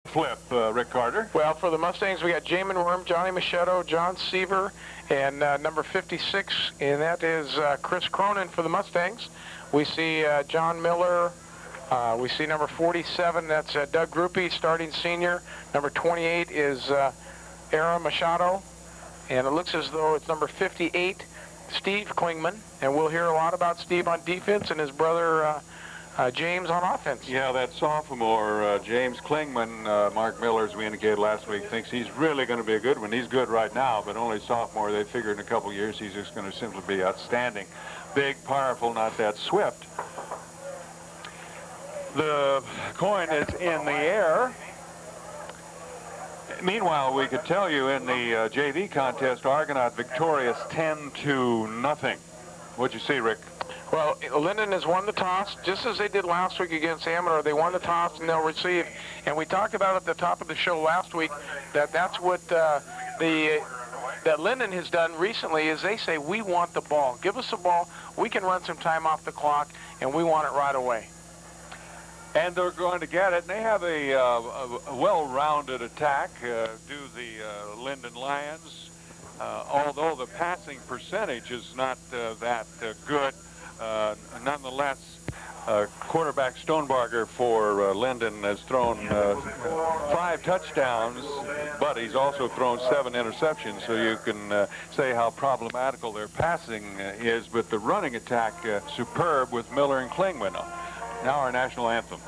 flip, Rick Carter? Well, for the Mustangs, we got Jamin Worm, Johnny Machado, John Seaver, and number 56, and that is Chris Cronin for the Mustangs. We see John Miller. We see number 47, that's Doug Grupe, starting senior. Number 28 is Aaron Machado, and it looks as though it's number 58, Steve Klingman, and we'll hear a lot about Steve on defense and his brother James on offense. Yeah, that sophomore, James Klingman, Mark Miller, as we indicated last week, thinks he's really going to be a good one. He's good right now, but only sophomore. They figure in a couple years he's just going to simply be outstanding. Big, powerful, not that swift. The coin is in the air. Meanwhile, we could tell you in the JV contest, Argonaut victorious 10-0. What'd you see, Rick? Well, Linden has won the toss, just as they did last week against Amador. They won the toss and they'll receive. And we talked about at the top of the show last week that's what that Linden has done recently is they say, we want the ball. Give us the ball. We can run some time off the clock, and we want it right away. And they're going to get it. And they have a well-rounded attack, do the Linden Lions. Although the passing percentage is not that good, nonetheless, quarterback Stonebarger for Linden has thrown 5 touchdowns, but he's also thrown 7 interceptions, so you can say how problematical their passing is, but the running attack superb with Miller and Klingman. Now our national anthem.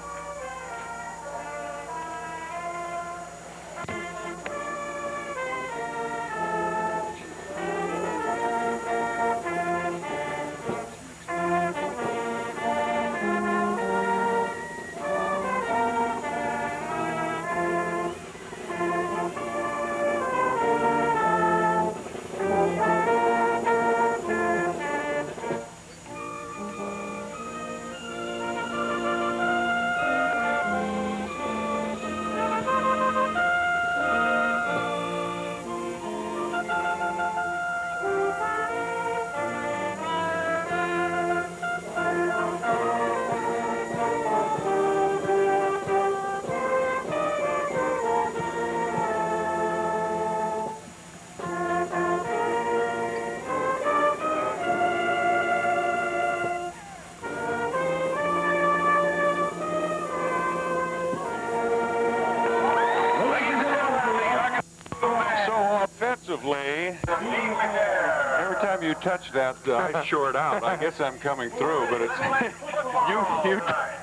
Every time you touch that, I short out. I guess I'm coming through, but it's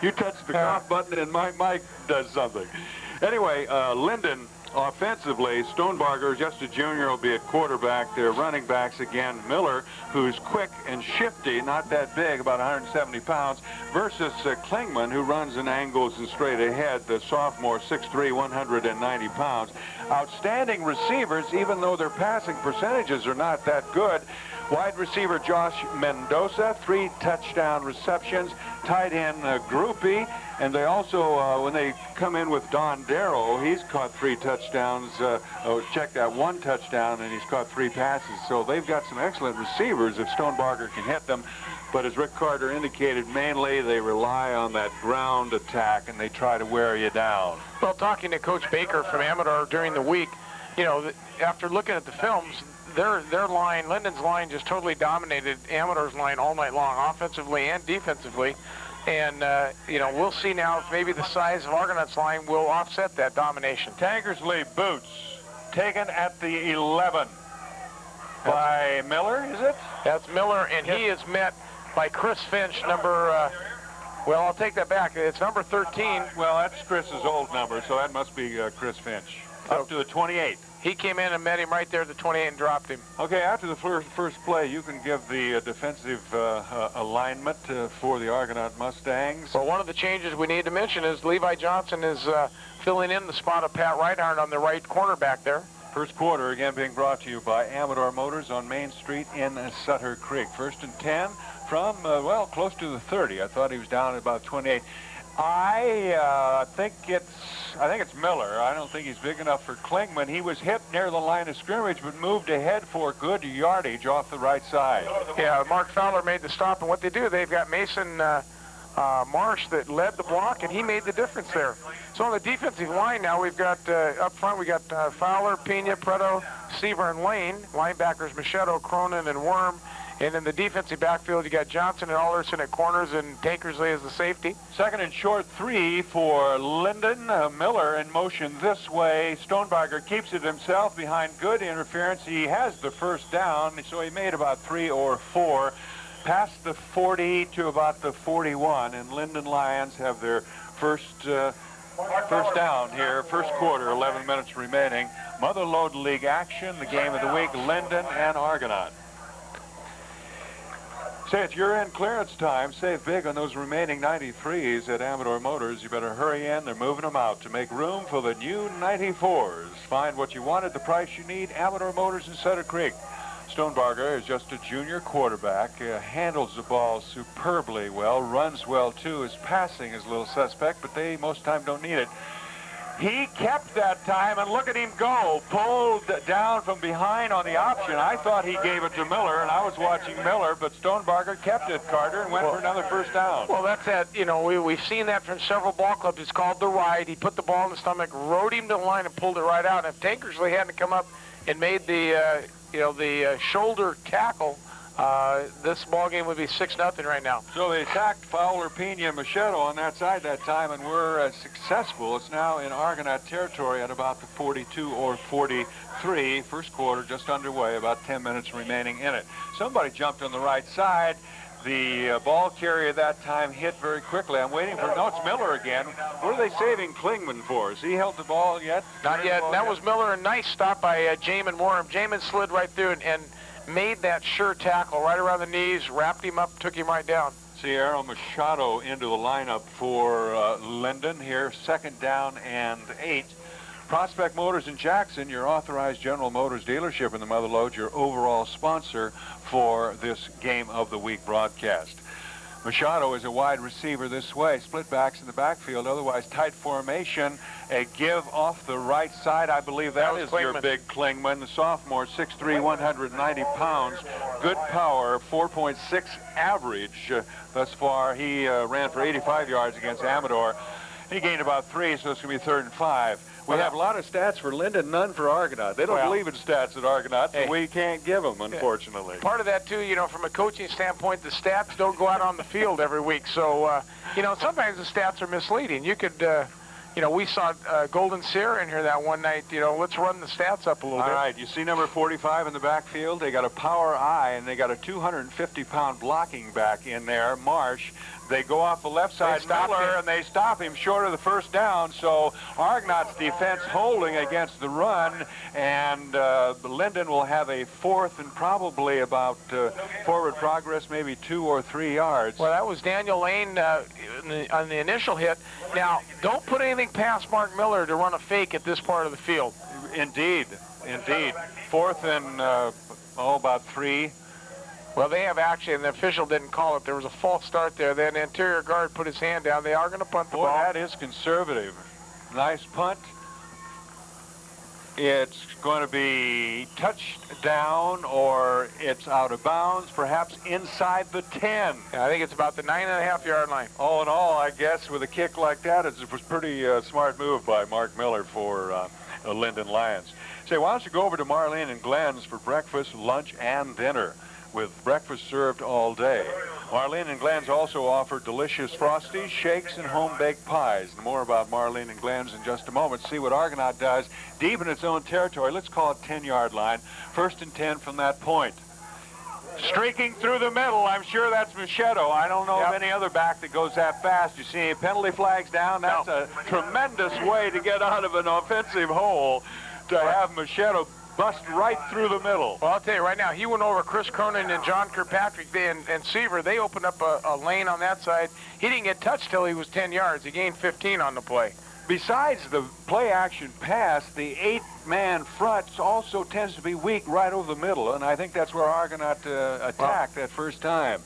you touch the cough button and my mic does something. Anyway, Linden offensively, Stonebarger, just a junior, will be at quarterback. Their running backs again, Miller, who's quick and shifty, not that big, about 170 pounds, versus Klingman, who runs and angles and straight ahead, the sophomore, 6'3", 190 pounds. Outstanding receivers, even though their passing percentages are not that good. Wide receiver Josh Mendoza, 3 touchdown receptions. Tight end Grupe, and they also, when they come in with Don Darrow, he's caught 3 touchdowns. Check that, 1 touchdown, and he's caught 3 passes. So they've got some excellent receivers if Stonebarger can hit them. But as Rick Carter indicated, mainly they rely on that ground attack, and they try to wear you down. Well, talking to Coach Baker from Amador during the week, you know, after looking at the films, their line, Linden's line, just totally dominated Amador's line all night long, offensively and defensively. And, you know, we'll see now if maybe the size of Argonaut's line will offset that domination. Tankersley boots taken at the 11 by Miller, is it? That's Miller, and he is met by Chris Finch, number, well, I'll take that back. It's number 13. Well, that's Chris's old number, so that must be Chris Finch. Up to the 28. He came in and met him right there at the 28 and dropped him. Okay, after the first play, you can give the defensive alignment for the Argonaut Mustangs. Well, one of the changes we need to mention is Levi Johnson is filling in the spot of Pat Rightarn on the right cornerback there. First quarter, again, being brought to you by Amador Motors on Main Street in Sutter Creek. 1st and 10 from, well, close to the 30. I thought he was down at about 28. I think it's Miller. I don't think he's big enough for Klingman. He was hit near the line of scrimmage, but moved ahead for good yardage off the right side. Yeah, Mark Fowler made the stop, and what they do, they've got Mason Marsh that led the block, and he made the difference there. So on the defensive line now, we've got up front, we got Fowler, Pena, Preto, Seaver, and Lane. Linebackers, Machado, Cronin, and Worm. And in the defensive backfield, you got Johnson and Alderson at corners and Tankersley as the safety. Second and short 3 for Linden. Miller in motion this way. Stonebarger keeps it himself behind good interference. He has the first down, so he made about 3 or 4. Past the 40 to about the 41, and Linden Lions have their first down here, first quarter, 11 minutes remaining. Mother Lode League action, the game of the week, Linden and Argonaut. Say, it's year-end clearance time. Save big on those remaining 93s at Amador Motors. You better hurry in. They're moving them out to make room for the new 94s. Find what you want at the price you need. Amador Motors in Sutter Creek. Stonebarger is just a junior quarterback, handles the ball superbly well, runs well too. His passing is a little suspect, but they most of the time don't need it. He kept that time, and look at him go. Pulled down from behind on the option. I thought he gave it to Miller, and I was watching Miller, but Stonebarger kept it, Carter, and went for another first down. Well, that's that. You know, we've seen that from several ball clubs. It's called the ride. He put the ball in the stomach, rode him to the line, and pulled it right out. And if Tankersley hadn't come up and made the shoulder tackle, this ball game would be 6-0 right now. So they attacked Fowler, Pena, and Machado on that side that time, and were successful. It's now in Argonaut territory at about the 42 or 43. First quarter just underway, about 10 minutes remaining in it. Somebody jumped on the right side. The ball carrier that time hit very quickly. I'm waiting for, no, it's Miller again. What are they saving Klingman for? Has he held the ball yet? Not yet. That was Miller. A nice stop by Jamin Worm. Jamin slid right through and made that sure tackle right around the knees, wrapped him up, took him right down. Sierra Machado into the lineup for Linden here, 2nd down and 8. Prospect Motors in Jackson, your authorized General Motors dealership in the Mother Lode, your overall sponsor for this Game of the Week broadcast. Machado is a wide receiver this way, split backs in the backfield, otherwise tight formation, a give off the right side. I believe that is your big Klingman, the sophomore, 6'3", 190 pounds, good power, 4.6 average thus far. He ran for 85 yards against Amador. He gained about 3, so it's going to be 3rd and 5. We have a lot of stats for Linden, none for Argonaut. They don't believe in stats at Argonaut, so we can't give them, unfortunately. Part of that, too, you know, from a coaching standpoint, the stats don't go out on the field every week. So, you know, sometimes the stats are misleading. You could, you know, we saw Golden Sierra in here that one night. You know, let's run the stats up a little bit. All right, you see number 45 in the backfield? They got a power eye, and they got a 250-pound blocking back in there, Marsh. They go off the left side, Miller, and they stop him short of the first down. So Argonaut's defense holding against the run, and Linden will have a 4th and probably about forward progress, maybe 2 or 3 yards. Well, that was Daniel Lane on the initial hit. Now, don't put anything past Mark Miller to run a fake at this part of the field. Indeed, indeed. 4th and, about 3. Well, they have actually, and the official didn't call it. There was a false start there. Then the interior guard put his hand down. They are going to punt the ball. That is conservative. Nice punt. It's going to be touchdown, or it's out of bounds, perhaps inside the 10. Yeah, I think it's about the 9.5-yard line. All in all, I guess, with a kick like that, it was a pretty smart move by Mark Miller for the Linden Lions. Say, why don't you go over to Marlene and Glenn's for breakfast, lunch, and dinner, with breakfast served all day. Marlene and Glenn's also offer delicious frosties, shakes, and home-baked pies. More about Marlene and Glenn's in just a moment. See what Argonaut does deep in its own territory. Let's call it 10-yard line. 1st and 10 from that point. Streaking through the middle, I'm sure that's Machado. I don't know of any other back that goes that fast. You see any penalty flags down? That's a tremendous way to get out of an offensive hole, to have Machado bust right through the middle. Well, I'll tell you right now, he went over Chris Cronin and John Kirkpatrick and Seaver. They opened up a lane on that side. He didn't get touched till he was 10 yards. He gained 15 on the play. Besides the play-action pass, the 8-man front also tends to be weak right over the middle, and I think that's where Argonaut attacked that first time.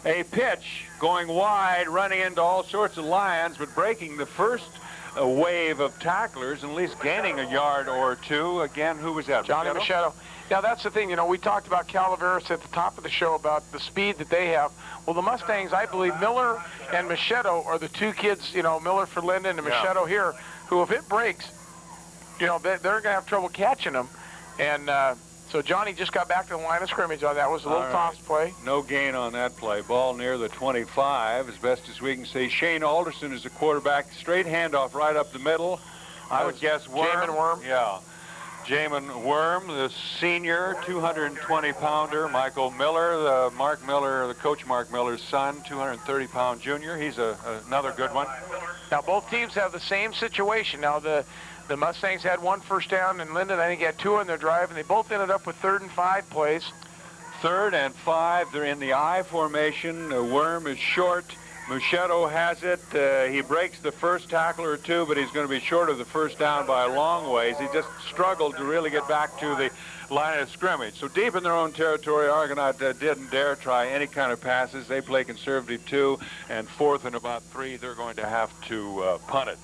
A pitch going wide, running into all sorts of Lions, but breaking the first a wave of tacklers and at least gaining a yard or two. Again, who was that? Johnny Machado. Now, that's the thing. You know, we talked about Calaveras at the top of the show about the speed that they have. Well, the Mustangs, I believe Miller and Machado are the two kids, you know, Miller for Linden and Machado here, who if it breaks, you know, they're going to have trouble catching them. And so Johnny just got back to the line of scrimmage. That was a little toss play. No gain on that play. Ball near the 25, as best as we can see. Shane Alderson is the quarterback. Straight handoff right up the middle. I would guess Worm. Jamin Worm. Yeah. Jamin Worm, the senior, 220-pounder. Michael Miller, Mark Miller, the coach Mark Miller's son, 230-pound junior. He's another good one. Now, both teams have the same situation. Now, the Mustangs had 1 first down, and Linden, I think, had 2 on their drive, and they both ended up with 3rd and 5 plays. 3rd and 5. They're in the I formation. Worm is short. Machado has it. He breaks the first tackle or two, but he's going to be short of the first down by a long ways. He just struggled to really get back to the line of scrimmage. So deep in their own territory, Argonaut didn't dare try any kind of passes. They play conservative 2, and 4th and about 3, they're going to have to punt it.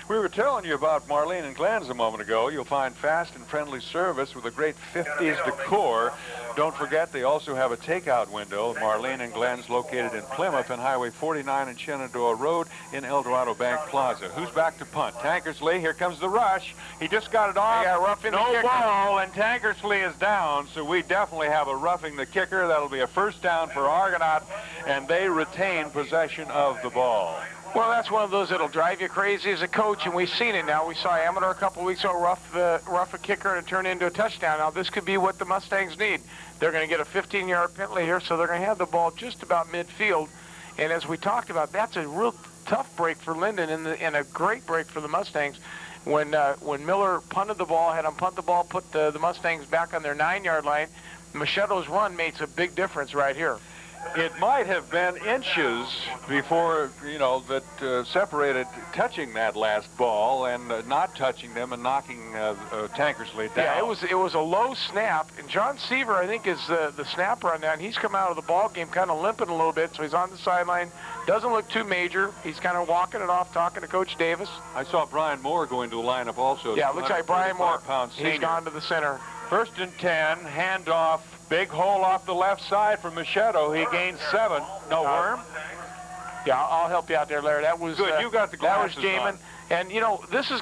We were telling you about Marlene and Glenn's a moment ago. You'll find fast and friendly service with a great 50s decor. Don't forget, they also have a takeout window. Marlene and Glenn's located in Plymouth on Highway 49 and Shenandoah Road in El Dorado Bank Plaza. Who's back to punt? Tankersley, here comes the rush. He just got it off. No ball, and Tankersley is down, so we definitely have a roughing the kicker. That'll be a first down for Argonaut, and they retain possession of the ball. Well, that's one of those that'll drive you crazy as a coach, and we've seen it now. We saw Amador a couple weeks ago rough a kicker and turn into a touchdown. Now, this could be what the Mustangs need. They're going to get a 15-yard penalty here, so they're going to have the ball just about midfield. And as we talked about, that's a real tough break for Linden and a great break for the Mustangs. When Miller punted the ball, had him punt the ball, put the Mustangs back on their 9-yard line, Machado's run makes a big difference right here. It might have been inches before, you know, that separated touching that last ball and not touching them and knocking Tankersley down. Yeah, it was a low snap, and John Seaver, I think, is the snapper on that, and he's come out of the ball game kind of limping a little bit, so he's on the sideline. Doesn't look too major. He's kind of walking it off, talking to Coach Davis. I saw Brian Moore go into the lineup also. Yeah, it looks like Brian Moore. He's gone to the center. 1st and 10, handoff. Big hole off the left side for Machado. He gains 7. No, Worm? Yeah, I'll help you out there, Larry. That was good. You got the glasses. That was Jamin. And, you know, this is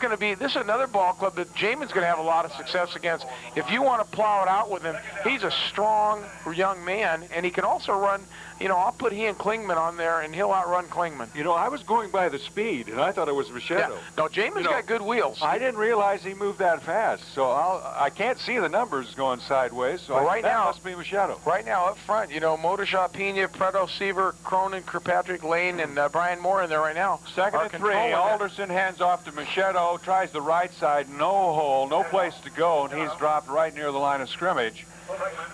another ball club that Jamin's going to have a lot of success against. If you want to plow it out with him, he's a strong young man, and he can also run. You know, I'll put he and Klingman on there, and he'll outrun Klingman. You know, I was going by the speed, and I thought it was Machado. Yeah. No, Jamin's got good wheels. I didn't realize he moved that fast, so I can't see the numbers going sideways, so right now, that must be Machado. Right now, up front, you know, Motorshaw, Pena, Preto, Seaver, Cronin, Kirkpatrick, Lane, and Brian Moore in there right now. 2nd and 3, Alderson hands off to Machado, tries the right side, no hole, no place to go, and he's dropped right near the line of scrimmage.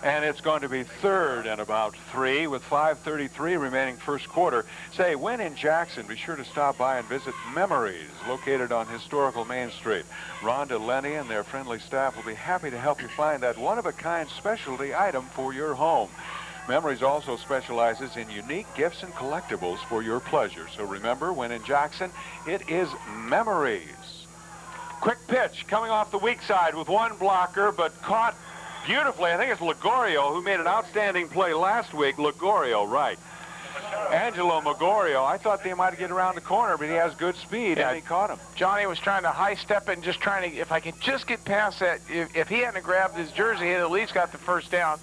And it's going to be 3rd and about 3 with 5:33 remaining first quarter. Say, when in Jackson, be sure to stop by and visit Memories, located on historical Main Street. Rhonda, Lenny, and their friendly staff will be happy to help you find that one-of-a-kind specialty item for your home. Memories also specializes in unique gifts and collectibles for your pleasure. So remember, when in Jackson, it is Memories. Quick pitch coming off the weak side with one blocker, but caught beautifully. I think it's Ligorio who made an outstanding play last week. Ligorio, right. Angelo Ligorio. I thought they might get around the corner, but he has good speed, and he caught him. Johnny was trying to high step it and just trying to, if I could just get past that, if he hadn't grabbed his jersey, he'd at least got the first down.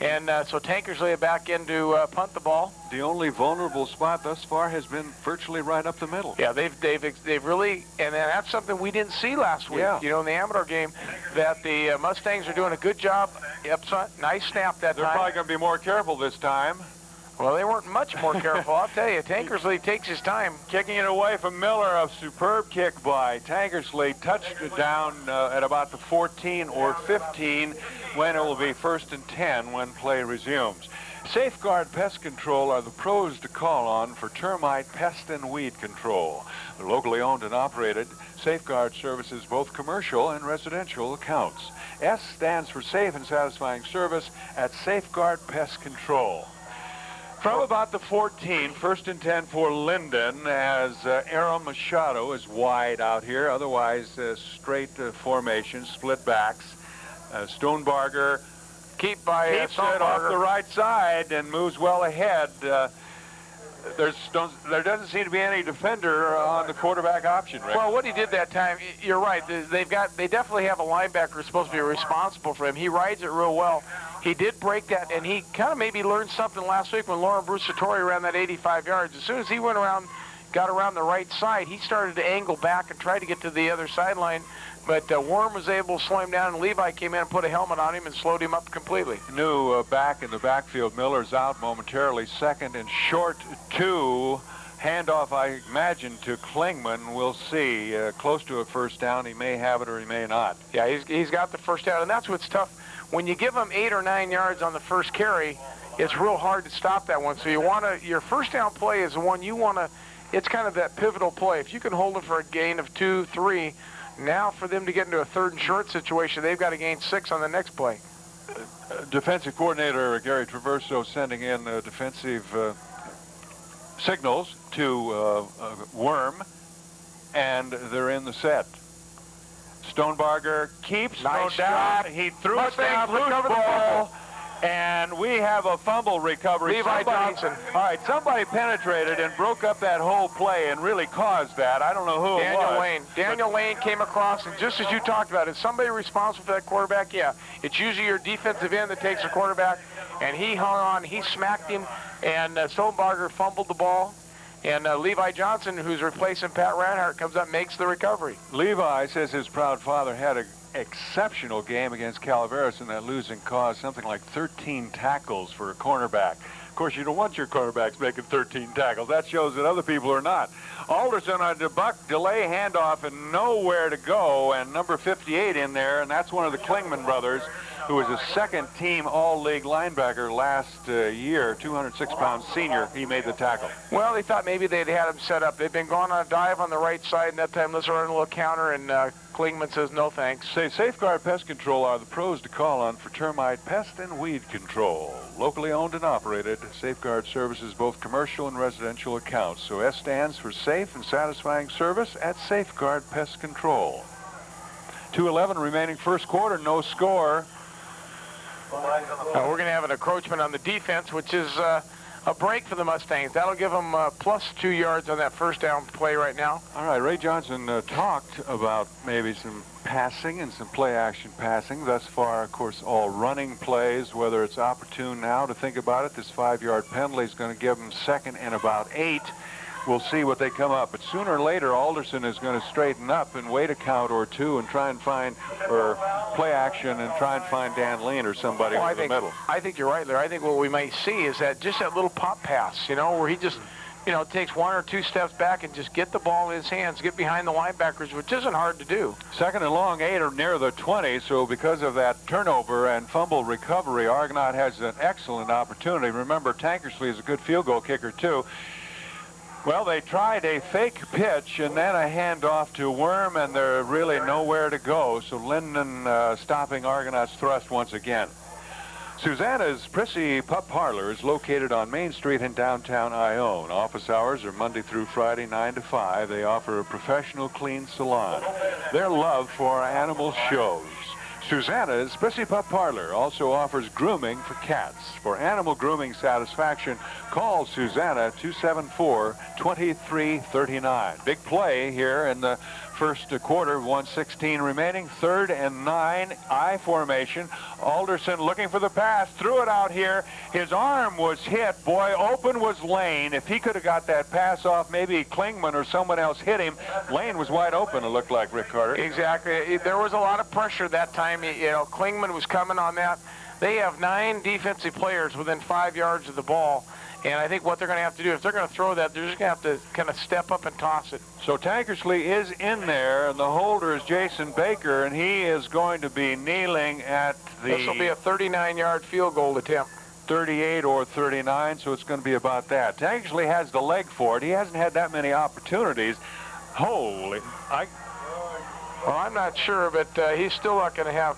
And so Tankersley back in to punt the ball. The only vulnerable spot thus far has been virtually right up the middle. Yeah, they've really, and that's something we didn't see last week. Yeah. You know, in the Amador game, that the Mustangs are doing a good job up front. Nice snap that They're time. probably going to be more careful this time. Well, they weren't much more careful, I'll tell you. Tankersley takes his time. Kicking it away from Miller, a superb kick by Tankersley. Touched it down at about the 14 or 15 when it will be 1st and 10 when play resumes. Safeguard Pest Control are the pros to call on for termite, pest, and weed control. They're locally owned and operated. Safeguard services both commercial and residential accounts. S stands for safe and satisfying service at Safeguard Pest Control. From about the 14, 1st and 10 for Linden, as Aaron Machado is wide out here. Otherwise, straight formation, split backs. Stonebarger keeps it off the right side and moves well ahead. There doesn't seem to be any defender on the quarterback option, Rick. Well, what he did that time, you're right. They definitely have a linebacker who's supposed to be responsible for him. He rides it real well. He did break that, and he kind of maybe learned something last week when Lauren Brusatori ran that 85 yards. As soon as he got around the right side, he started to angle back and try to get to the other sideline. But Worm was able to slow him down, and Levi came in and put a helmet on him and slowed him up completely. New back in the backfield. Miller's out momentarily. 2nd and short 2. Handoff, I imagine, to Klingman. We'll see. Close to a first down. He may have it or he may not. Yeah, he's got the first down, and that's what's tough. When you give him 8 or 9 yards on the first carry, it's real hard to stop that one. So your first down play is the one you want to, it's kind of that pivotal play. If you can hold it for a gain of 2, 3, now for them to get into a 3rd and short situation, they've got to gain 6 on the next play. Defensive coordinator Gary Traverso sending in defensive signals to Worm, and they're in the set. Stonebarger keeps nice thrown down. Job. He threw it down, loose ball, and we have a fumble recovery. Levi Johnson. All right, somebody penetrated and broke up that whole play and really caused that. I don't know who it was. Daniel Lane came across, and just as you talked about, is somebody responsible for that quarterback? Yeah. It's usually your defensive end that takes the quarterback, and he hung on. He smacked him, and Stonebarger fumbled the ball. And Levi Johnson, who's replacing Pat Reinhardt, comes up and makes the recovery. Levi says his proud father had an exceptional game against Calaveras in that losing cause, something like 13 tackles for a cornerback. Of course, you don't want your cornerbacks making 13 tackles. That shows that other people are not. Alderson on a buck delay handoff and nowhere to go, and number 58 in there, and that's one of the Klingman brothers, who was a second-team all-league linebacker last year, 206-pound senior. He made the tackle. Well, they thought maybe they'd had him set up. They've been going on a dive on the right side, and that time let's run a little counter, and Klingman says no thanks. Say Safeguard Pest Control are the pros to call on for termite, pest, and weed control. Locally owned and operated, Safeguard services both commercial and residential accounts. So S stands for safe and satisfying service at Safeguard Pest Control. 2:11 remaining first quarter, no score. We're going to have an encroachment on the defense, which is a break for the Mustangs. That'll give them plus 2 yards on that first down play right now. All right, Ray Johnson talked about maybe some passing and some play-action passing. Thus far, of course, all running plays, whether it's opportune now to think about it. This 5-yard penalty is going to give them 2nd and about 8. We'll see what they come up. But sooner or later, Alderson is going to straighten up and wait a count or two and try and find, or play action and try and find Dan Lean or somebody in the middle. I think you're right, Larry. I think what we might see is that just that little pop pass, where he just, takes 1 or 2 steps back and just get the ball in his hands, get behind the linebackers, which isn't hard to do. 2nd and long, 8 or near the 20, so because of that turnover and fumble recovery, Argonaut has an excellent opportunity. Remember, Tankersley is a good field goal kicker, too. Well, they tried a fake pitch and then a handoff to Worm, and they're really nowhere to go. So Linden stopping Argonaut's thrust once again. Susanna's Prissy Pup Parlor is located on Main Street in downtown Ione. Office hours are Monday through Friday, 9 to 5. They offer a professional clean salon. Their love for animal shows. Susanna's Prissy Pup Parlor also offers grooming for cats. For animal grooming satisfaction, call Susanna 274-2339. Big play here in the first quarter, 1:16 remaining. 3rd and 9, I formation. Alderson looking for the pass, threw it out here. His arm was hit. Boy, open was Lane. If he could have got that pass off, maybe Klingman or someone else hit him. Lane was wide open, it looked like, Rick Carter. Exactly. There was a lot of pressure that time. Klingman was coming on that. They have 9 defensive players within 5 yards of the ball. And I think what they're going to have to do, if they're going to throw that, they're just going to have to kind of step up and toss it. So Tankersley is in there, and the holder is Jason Baker, and he is going to be kneeling at the... This will be a 39-yard field goal attempt. 38 or 39, so it's going to be about that. Tankersley has the leg for it. He hasn't had that many opportunities. Holy... Well, I'm not sure, but he's still not going to have...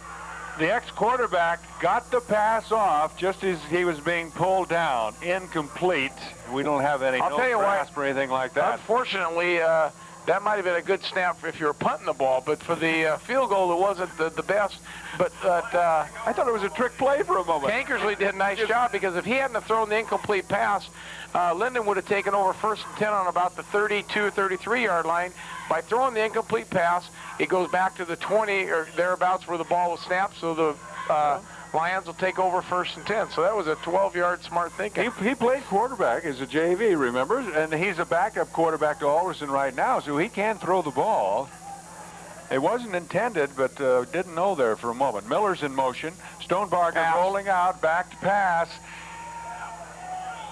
The ex-quarterback got the pass off just as he was being pulled down. Incomplete. We don't have any no grasp or anything like that. Unfortunately, that might have been a good snap if you were punting the ball, but for the field goal, it wasn't the best. But I thought it was a trick play for a moment. Tankersley did a nice job, because if he hadn't have thrown the incomplete pass, Linden would have taken over 1st and 10 on about the 32, 33-yard line. By throwing the incomplete pass, it goes back to the 20 or thereabouts where the ball was snapped, so the Lions will take over 1st and 10. So that was a 12-yard smart thinking. He played quarterback as a JV, remember? And he's a backup quarterback to Alderson right now, so he can throw the ball. It wasn't intended, but didn't know there for a moment. Miller's in motion. Stonebarger rolling out, back to pass.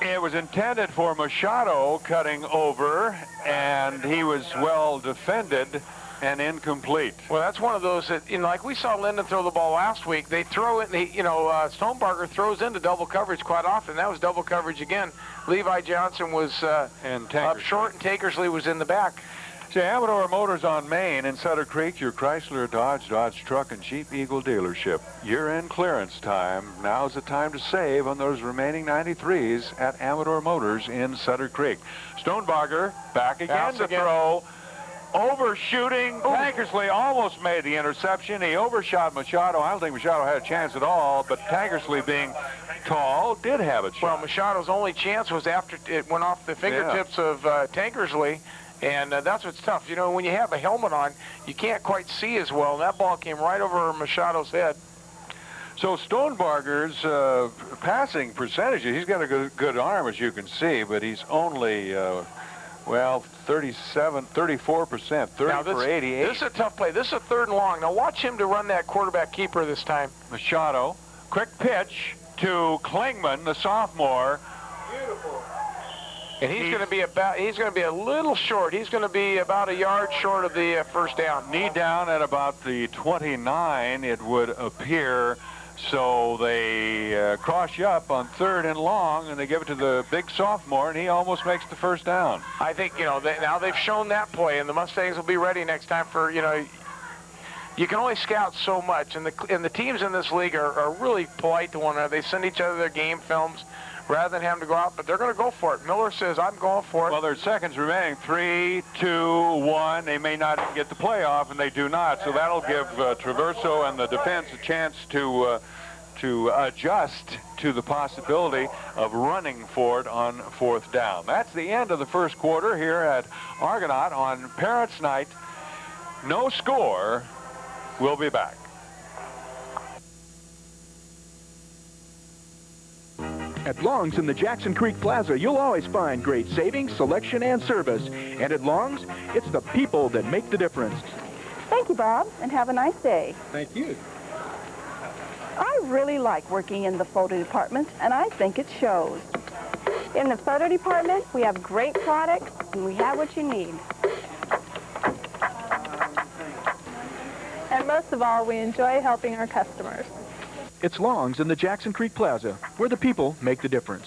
It was intended for Machado cutting over, and he was well defended and incomplete. Well, that's one of those that, like we saw Linden throw the ball last week. They throw it, Stonebarger throws into double coverage quite often. That was double coverage again. Levi Johnson was up short, and Tankersley was in the back. See, Amador Motors on Main in Sutter Creek, your Chrysler, Dodge Truck, and Jeep Eagle dealership. Year-end clearance time. Now's the time to save on those remaining 93s at Amador Motors in Sutter Creek. Stonebarger back again to throw. Overshooting. Tankersley almost made the interception. He overshot Machado. I don't think Machado had a chance at all, but Tankersley, being tall, did have a chance. Well, Machado's only chance was after it went off the fingertips of Tankersley. And that's what's tough. When you have a helmet on, you can't quite see as well. And that ball came right over Machado's head. So Stonebarger's passing percentages, he's got a good arm, as you can see, but he's only, 34%, 30 for 88. This is a tough play. This is a 3rd and long. Now watch him to run that quarterback keeper this time. Machado, quick pitch to Klingman, the sophomore. Beautiful. And he's going to be a little short. He's going to be about a yard short of the 1st down. Knee down at about the 29, it would appear. So they cross you up on 3rd and long, and they give it to the big sophomore, and he almost makes the 1st down. I think, now they've shown that play, and the Mustangs will be ready next time for, you can only scout so much, and the teams in this league are really polite to one another. They send each other their game films rather than having to go out, but they're going to go for it. Miller says, I'm going for it. Well, there's seconds remaining. 3, 2, 1. They may not even get the playoff, and they do not. So that'll give Traverso and the defense a chance to adjust to the possibility of running for it on 4th down. That's the end of the 1st quarter here at Argonaut on Parents' Night. No score. We'll be back. At Long's in the Jackson Creek Plaza, you'll always find great savings, selection, and service. And at Long's, it's the people that make the difference. Thank you, Bob, and have a nice day. Thank you. I really like working in the photo department, and I think it shows. In the photo department, we have great products, and we have what you need. And most of all, we enjoy helping our customers. It's Long's in the Jackson Creek Plaza, where the people make the difference.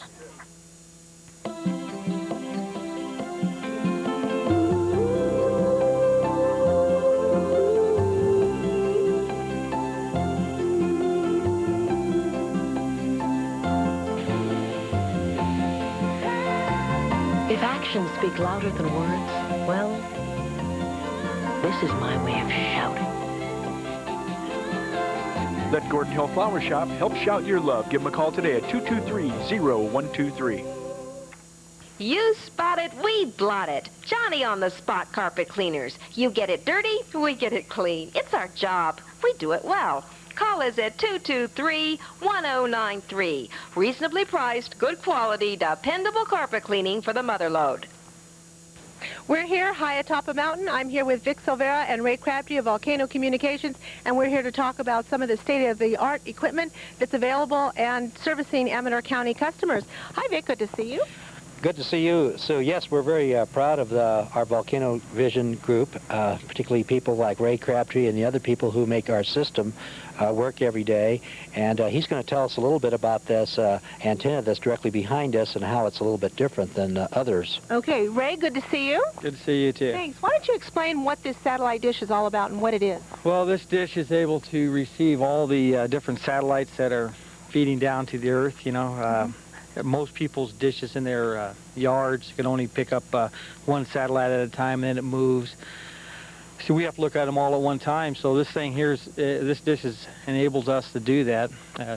If actions speak louder than words, well, this is my way of shouting. Let Gordon Hill Flower Shop help shout your love. Give them a call today at 223-0123. You spot it, we blot it. Johnny on the spot carpet cleaners. You get it dirty, we get it clean. It's our job. We do it well. Call us at 223-1093. Reasonably priced, good quality, dependable carpet cleaning for the mother load. We're here high atop a mountain. I'm here with Vic Silvera and Ray Crabtree of Volcano Communications, and we're here to talk about some of the state-of-the-art equipment that's available and servicing Amador County customers. Hi, Vic. Good to see you. Good to see you, Sue. Yes, we're very proud of our Volcano Vision group, particularly people like Ray Crabtree and the other people who make our system work every day. And he's going to tell us a little bit about this antenna that's directly behind us and how it's a little bit different than others. Okay, Ray, good to see you. Good to see you, too. Thanks. Why don't you explain what this satellite dish is all about and what it is? Well, this dish is able to receive all the different satellites that are feeding down to the Earth, you know. Most people's dishes in their yards can only pick up one satellite at a time, and then it moves. So we have to look at them all at one time. So this thing here, this dish enables us to do that.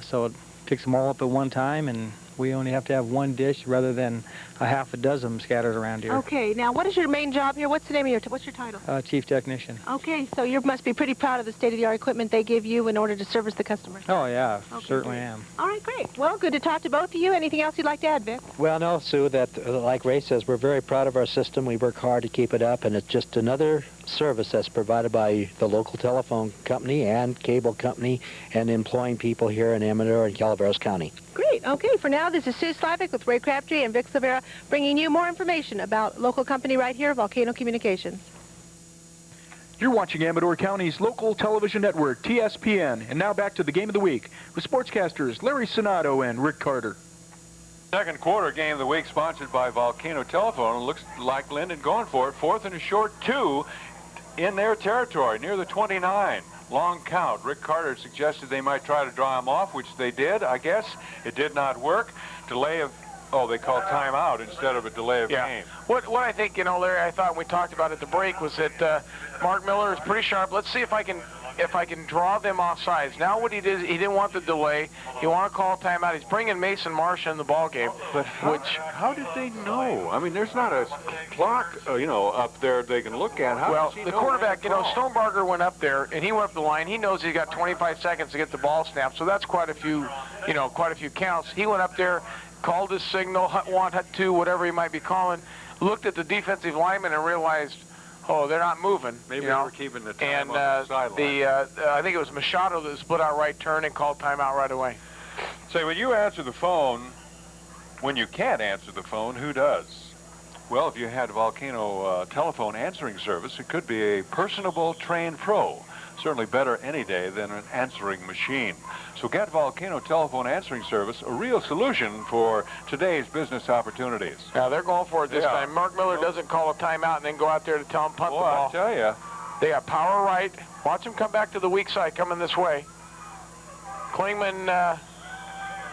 So it picks them all up at one time, and we only have to have one dish rather than a half a dozen scattered around here. Okay, now what is your main job here? What's the name of what's your title? Chief Technician. Okay, so you must be pretty proud of the state-of-the-art equipment they give you in order to service the customers. Oh, yeah, Okay, certainly great. am. All right, great. Well, good to talk to both of you. Anything else you'd like to add, Vic? Well, no, Sue, that like Ray says, we're very proud of our system. We work hard to keep it up, and it's just another service that's provided by the local telephone company and cable company and employing people here in Amador and Calaveras County. Great. Okay, for now, this is Sue Slavic with Ray Crabtree and Vic Silvera bringing you more information about local company right here, Volcano Communications. You're watching Amador County's local television network, TSPN. And now back to the game of the week with sportscasters Larry Sonato and Rick Carter. Second quarter game of the week sponsored by Volcano Telephone. It looks like Linden going for it. 4th and a short 2 in their territory near the 29. Long count. Rick Carter suggested they might try to draw him off, which they did, I guess. It did not work. Delay of, they called timeout instead of a delay of game. What I think, you know, Larry, I thought we talked about at the break was that Mark Miller is pretty sharp. Let's see if I can draw them off sides. Now what he did, he didn't want the delay. He wanted to call timeout. He's bringing Mason Marsh in the ball game. But how did they know? I mean, there's not a clock, up there they can look at. How the quarterback, Stonebarger went up there, and he went up the line. He knows he's got 25 seconds to get the ball snapped, so that's quite a few counts. He went up there, called his signal, hut 1, hut 2, whatever he might be calling, looked at the defensive lineman and realized, they're not moving. Maybe they were keeping the time on the sideline. I think it was Machado that split out right turn and called timeout right away. Say, when you answer the phone, when you can't answer the phone, who does? Well, if you had Volcano telephone answering service, it could be a personable, trained pro. Certainly better any day than an answering machine. So get Volcano telephone answering service, a real solution for today's business opportunities. Now they're going for it this time. Mark Miller doesn't call a timeout and then go out there to tell him punt the ball. I tell you. They got power right. Watch him come back to the weak side coming this way. Klingman,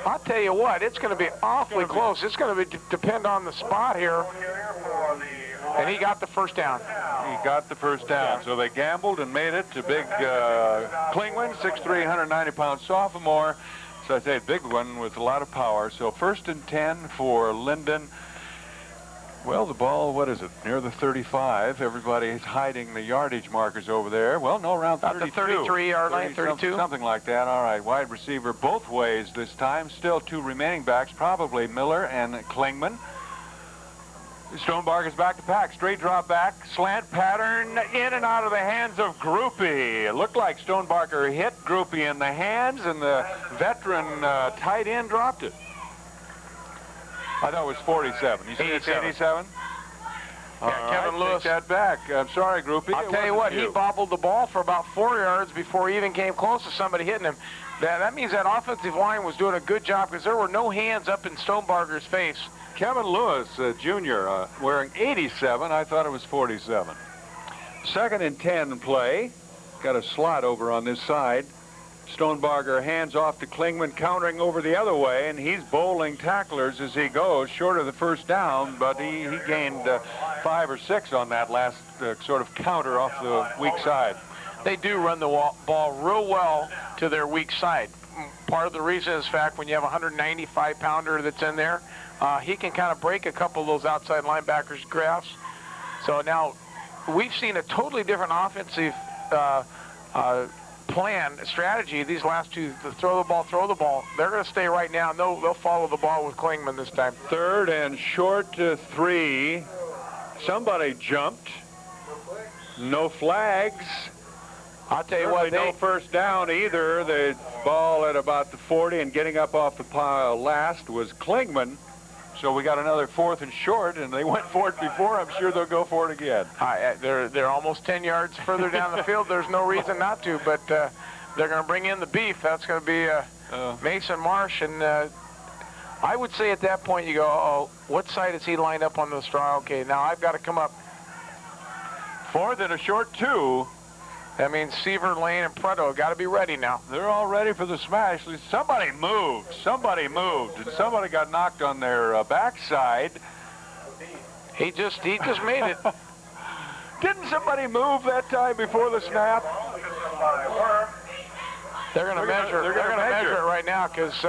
I'll tell you what, it's going to be awfully close. It's going to depend on the spot here. And he got the first down. He got the first down. So they gambled and made it to big Klingman, 6'3", 190-pound sophomore. So I say a big one with a lot of power. So 1st and 10 for Linden. Well, the ball, what is it, near the 35. Everybody's hiding the yardage markers over there. Well, no, around 32. The 33-yard line, 32? Something like that. All right, wide receiver both ways this time. Still 2 remaining backs, probably Miller and Klingman. Stonebarger's back to pack. Straight drop back. Slant pattern in and out of the hands of Groupie. It looked like Stonebarger hit Groupie in the hands, and the veteran tight end dropped it. I thought it was 47. You said it's 87? Kevin Lewis. Take that back. I'm sorry, Groupie. I'll tell you what, he bobbled the ball for about 4 yards before he even came close to somebody hitting him. That means that offensive line was doing a good job because there were no hands up in Stonebarger's face. Kevin Lewis, Jr., wearing 87. I thought it was 47. 2nd and 10 play. Got a slot over on this side. Stonebarger hands off to Klingman, countering over the other way, and he's bowling tacklers as he goes, short of the first down, but he gained 5 or 6 on that last sort of counter off the weak side. They do run the ball real well to their weak side. Part of the reason is, in fact, when you have a 195-pounder that's in there, he can kind of break a couple of those outside linebackers' grasps. So now we've seen a totally different offensive strategy these last two, to throw the ball. They're going to stay right now, and they'll follow the ball with Klingman this time. 3rd and short to 3. Somebody jumped. No flags. I'll tell you what, no first down either. The ball at about the 40 and getting up off the pile last was Klingman. So we got another 4th and short, and they went for it before. I'm sure they'll go for it again. They're almost 10 yards further down the field. There's no reason not to, but they're going to bring in the beef. That's going to be Mason Marsh, and I would say at that point you go, oh, what side is he lined up on the straw? Okay, now I've got to come up. 4th and a short 2. That means Seaver, Lane, and Preto got to be ready now. They're all ready for the smash. Somebody moved. Somebody moved. And somebody got knocked on their backside. He just made it. Didn't somebody move that time before the snap? They're going to measure. They're going to measure it right now because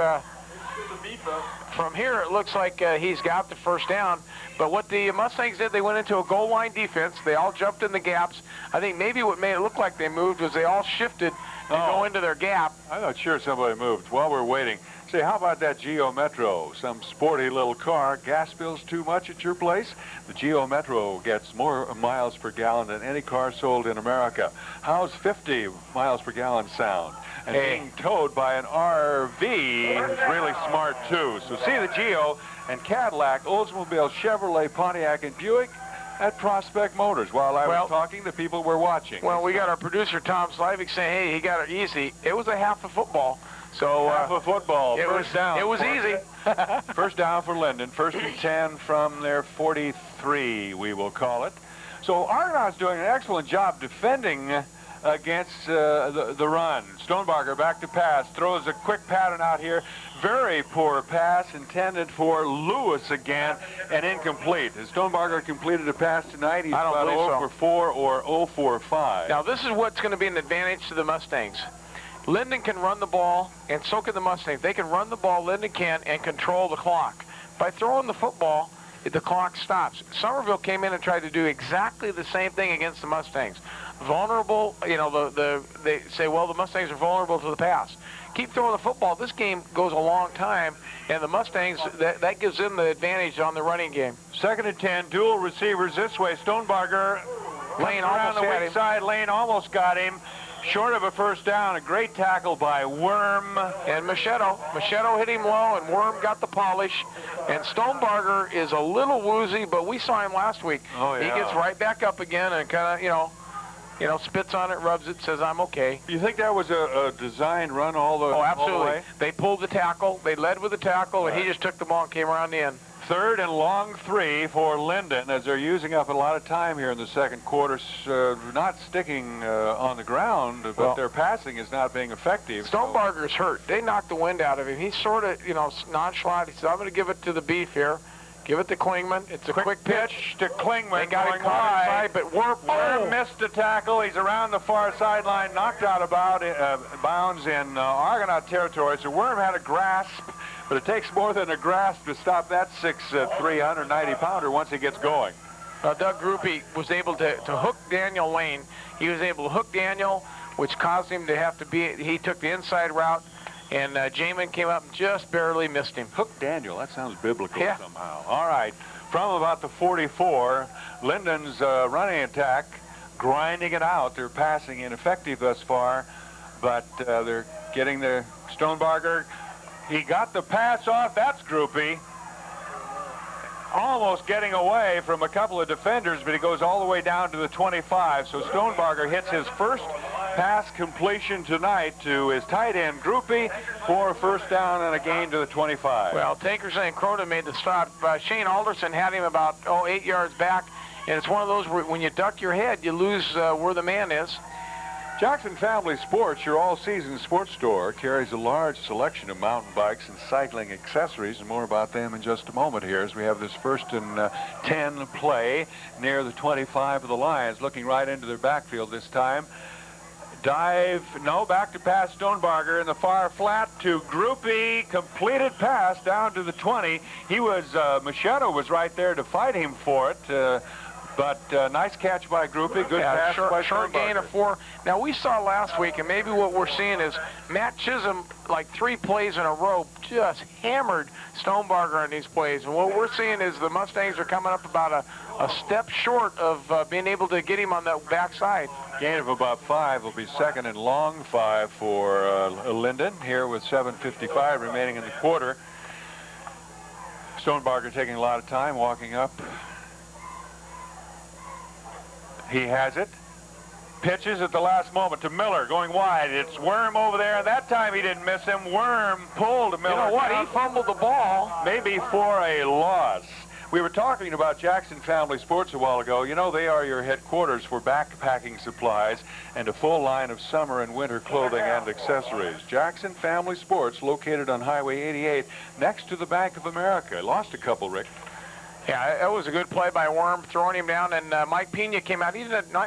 from here it looks like he's got the first down. But what the Mustangs did, they went into a goal line defense. They all jumped in the gaps. I think maybe what made it look like they moved was they all shifted to go into their gap. I'm not sure somebody moved. While we're waiting, say, how about that Geo Metro? Some sporty little car. Gas bills too much at your place? The Geo Metro gets more miles per gallon than any car sold in America. How's 50 miles per gallon sound? And being towed by an RV is really smart, too. So see the Geo and Cadillac, Oldsmobile, Chevrolet, Pontiac, and Buick at Prospect Motors. While I was talking, the people were watching. Well, we got our producer, Tom Slavik, saying, hey, he got it easy. It was a half a football. So half a football. First down. It was easy. First down for Linden. 1st and 10 from their 43, we will call it. So Argonaut's doing an excellent job defending against the run. Stonebarger back to pass, throws a quick pattern out here. Very poor pass intended for Lewis again, and incomplete. Has Stonebarger completed a pass tonight? He's about 0 for 4 or 0 for 5. Now this is what's going to be an advantage to the Mustangs. Linden can run the ball, and so can the Mustangs. They can run the ball, Linden can, and control the clock. By throwing the football, the clock stops. Somerville came in and tried to do exactly the same thing against the Mustangs. Vulnerable, you know, they say, well, the Mustangs are vulnerable to the pass. Keep throwing the football. This game goes a long time, and the Mustangs, that gives them the advantage on the running game. 2nd and 10, dual receivers this way. Stonebarger, Lane around almost the weak side. Lane almost got him. Short of a first down. A great tackle by Worm. And Machado hit him low, and Worm got the polish. And Stonebarger is a little woozy, but we saw him last week. Oh, yeah. He gets right back up again and kind of, you know, spits on it, rubs it, says, I'm okay. You think that was a designed run all the way? Oh, absolutely. They pulled the tackle. They led with the tackle, and he just took the ball and came around the end. 3rd and long 3 for Linden, as they're using up a lot of time here in the second quarter, not sticking on the ground, but their passing is not being effective. Stonebarger's hurt. They knocked the wind out of him. He's sort of, you know, nonchalant. He said, I'm going to give it to the beef here. Give it to Klingman. It's a quick pitch to Klingman. They got it caught inside, but Worm missed the tackle. He's around the far sideline, knocked out of bounds in Argonaut territory. So Worm had a grasp, but it takes more than a grasp to stop that 6'3", 190-pounder once he gets going. Doug Grupe was able to hook Daniel Lane. He was able to hook Daniel, which caused him to have to he took the inside route. And Jamin came up and just barely missed him. Hook Daniel, that sounds biblical somehow. All right, from about the 44, Linden's running attack, grinding it out. They're passing ineffective thus far, but they're getting the Stonebarger. He got the pass off. That's Grupe. Almost getting away from a couple of defenders, but he goes all the way down to the 25. So Stonebarger hits his first pass completion tonight to his tight end, Grupe, for a first down and a gain to the 25. Well, Tankerson and Cronin made the stop. Shane Alderson had him about 8 yards back, and it's one of those where when you duck your head, you lose where the man is. Jackson Family Sports, your all-season sports store, carries a large selection of mountain bikes and cycling accessories, and more about them in just a moment here as we have this 1st and 10 play near the 25 of the Lions, looking right into their backfield this time. Back to pass Stonebarger in the far flat to Grupe, completed pass down to the 20. Machado was right there to fight him for it. But nice catch by Grupe, good pass by short gain of 4. Now, we saw last week, and maybe what we're seeing is Matt Chisholm, like 3 plays in a row, just hammered Stonebarger on these plays. And what we're seeing is the Mustangs are coming up about a step short of being able to get him on the backside. Gain of about 5 will be 2nd and long 5 for Linden here with 7:55 remaining in the quarter. Stonebarger taking a lot of time walking up. He has it. Pitches at the last moment to Miller, going wide. It's Worm over there, and that time he didn't miss him. Worm pulled Miller. You know what? He fumbled the ball. Maybe for a loss. We were talking about Jackson Family Sports a while ago. You know, they are your headquarters for backpacking supplies and a full line of summer and winter clothing and accessories. Jackson Family Sports, located on Highway 88, next to the Bank of America. Lost a couple, Rick. Yeah, that was a good play by Worm, throwing him down, and Mike Pena came out.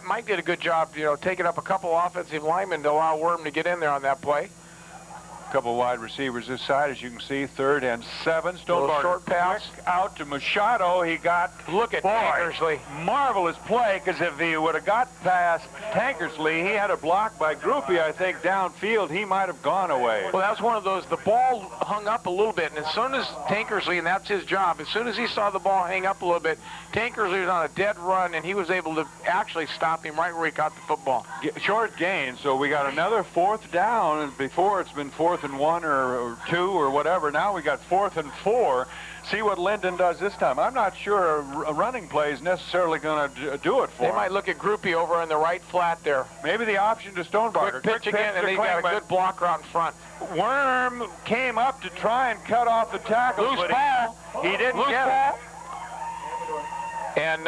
Mike did a good job, you know, taking up a couple offensive linemen to allow Worm to get in there on that play. Couple wide receivers this side, as you can see, 3rd and 7. Stonebarger short pass out to Machado. He got, look at Tankersley. Marvelous play, because if he would have got past Tankersley, he had a block by Groupie, I think, downfield. He might have gone away. Well, that was one of those, the ball hung up a little bit, and as soon as Tankersley, and that's his job, as soon as he saw the ball hang up a little bit, Tankersley was on a dead run, and he was able to actually stop him right where he caught the football. Short gain, so we got another 4th down, and before it's been 4th and 1 or 2 or whatever. Now we got 4th and 4. See what Linden does this time. I'm not sure a running play is necessarily going to do it for him. They might look at Groupie over on the right flat there. Maybe the option to Stonebarger. Quick pitch again, and they got a good blocker out in front. Worm came up to try and cut off the tackle. Loose ball. He didn't get it. And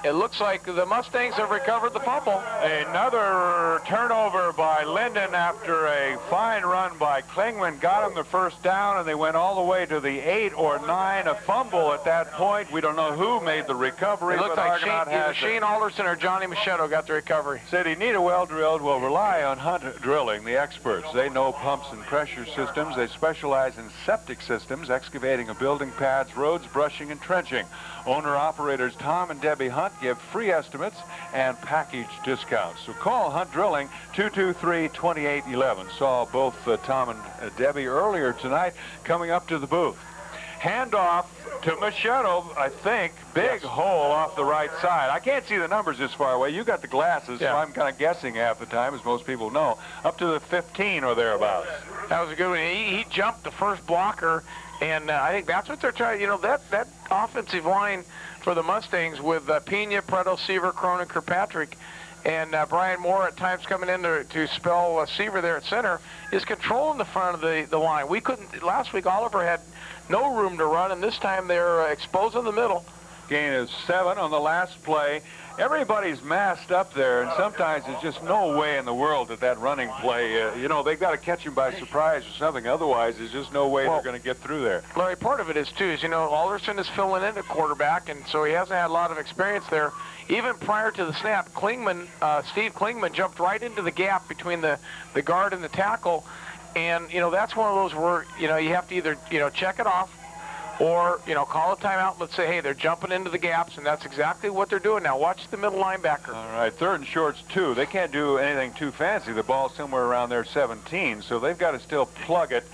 it looks like the Mustangs have recovered the fumble. Another turnover by Linden after a fine run by Klingman. Got him the 1st down, and they went all the way to the 8 or 9. A fumble at that point. We don't know who made the recovery. It looked but like Argonaut either Shane Alderson or Johnny Machado got the recovery. Said he need a well-drilled, will rely on Hunt Drilling, the experts. They know pumps and pressure systems. They specialize in septic systems, excavating of building pads, roads, brushing, and trenching. Owner-operators Tom and Debbie Hunt give free estimates and package discounts. So call Hunt Drilling, 223-2811. Saw both Tom and Debbie earlier tonight coming up to the booth. Handoff to Machado, I think. Big hole off the right side. I can't see the numbers this far away. You got the glasses, so I'm kind of guessing half the time, as most people know. Up to the 15 or thereabouts. That was a good one. He jumped the first blocker, and I think that's what they're trying. You know, that offensive line for the Mustangs with Pena, Preto, Seaver, Cronin, Kirkpatrick, and Brian Moore at times coming in to spell Seaver there at center, is controlling the front of the line. We couldn't, last week Oliver had no room to run, and this time they're exposing the middle. Gain is 7 on the last play. Everybody's masked up there, and sometimes there's just no way in the world that running play, you know, they've got to catch him by surprise or something. Otherwise, there's just no way they're going to get through there. Larry, part of it is, too, is, you know, Alderson is filling in at quarterback, and so he hasn't had a lot of experience there. Even prior to the snap, Steve Klingman jumped right into the gap between the guard and the tackle, and, you know, that's one of those where, you know, you have to either, you know, check it off, or, you know, call a timeout. Let's say, hey, they're jumping into the gaps, and that's exactly what they're doing now. Watch the middle linebacker. All right, 3rd and short's 2. They can't do anything too fancy. The ball's somewhere around their 17, so they've got to still plug it.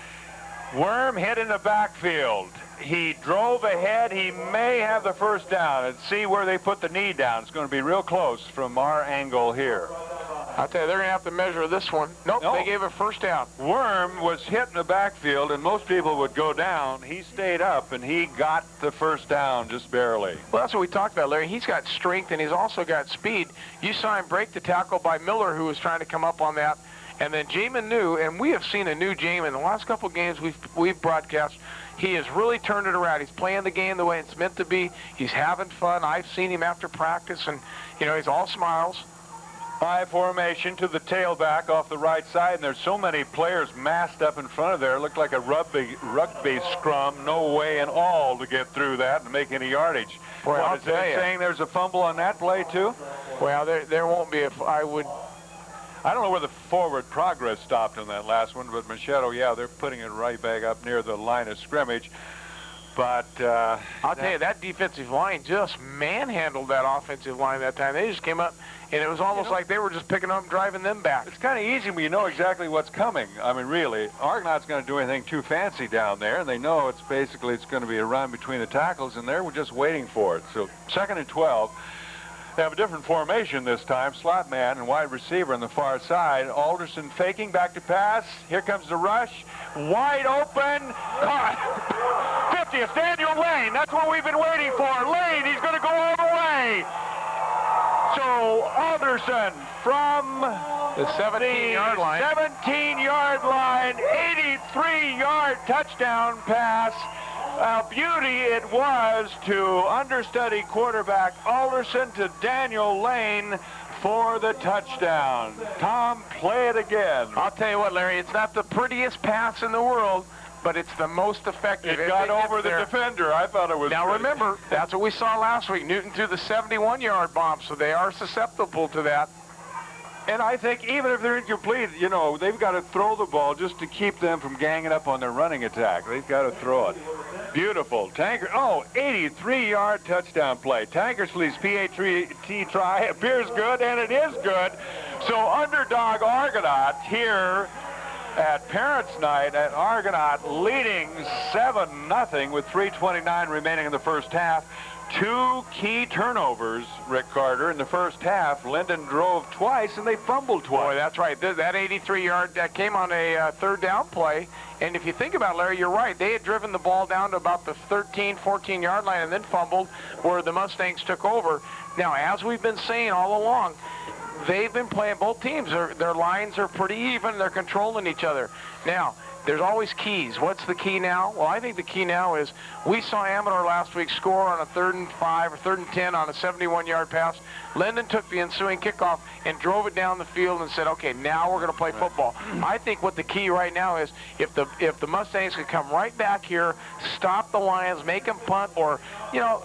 Worm hit in the backfield. He drove ahead. He may have the 1st down. And see where they put the knee down. It's going to be real close from our angle here. I'll tell you, they're going to have to measure this one. Nope, they gave a 1st down. Worm was hit in the backfield, and most people would go down. He stayed up, and he got the 1st down just barely. Well, that's what we talked about, Larry. He's got strength, and he's also got speed. You saw him break the tackle by Miller, who was trying to come up on that. And then Jamin knew, and we have seen a new Jamin. The last couple of games we've broadcast, he has really turned it around. He's playing the game the way it's meant to be. He's having fun. I've seen him after practice, and, you know, he's all smiles. High formation to the tailback off the right side, and there's so many players massed up in front of there. It looked like a rugby scrum. No way in all to get through that and make any yardage. Boy, what, I'll is tell it you. saying there's a fumble on that play, too? Well, there won't be if I would. I don't know where the forward progress stopped on that last one, but Machado, yeah, they're putting it right back up near the line of scrimmage. But I'll tell you, that defensive line just manhandled that offensive line that time. They just came up, and it was almost like they were just picking up and driving them back. It's kind of easy when you know exactly what's coming. I mean, really, Argonaut's going to do anything too fancy down there, and they know it's basically going to be a run between the tackles, and they're just waiting for it. So 2nd and 12. They have a different formation this time. Slot man and wide receiver on the far side. Alderson faking, back to pass. Here comes the rush. Wide open. Caught. 50. It's Daniel Lane. That's what we've been waiting for. Lane, he's going to go all the way. So Alderson from the 17-yard line. 17-yard line. 83-yard touchdown pass. A beauty it was to understudy quarterback Alderson to Daniel Lane for the touchdown. Tom, play it again. I'll tell you what, Larry, it's not the prettiest pass in the world, but it's the most effective. It got over the defender. I thought it was Now pretty. remember, that's what we saw last week. Newton threw the 71-yard bomb, so they are susceptible to that. And I think even if they're incomplete, you know, they've got to throw the ball just to keep them from ganging up on their running attack. They've got to throw it. Beautiful. 83-yard touchdown play. Tankersley's PAT try appears good, and it is good. So underdog Argonaut here at Parents' Night at Argonaut leading 7-0 with 3:29 remaining in the first half. 2 key turnovers, Rick Carter, in the first half. Linden drove twice, and they fumbled twice. Boy, that's right. That 83-yard, that came on a third down play. And if you think about it, Larry, you're right. They had driven the ball down to about the 13, 14-yard line and then fumbled where the Mustangs took over. Now, as we've been saying all along, they've been playing both teams. Their lines are pretty even. They're controlling each other. Now, there's always keys. What's the key now? Well, I think the key now is we saw Amador last week score on a 3rd and 5 or 3rd and 10 on a 71-yard pass. Linden took the ensuing kickoff and drove it down the field and said, okay, now we're going to play football. I think what the key right now is if the Mustangs could come right back here, stop the Lions, make them punt, or, you know,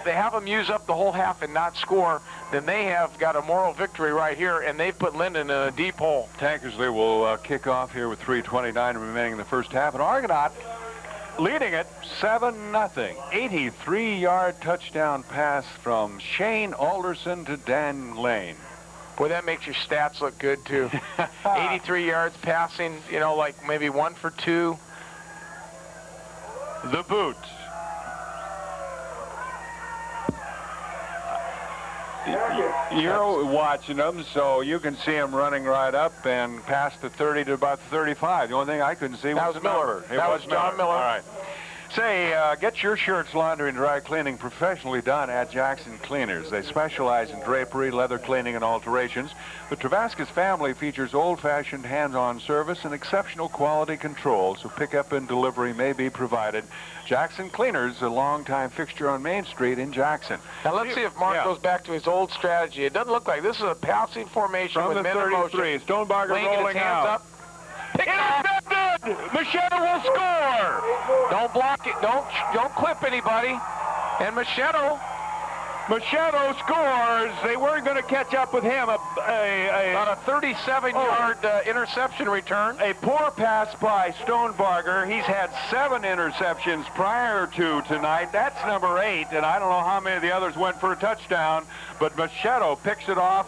they have them use up the whole half and not score, then they have got a moral victory right here, and they've put Linden in a deep hole. Tankersley will kick off here with 3:29 remaining in the first half, and Argonaut leading it 7-0. 83-yard touchdown pass from Shane Alderson to Dan Lane. Boy, that makes your stats look good, too. 83 yards passing, you know, like maybe 1 for 2. The boot. You're watching them, so you can see them running right up and past the 30 to about the 35. The only thing I couldn't see was the number. That was John Miller. All right. Say, get your shirts laundered and dry cleaning professionally done at Jackson Cleaners. They specialize in drapery, leather cleaning, and alterations. The Travascus family features old-fashioned hands-on service and exceptional quality control, so pickup and delivery may be provided. Jackson Cleaners, a longtime fixture on Main Street in Jackson. Now let's see if Mark goes back to his old strategy. It doesn't look like this is a passing formation from with the men in motion. 33. Stonebarger rolling hands out. Up. Intercepted! Machado will score! Don't block it. Don't clip anybody. And Machado scores. They weren't going to catch up with him. On a 37-yard interception return. A poor pass by Stonebarger. He's had 7 interceptions prior to tonight. That's number 8, and I don't know how many of the others went for a touchdown, but Machado picks it off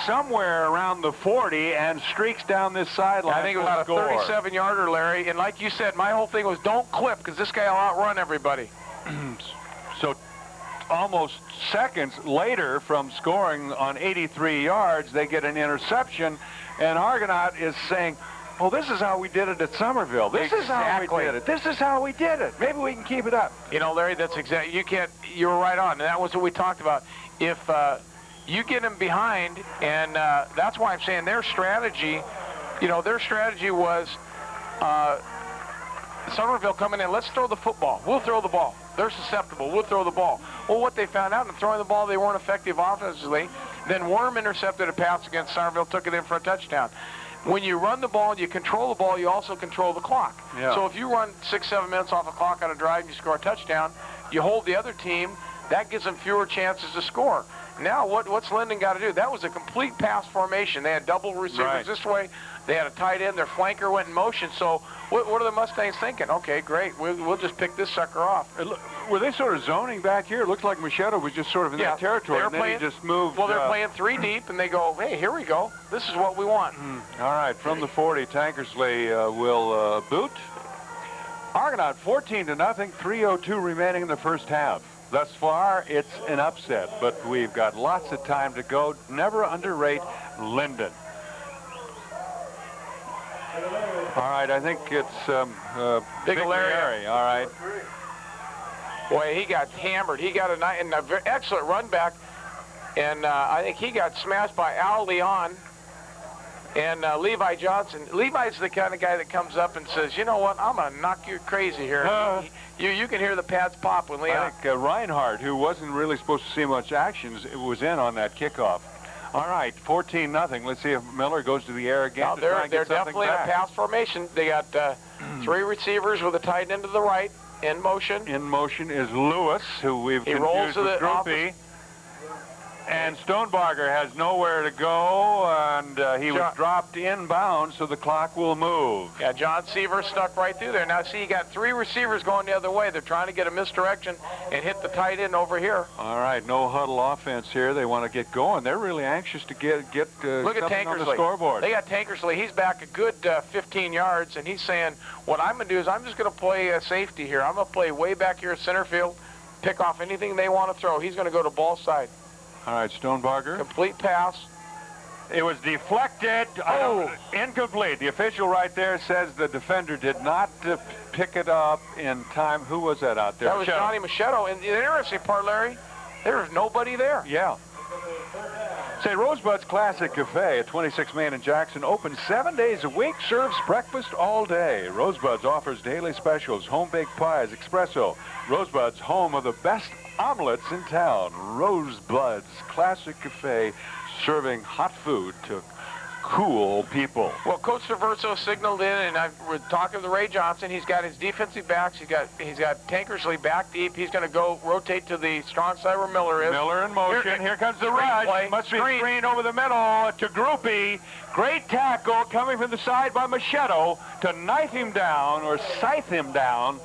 somewhere around the 40 and streaks down this sideline. I think it was about a 37-yarder, Larry. And like you said, my whole thing was don't clip because this guy will outrun everybody. So almost seconds later from scoring on 83 yards, they get an interception, and Argonaut is saying, well, this is how we did it at Somerville. This is how we did it. This is how we did it. Maybe we can keep it up. You know, Larry, that's exactly, you were right on, and that was what we talked about. If you get them behind, and that's why I'm saying their strategy, their strategy was Somerville coming in, let's throw the football. We'll throw the ball. They're susceptible. We'll throw the ball. Well, what they found out in throwing the ball, they weren't effective offensively. Then Worm intercepted a pass against Somerville, took it in for a touchdown. When you run the ball, you control the ball, you also control the clock. Yeah. So if you run 6-7 minutes off a clock on a drive and you score a touchdown, you hold the other team, that gives them fewer chances to score. Now, what's Linden got to do? That was a complete pass formation. They had double receivers this way. They had a tight end. Their flanker went in motion. So what are the Mustangs thinking? Okay, great. We'll just pick this sucker off. Were they sort of zoning back here? It looked like Machado was just sort of in that territory, and then he just moved. Well, they're playing 3 deep, and they go, hey, here we go. This is what we want. All right, from the 40, Tankersley will boot. Argonaut 14-0, 3:02 remaining in the first half. Thus far, it's an upset, but we've got lots of time to go. Never underrate Linden. All right, I think it's Big Larry. Larry. All right. Boy, he got hammered. He got an excellent run back, and I think he got smashed by Al Leon and Levi Johnson. Levi's the kind of guy that comes up and says, you know what, I'm going to knock you crazy here. You can hear the pads pop when Leon... I think Reinhardt, who wasn't really supposed to see much action, was in on that kickoff. All right, 14-0. Let's see if Miller goes to the air again. Now, they're definitely in a pass formation. They got 3 receivers with a tight end to the right in motion. In motion is Lewis, who we've confused with Groupie. And Stonebarger has nowhere to go, and he was dropped inbound, so the clock will move. Yeah, John Seaver stuck right through there. Now, see, you got 3 receivers going the other way. They're trying to get a misdirection and hit the tight end over here. All right, no huddle offense here. They want to get going. They're really anxious to get Look at something on the Tankersley. scoreboard. They got Tankersley. He's back a good 15 yards, and he's saying, what I'm going to do is I'm just going to play safety here. I'm going to play way back here at center field, pick off anything they want to throw. He's going to go to ball side. All right, Stonebarger. Complete pass. It was deflected. Incomplete. The official right there says the defender did not pick it up in time. Who was that out there? That was Johnny Machado. And the interesting part, Larry, there was nobody there. Yeah. Say, Rosebud's Classic Cafe at 26 Main in Jackson, open 7 days a week, serves breakfast all day. Rosebud's offers daily specials, home-baked pies, espresso. Rosebud's, home of the best omelets in town. Rosebud's Classic Cafe, serving hot food to cool people. Well, Coach Traverso signaled in, and we're talking to Ray Johnson. He's got his defensive backs. He's got Tankersley back deep. He's going to go rotate to the strong side where Miller is. Miller in motion. Here comes the rush. Play. Must be screen over the middle to Groupie. Great tackle coming from the side by Machado to knife him down or scythe him down.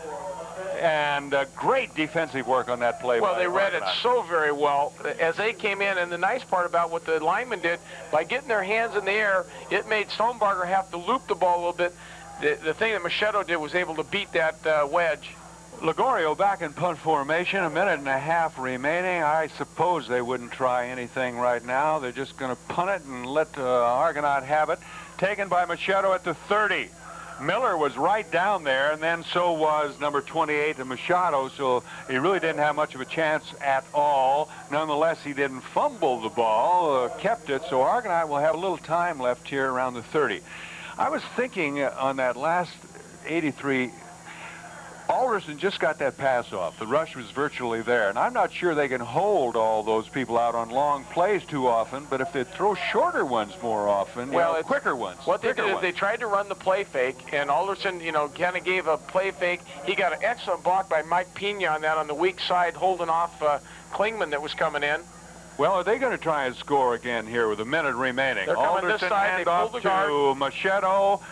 And great defensive work on that play. Well, they read it so very well as they came in. And the nice part about what the linemen did, by getting their hands in the air, it made Stonebarger have to loop the ball a little bit. The thing that Machado did was able to beat that wedge. Ligorio back in punt formation, 1.5 minutes remaining. I suppose they wouldn't try anything right now. They're just going to punt it and let Argonaut have it. Taken by Machado at the 30. Miller was right down there, and then so was number 28, Machado, so he really didn't have much of a chance at all. Nonetheless, he didn't fumble the ball, kept it, so Argonaut will have a little time left here around the 30. I was thinking on that last 83, Alderson just got that pass off. The rush was virtually there, and I'm not sure they can hold all those people out on long plays too often, but if they throw shorter ones more often, quicker ones. What they did is they tried to run the play fake, and Alderson, kind of gave a play fake. He got an excellent block by Mike Pena on that on the weak side, holding off Klingman that was coming in. Well, are they going to try and score again here with 1 minute remaining? They're coming Alderson this side. They pulled the guard. to Machado.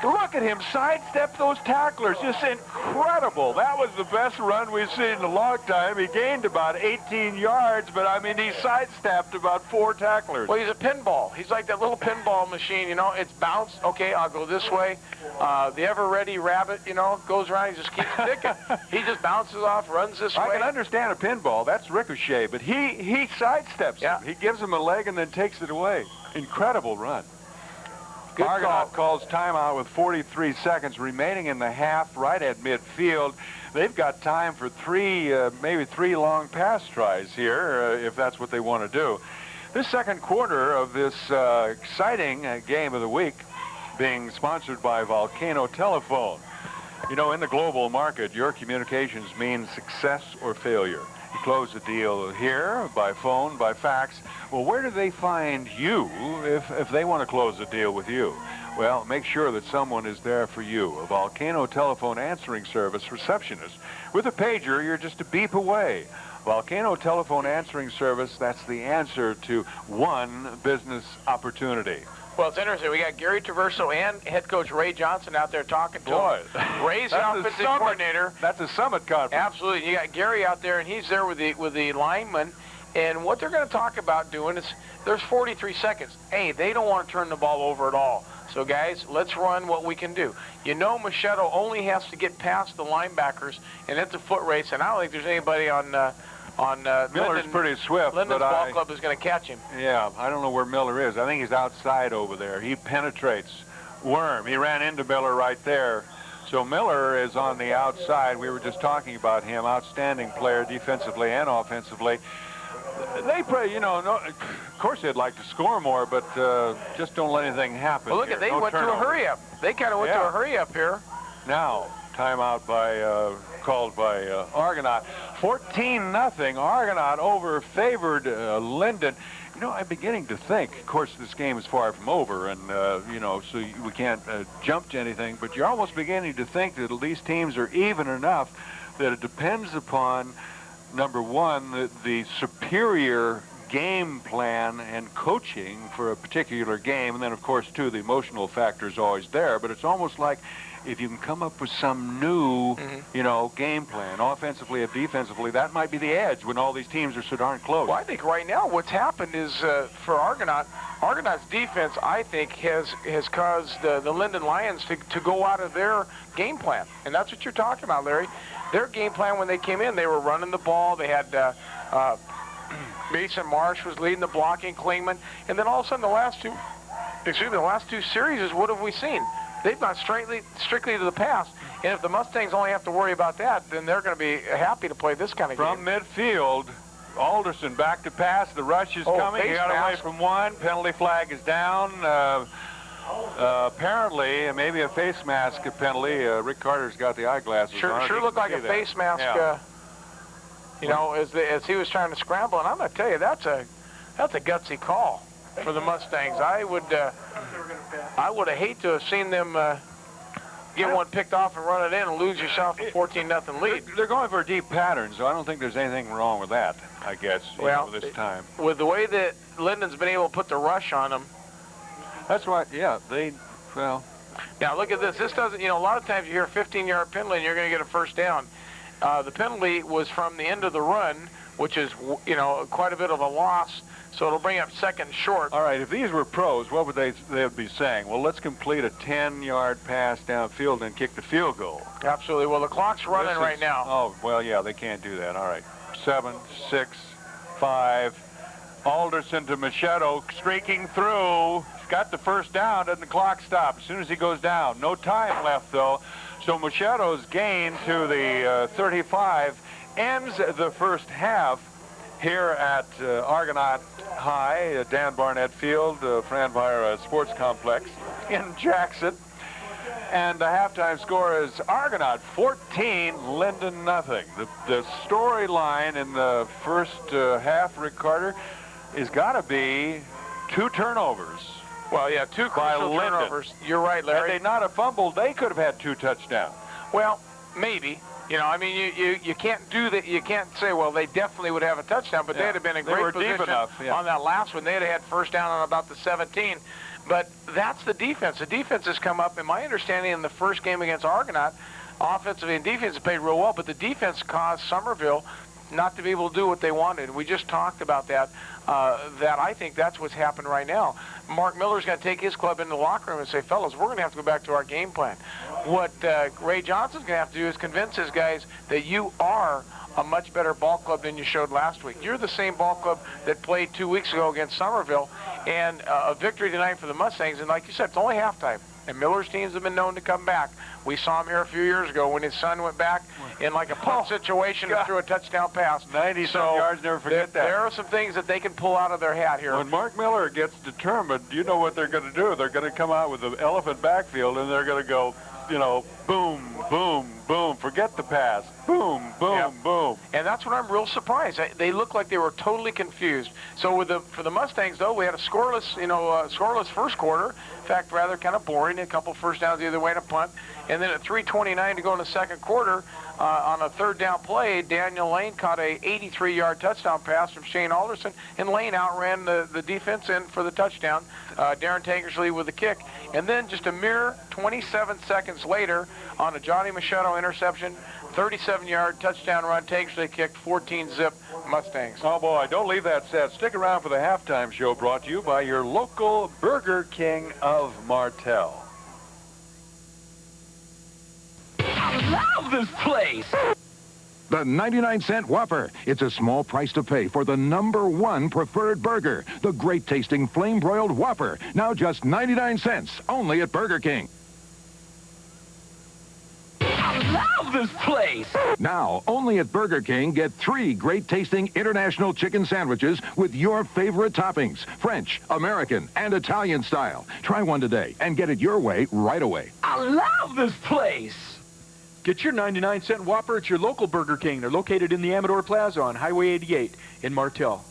Look at him sidestep those tacklers. Just incredible. That was the best run we've seen in a long time. He gained about 18 yards, but, I mean, he sidestepped about 4 tacklers. Well, he's a pinball. He's like that little pinball machine, It's bounced. Okay, I'll go this way. The ever-ready rabbit, goes around. He just keeps sticking. He just bounces off, runs this way. I can understand a pinball. That's ricochet, but he sidesteps him. He gives him a leg and then takes it away. Incredible run. Good Argonaut calls timeout with 43 seconds remaining in the half, right at midfield. They've got time for maybe three long pass tries here, if that's what they want to do. This second quarter of this exciting game of the week being sponsored by Volcano Telephone. In the global market, your communications mean success or failure. You close a deal here, by phone, by fax. Well, where do they find you if they want to close a deal with you? Well, make sure that someone is there for you. A Volcano Telephone answering service receptionist. With a pager, you're just a beep away. Volcano Telephone answering service, that's the answer to one business opportunity. Well, it's interesting. We got Gary Traverso and head coach Ray Johnson out there talking to him. Ray's the offensive coordinator. That's a summit conference. Absolutely. You got Gary out there, and he's there with the linemen. And what they're going to talk about doing is there's 43 seconds. Hey, they don't want to turn the ball over at all. So, guys, let's run what we can do. You know, Machado only has to get past the linebackers, and it's a foot race, and I don't think there's anybody on Miller's Linden, pretty swift, Linden's but ball club is going to catch him. Yeah, I don't know where Miller is. I think he's outside over there. He penetrates Worm. He ran into Miller right there. So Miller is on the outside. We were just talking about him. Outstanding player defensively and offensively. They play, you know, no, of course they'd like to score more, but just don't let anything happen. Well, look, here. they No went to a turnovers. hurry-up. They kind of went to a hurry-up here. Now, timeout by called by Argonaut. 14-0. Argonaut over favored Linden. You know, I'm beginning to think, of course, this game is far from over, and, you know, so we can't jump to anything, but you're almost beginning to think that these teams are even enough that it depends upon, number one, the superior game plan and coaching for a particular game, and then, of course, too, the emotional factor is always there, but it's almost like if you can come up with some new, you know, game plan, offensively or defensively, that might be the edge when all these teams are so darn close. Well, I think right now what's happened is for Argonaut's defense, I think, has caused the Linden Lions to go out of their game plan. And that's what you're talking about, Larry. Their game plan when they came in, they were running the ball. They had Mason Marsh was leading the blocking, Klingman. And then all of a sudden the last two series is what have we seen? They've gone strictly to the pass, and if the Mustangs only have to worry about that, then they're going to be happy to play this kind of game. From midfield, Alderson back to pass. The rush is coming. He got away from one. Penalty flag is down. Apparently, maybe a face mask penalty. Rick Carter's got the eyeglasses on. Sure looked like a face mask. Yeah. You know, as he was trying to scramble, and I'm going to tell you, that's a gutsy call for the Mustangs. I would have hated to have seen them get one picked off and run it in and lose yourself a 14-0 lead. They're going for a deep pattern, so I don't think there's anything wrong with that, I guess, this time. With the way that Linden's been able to put the rush on them. That's right, yeah, well. Now, look at this. This doesn't, you know, a lot of times you hear a 15-yard penalty and you're going to get a first down. The penalty was from the end of the run, which is, you know, quite a bit of a loss. So it'll bring up second short. All right, if these were pros, what would they would be saying? Well, let's complete a 10-yard pass downfield and kick the field goal. Absolutely. Well, the clock's running right now. Oh, well, yeah, they can't do that. All right. 7, 6, 5. Alderson to Machado, streaking through. He's got the first down, doesn't the clock stop as soon as he goes down. No time left, though. So Machado's gain to the 35 ends the first half here at Argonaut High, Dan Barnett Field, Franvire Sports Complex in Jackson. And the halftime score is Argonaut 14, Linden nothing. The storyline in the first half, Rick Carter, has got to be 2 turnovers. Well, yeah, 2 crucial turnovers. You're right, Larry. Had they not have fumbled, they could have had 2 touchdowns. Well, maybe. You know, I mean, you can't do that. You can't say, well, they definitely would have a touchdown, but they'd have been in great position on that last one. They'd have had first down on about the 17. But that's the defense. The defense has come up, in my understanding, in the first game against Argonaut, offensively and defense played real well, but the defense caused Somerville not to be able to do what they wanted. We just talked about that. That I think that's what's happened right now. Mark Miller's going to take his club into the locker room and say, fellas, we're going to have to go back to our game plan. What Ray Johnson's going to have to do is convince his guys that you are a much better ball club than you showed last week. You're the same ball club that played 2 weeks ago against Somerville, and a victory tonight for the Mustangs. And like you said, it's only halftime. And Miller's teams have been known to come back. We saw him here a few years ago when his son went back in like a punt situation and threw a touchdown pass. 90-some yards, never forget that. There are some things that they can pull out of their hat here. When Mark Miller gets determined, you know what they're going to do. They're going to come out with the elephant backfield, and they're going to go, you know, boom, boom, boom. Forget the pass. Boom, boom, boom. And that's what I'm real surprised. They look like they were totally confused. So for the Mustangs, though, we had a scoreless first quarter. In fact, rather kind of boring. A couple first downs either way and a punt. And then at 3:29 to go in the second quarter, on a third down play, Daniel Lane caught a 83-yard touchdown pass from Shane Alderson, and Lane outran the defense in for the touchdown. Darren Tankersley with the kick. And then just a mere 27 seconds later, on a Johnny Machado interception, 37-yard touchdown run, takes the kick, 14-zip Mustangs. Oh, boy, don't leave that set. Stick around for the halftime show brought to you by your local Burger King of Martell. I love this place! The 99-cent Whopper. It's a small price to pay for the #1 preferred burger. The great-tasting flame-broiled Whopper. Now just 99 cents, only at Burger King. I love this place! Now, only at Burger King, get 3 great-tasting international chicken sandwiches with your favorite toppings. French, American, and Italian style. Try one today and get it your way right away. I love this place! Get your 99-cent Whopper at your local Burger King. They're located in the Amador Plaza on Highway 88 in Martell.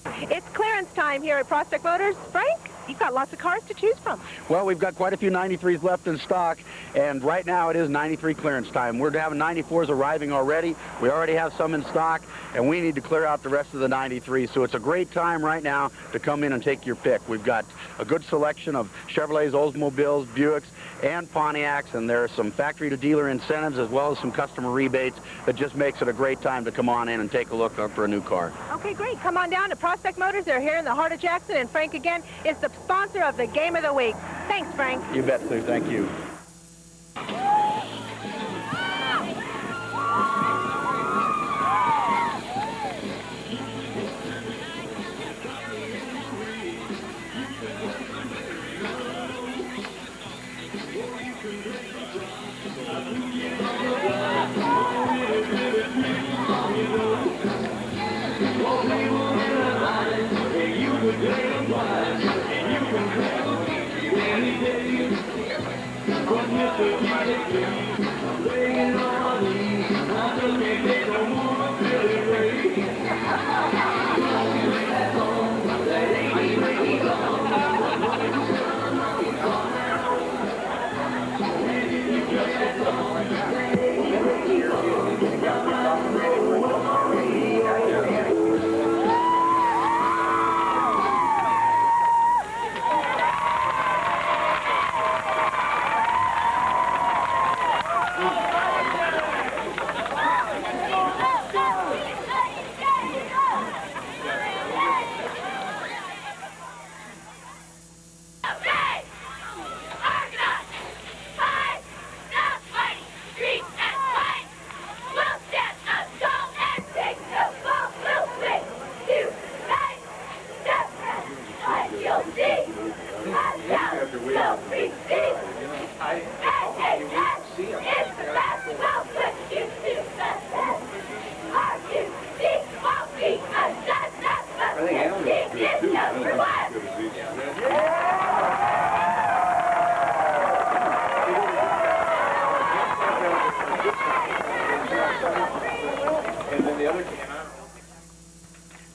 It's clearance time here at Prospect Motors. Frank, you've got lots of cars to choose from. Well, we've got quite a few 93s left in stock, and right now it is 93 clearance time. We're having 94s arriving already. We already have some in stock, and we need to clear out the rest of the 93s. So it's a great time right now to come in and take your pick. We've got a good selection of Chevrolets, Oldsmobiles, Buicks, and Pontiacs, and there are some factory-to-dealer incentives as well as some customer rebates that just makes it a great time to come on in and take a look for a new car. Okay, great. Come on down to Prospect Motors. They're here in the heart of Jackson, and Frank, again, is the sponsor of the Game of the Week. Thanks, Frank. You bet, Sue. Thank you.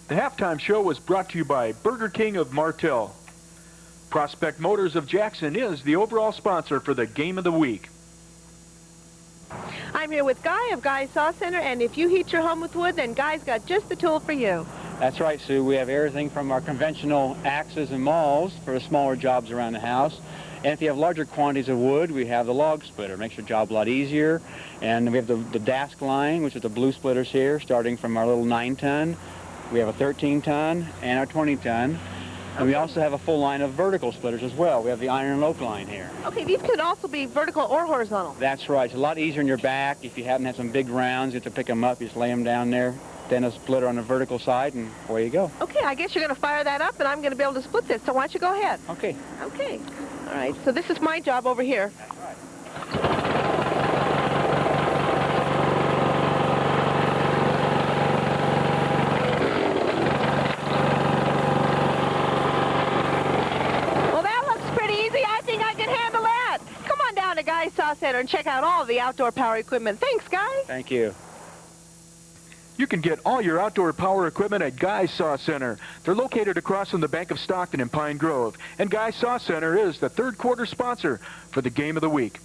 The halftime show was brought to you by Burger King of Martell. Prospect Motors of Jackson is the overall sponsor for the Game of the Week. I'm here with Guy of Guy's Saw Center, and if you heat your home with wood, then Guy's got just the tool for you. That's right, Sue. We have everything from our conventional axes and mauls for the smaller jobs around the house. And if you have larger quantities of wood, we have the log splitter. Makes your job a lot easier. And we have the Dask line, which is the blue splitters here, starting from our little 9-ton. We have a 13-ton and our 20-ton. And we also have a full line of vertical splitters as well. We have the iron and oak line here. Okay, these could also be vertical or horizontal. That's right. It's a lot easier on your back. If you happen to have some big rounds, you have to pick them up. You just lay them down there. Then a splitter on the vertical side, and away you go. Okay, I guess you're going to fire that up, and I'm going to be able to split this. So why don't you go ahead? Okay. Okay. All right, so this is my job over here. That's right. Well, that looks pretty easy. I think I can handle that. Come on down to Guy's Saw Center and check out all the outdoor power equipment. Thanks, Guy. Thank you. You can get all your outdoor power equipment at Guy's Saw Center. They're located across from the Bank of Stockton in Pine Grove. And Guy's Saw Center is the third quarter sponsor for the Game of the Week.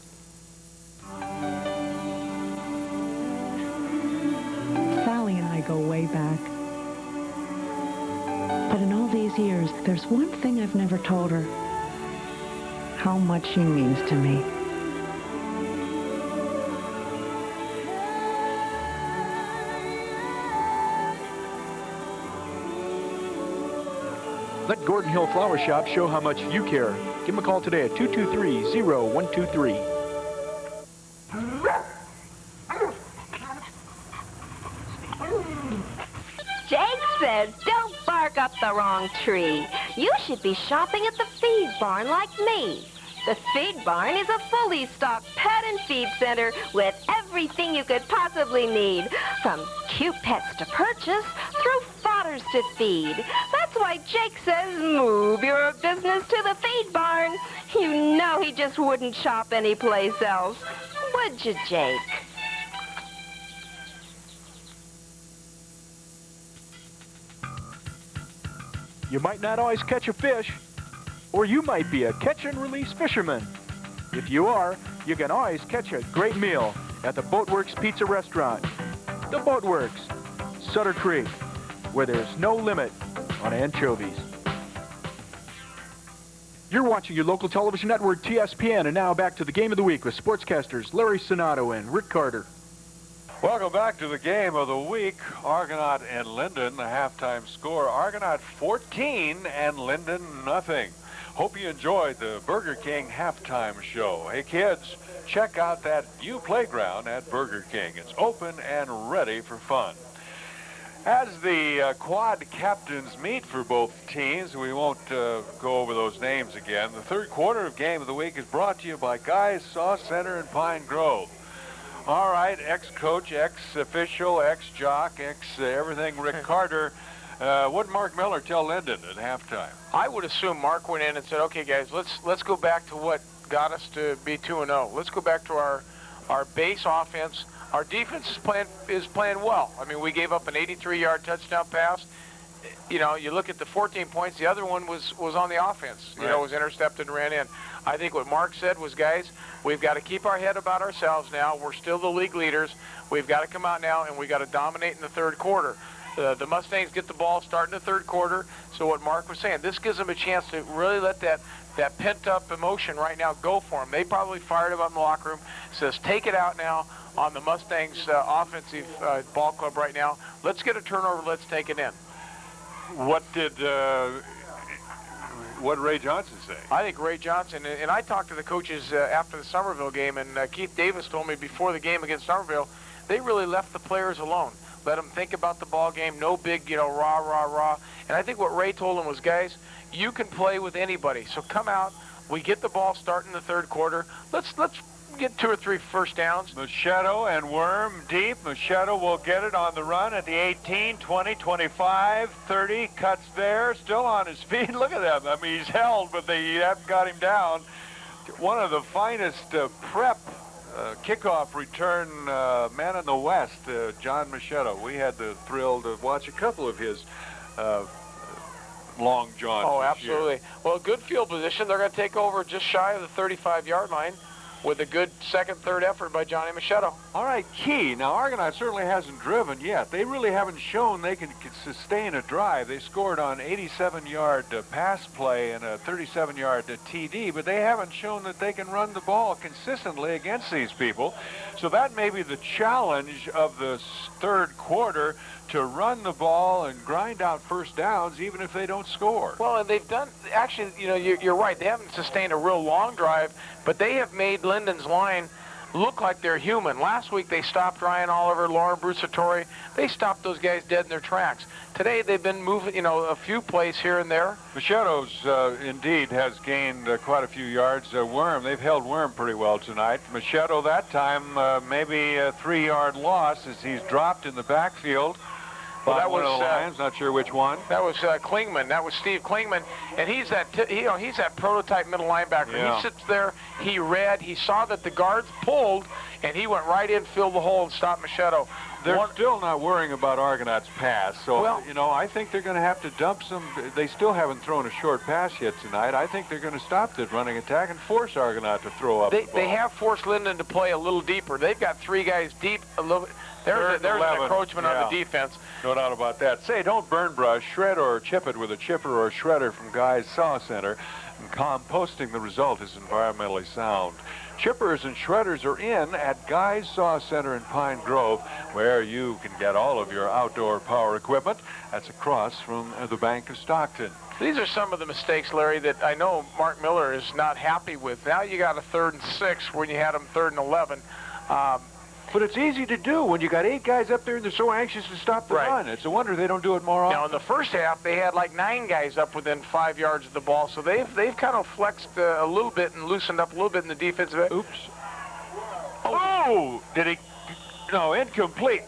Sally and I go way back. But in all these years, there's one thing I've never told her. How much she means to me. Let Gordon Hill Flower Shop show how much you care. Give them a call today at 223-0123. Jake says don't bark up the wrong tree. You should be shopping at the feed barn like me. The feed barn is a fully stocked pet and feed center with everything you could possibly need, from cute pets to purchase through fodders to feed. That's why Jake says move your business to the feed barn. You know he just wouldn't shop anyplace else. Would you, Jake? You might not always catch a fish, or you might be a catch and release fisherman. If you are, you can always catch a great meal at the Boatworks Pizza Restaurant. The Boatworks, Sutter Creek, where there's no limit on anchovies. You're watching your local television network, TSPN, and now back to the Game of the Week with sportscasters Larry Sonato and Rick Carter. Welcome back to the Game of the Week. Argonaut and Linden, the halftime score. Argonaut 14 and Linden nothing. Hope you enjoyed the Burger King halftime show. Hey kids, check out that new playground at Burger King. It's open and ready for fun. As the quad captains meet for both teams, we won't go over those names again. The third quarter of Game of the Week is brought to you by Guy's Sauce Center in Pine Grove. All right, ex-coach, ex-official, ex-jock, ex-everything, Rick Carter. What did Mark Miller tell Linden at halftime? I would assume Mark went in and said, okay, guys, let's go back to what got us to be 2-0. Let's go back to our base offense. Our defense is playing well. I mean, we gave up an 83-yard touchdown pass. You know, you look at the 14 points, the other one was on the offense. You know, it was intercepted and ran in. I think what Mark said was, guys, we've got to keep our head about ourselves now. We're still the league leaders. We've got to come out now, and we've got to dominate in the third quarter. The Mustangs get the ball starting the third quarter. So what Mark was saying, this gives them a chance to really let that pent-up emotion right now go for them. They probably fired him up in the locker room. Says, take it out now on the Mustangs offensive ball club right now. Let's get a turnover. Let's take it in. What did Ray Johnson say? I think Ray Johnson, and I talked to the coaches after the Somerville game, and Keith Davis told me before the game against Somerville, they really left the players alone. Let them think about the ball game. No big, rah, rah, rah. And I think what Ray told them was, guys, you can play with anybody. So come out. We get the ball starting the third quarter. Let's get 2 or 3 first downs. Machado and Worm deep. Machado will get it on the run at the 18, 20, 25, 30. Cuts there. Still on his feet. Look at that. I mean, he's held, but they haven't got him down. One of the finest prep kickoff return men in the West, John Machado. We had the thrill to watch a couple of his long johns. Oh, absolutely. Well, good field position. They're going to take over just shy of the 35-yard line with a good second, third effort by Johnny Machado. All right, key. Now, Argonaut certainly hasn't driven yet. They really haven't shown they can sustain a drive. They scored on 87-yard pass play and a 37-yard TD, but they haven't shown that they can run the ball consistently against these people. So that may be the challenge of the third quarter, to run the ball and grind out first downs even if they don't score. Well, and they've done, actually, you're right. They haven't sustained a real long drive, but they have made Linden's line look like they're human. Last week they stopped Ryan Oliver, Lauren Brusatori. They stopped those guys dead in their tracks. Today they've been moving, a few plays here and there. Machado's indeed has gained quite a few yards. Worm, they've held Worm pretty well tonight. Machado that time maybe a 3-yard loss as he's dropped in the backfield. Well, that was Lions, not sure which one. That was Klingman. That was Steve Klingman, and he's that prototype middle linebacker. Yeah. He sits there. He read. He saw that the guards pulled, and he went right in, filled the hole, and stopped Machado. They're still not worrying about Argonaut's pass. So, I think they're going to have to dump some. They still haven't thrown a short pass yet tonight. I think they're going to stop the running attack and force Argonaut to throw up the ball. They have forced Linden to play a little deeper. They've got 3 guys deep a little. There's an encroachment on the defense. No doubt about that. Say, don't burn brush. Shred or chip it with a chipper or shredder from Guy's Saw Center. And composting the result is environmentally sound. Chippers and shredders are in at Guy's Saw Center in Pine Grove, where you can get all of your outdoor power equipment. That's across from the Bank of Stockton. These are some of the mistakes, Larry, that I know Mark Miller is not happy with. Now you got a 3rd and 6 when you had him 3rd and 11. But it's easy to do when you got 8 guys up there and they're so anxious to stop the run. It's a wonder they don't do it more often. Now, in the first half, they had like 9 guys up within 5 yards of the ball, so they've kind of flexed a little bit and loosened up a little bit in the defensive end. Oops. Oh! Did he? No, incomplete.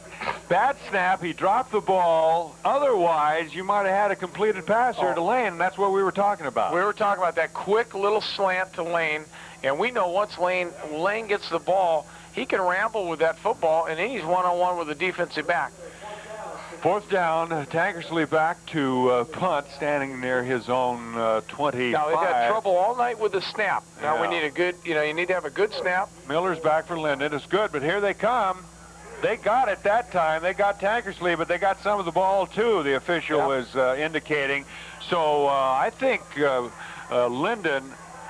Bad snap. He dropped the ball. Otherwise, you might have had a completed pass there to Lane, and that's what we were talking about. We were talking about that quick little slant to Lane, and we know once Lane gets the ball, he can ramble with that football, and then he's one-on-one with the defensive back. 4th down, Tankersley back to punt, standing near his own 25. Now, they've had trouble all night with the snap. Now, we need a good, you need to have a good snap. Miller's back for Linden. It's good, but here they come. They got it that time. They got Tankersley, but they got some of the ball, too, the official is indicating. So I think Linden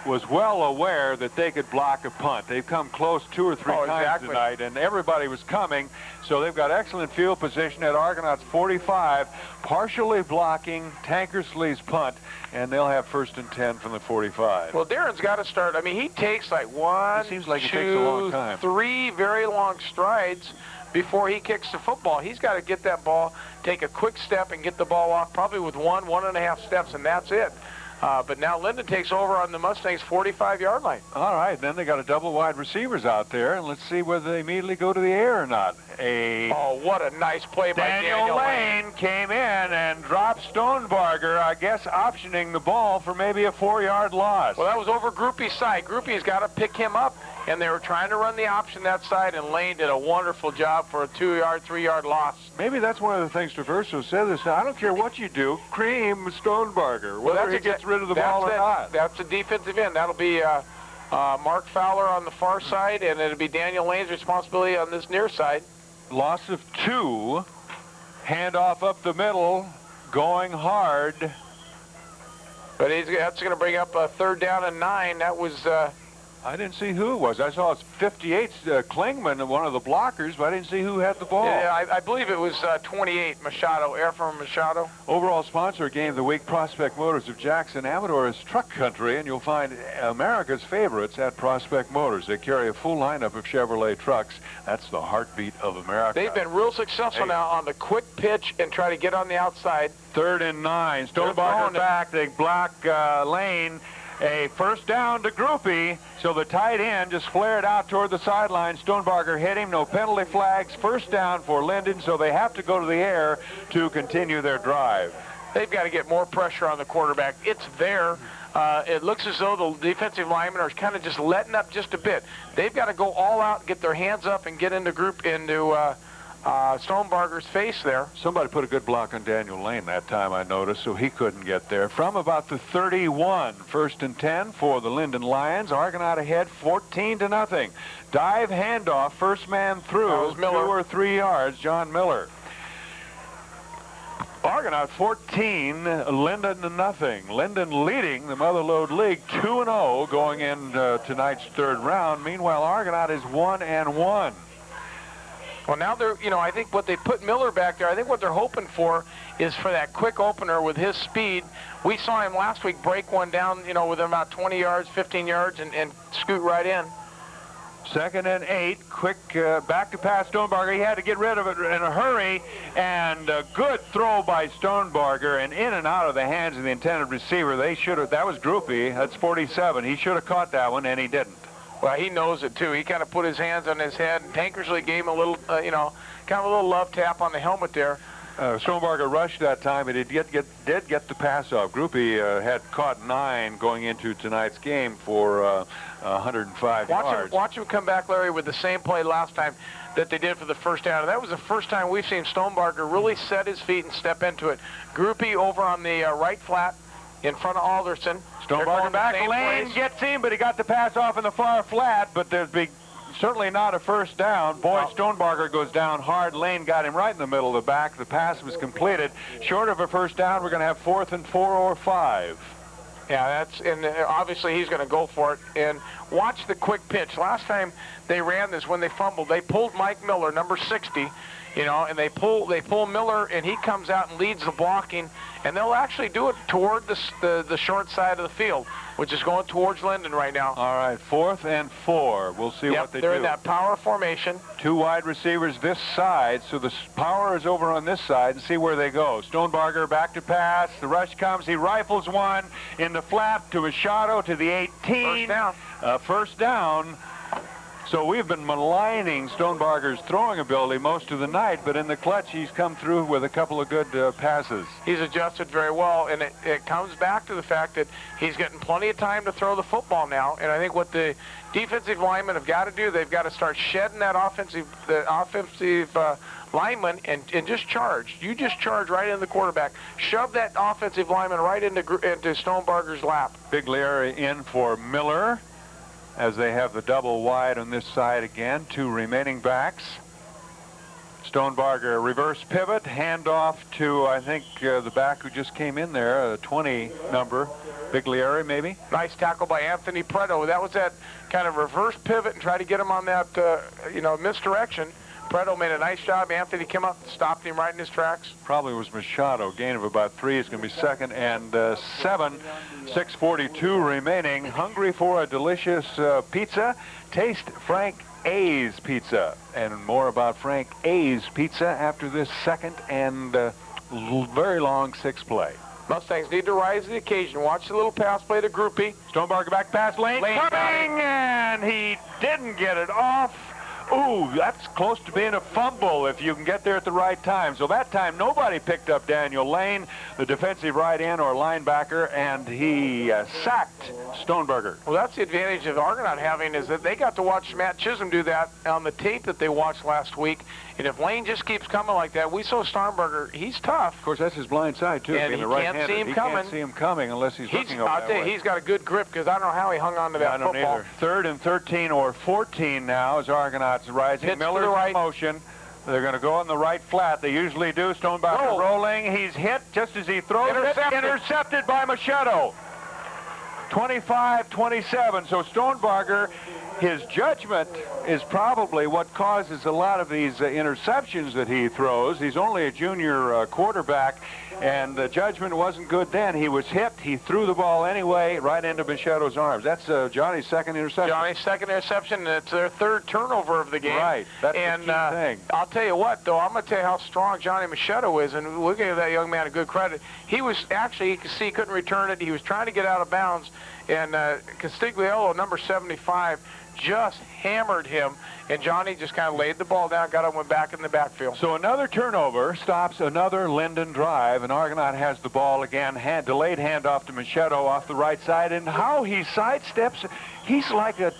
was well aware that they could block a punt. They've come close 2 or 3 times tonight, and everybody was coming. So they've got excellent field position at Argonaut's 45, partially blocking Tankersley's punt, and they'll have 1st and 10 from the 45. Well, Darren's got to start. I mean, he takes like 1, it seems like 2, it takes a long time. 3 very long strides before he kicks the football. He's got to get that ball, take a quick step, and get the ball off, probably with 1.5 steps, and that's it. But now Linden takes over on the Mustangs' 45-yard line. All right, then they got a double wide receivers out there, and let's see whether they immediately go to the air or not. Oh, what a nice play by Daniel Lane came in and dropped Stonebarger, I guess optioning the ball for maybe a 4-yard loss. Well, that was over Groupie's side. Groupie's got to pick him up, and they were trying to run the option that side, and Lane did a wonderful job for a 2-yard, 3-yard loss. Maybe that's one of the things Traverso said this. I don't care what you do, cream Stonebarger, whether he gets rid of the ball or not. That's the defensive end. That'll be Mark Fowler on the far side, and it'll be Daniel Lane's responsibility on this near side. Loss of 2, handoff up the middle, going hard. But that's going to bring up a 3rd down and 9. That was... I didn't see who it was. I saw it's 58, Klingman, one of the blockers, but I didn't see who had the ball. Yeah, I believe it was 28, Machado, Ephraim Machado. Overall sponsor Game of the Week, Prospect Motors of Jackson. Amador is truck country, and you'll find America's favorites at Prospect Motors. They carry a full lineup of Chevrolet trucks. That's the heartbeat of America. They've been real successful now on the quick pitch and try to get on the outside. 3rd and 9. Stonebarger back. They block Lane. A 1st down to Groupie, so the tight end just flared out toward the sideline. Stonebarger hit him, no penalty flags. 1st down for Linden, so they have to go to the air to continue their drive. They've got to get more pressure on the quarterback. It's there. It looks as though the defensive linemen are kind of just letting up just a bit. They've got to go all out, get their hands up, and get into Stonebarger's face there. Somebody put a good block on Daniel Lane that time, I noticed, so he couldn't get there. From about the 31, 1st and 10 for the Linden Lions. Argonaut ahead 14-0. Dive handoff, first man through, 2 or 3 yards, John Miller. Argonaut 14, Linden 0. Linden leading the Motherlode League 2-0 going into tonight's 3rd round. Meanwhile, Argonaut is 1-1. Well, now they're, I think what they put Miller back there, I think what they're hoping for is for that quick opener with his speed. We saw him last week break one down, within about 20 yards, 15 yards, and scoot right in. 2nd and 8, quick back to pass Stonebarger. He had to get rid of it in a hurry, and a good throw by Stonebarger, and in and out of the hands of the intended receiver. That was Groupie, that's 47. He should have caught that one, and he didn't. Well, he knows it, too. He kind of put his hands on his head, and Tankersley gave him a little, kind of a little love tap on the helmet there. Stonebarger rushed that time, but he did get the pass off. Groupie had caught 9 going into tonight's game for 105 yards. Watch him come back, Larry, with the same play last time that they did for the 1st down. And that was the first time we've seen Stonebarger really set his feet and step into it. Groupie over on the right flat in front of Alderson. Stonebarger back, Lane gets him, but he got the pass off in the far flat, but there's certainly not a 1st down. Boy, Stonebarger goes down hard. Lane got him right in the middle of the back. The pass was completed. Short of a 1st down, we're going to have 4th and 4 or 5. Yeah, and obviously he's going to go for it. And watch the quick pitch. Last time they ran this, when they fumbled, they pulled Mike Miller, number 60, you know, and they pull Miller, and he comes out and leads the blocking, and they'll actually do it toward the short side of the field, which is going towards Linden right now. All right, 4th and 4. We'll see what they do. They're in that power formation. 2 wide receivers this side, so the power is over on this side, and see where they go. Stonebarger back to pass. The rush comes. He rifles one in the flat to Machado to the 18. First down. First down. So we've been maligning Stonebarger's throwing ability most of the night, but in the clutch, he's come through with a couple of good passes. He's adjusted very well, and it comes back to the fact that he's getting plenty of time to throw the football now. And I think what the defensive linemen have got to do, they've got to start shedding that offensive lineman and just charge. You just charge right into the quarterback. Shove that offensive lineman right into Stonebarger's lap. Biglieri in for Miller, as they have the double wide on this side again. 2 remaining backs. Stonebarger reverse pivot, handoff to, I think, the back who just came in there, a 20 number, Biglieri maybe. Nice tackle by Anthony Preto. That was that kind of reverse pivot and try to get him on that, misdirection. Preto made a nice job. Anthony came up and stopped him right in his tracks. Probably was Machado. Gain of about 3 is going to be 2nd and 7. 6:42 remaining. Hungry for a delicious pizza? Taste Frank A's Pizza. And more about Frank A's Pizza after this 2nd and very long 6 play. Mustangs need to rise to the occasion. Watch the little pass play to Groupie. Stonebarger back pass lane coming, and he didn't get it off. Ooh, that's close to being a fumble if you can get there at the right time. So that time, nobody picked up Daniel Lane, the defensive right end or linebacker, and he sacked Stonebarger. Well, that's the advantage of Argonaut having, is that they got to watch Matt Chisholm do that on the tape that they watched last week. And if Lane just keeps coming like that, we saw Stonebarger, he's tough. Of course, that's his blind side, too. And he can't see him coming. He can't see him coming unless he's looking over I'll tell you, he's got a good grip, because I don't know how he hung on to that football. I don't either. 3rd and 13 or 14 now as Argonauts rising. Miller's in motion. They're going to go on the right flat. They usually do. Stonebarger rolling. He's hit just as he throws it. Intercepted by Machado. 25-27. So Stonebarger, his judgment is probably what causes a lot of these interceptions that he throws. He's only a junior quarterback, and the judgment wasn't good then. He was hit. He threw the ball anyway right into Machado's arms. That's Johnny's 2nd interception. Johnny's 2nd interception, and it's their 3rd turnover of the game. Right. That's the key thing. I'll tell you what, though, I'm going to tell you how strong Johnny Machado is, and we'll give that young man a good credit. He was actually, you can see, he couldn't return it. He was trying to get out of bounds, and Castigliolo, number 75, just hammered him, and Johnny just kind of laid the ball down, got him, went back in the backfield. So another turnover stops another Linden drive, and Argonaut has the ball again. Delayed handoff to Machado off the right side, and how he sidesteps, he's like a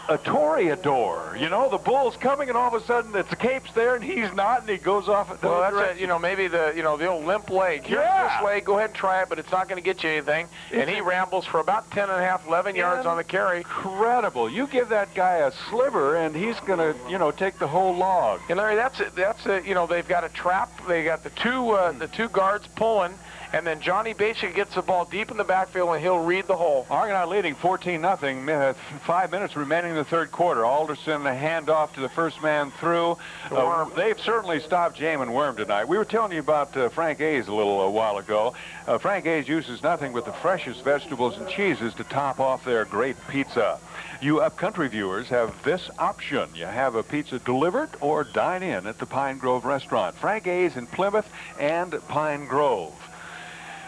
toreador. You know, the bull's coming, and all of a sudden it's the cape's there, and he's not, and he goes off. Well, that's it. Maybe the old limp leg. Here's this leg. Go ahead and try it, but it's not going to get you anything. And he rambles for about 10.5, 11 yards on the carry. Incredible. You give that guy a sliver, and he's going to, take the whole log. And Larry, that's it. They've got a trap. They got the two guards pulling. And then Johnny basically gets the ball deep in the backfield, and he'll read the hole. Argonaut leading 14-0. 5 minutes remaining in the 3rd quarter. Alderson, a handoff to the first man through. They've certainly stopped Jamin Worm tonight. We were telling you about Frank A's a little while ago. Frank A's uses nothing but the freshest vegetables and cheeses to top off their great pizza. You upcountry viewers have this option. You have a pizza delivered or dine in at the Pine Grove restaurant. Frank A's in Plymouth and Pine Grove.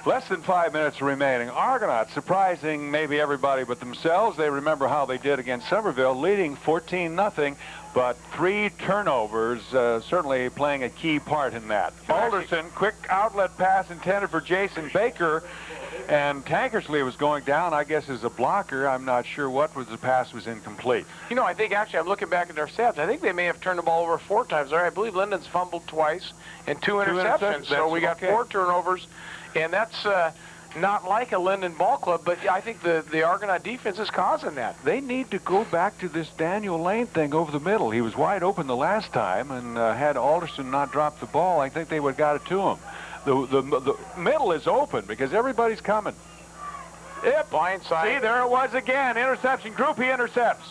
Less than 5 minutes remaining. Argonaut surprising maybe everybody but themselves. They remember how they did against Somerville, leading 14-0, but 3 turnovers certainly playing a key part in that. Alderson, quick outlet pass intended for Jason Baker, and Tankersley was going down, I guess, as a blocker. I'm not sure what was the pass was incomplete. I think actually I'm looking back at their stats. I think they may have turned the ball over 4 times. I believe Linden's fumbled twice and 2 interceptions. So we got 4 turnovers. And that's not like a Linden ball club, but I think the Argonaut defense is causing that. They need to go back to this Daniel Lane thing over the middle. He was wide open the last time, and had Alderson not dropped the ball, I think they would have got it to him. The middle is open because everybody's coming. Yep. Blindside. See, there it was again. Interception. Groupie intercepts.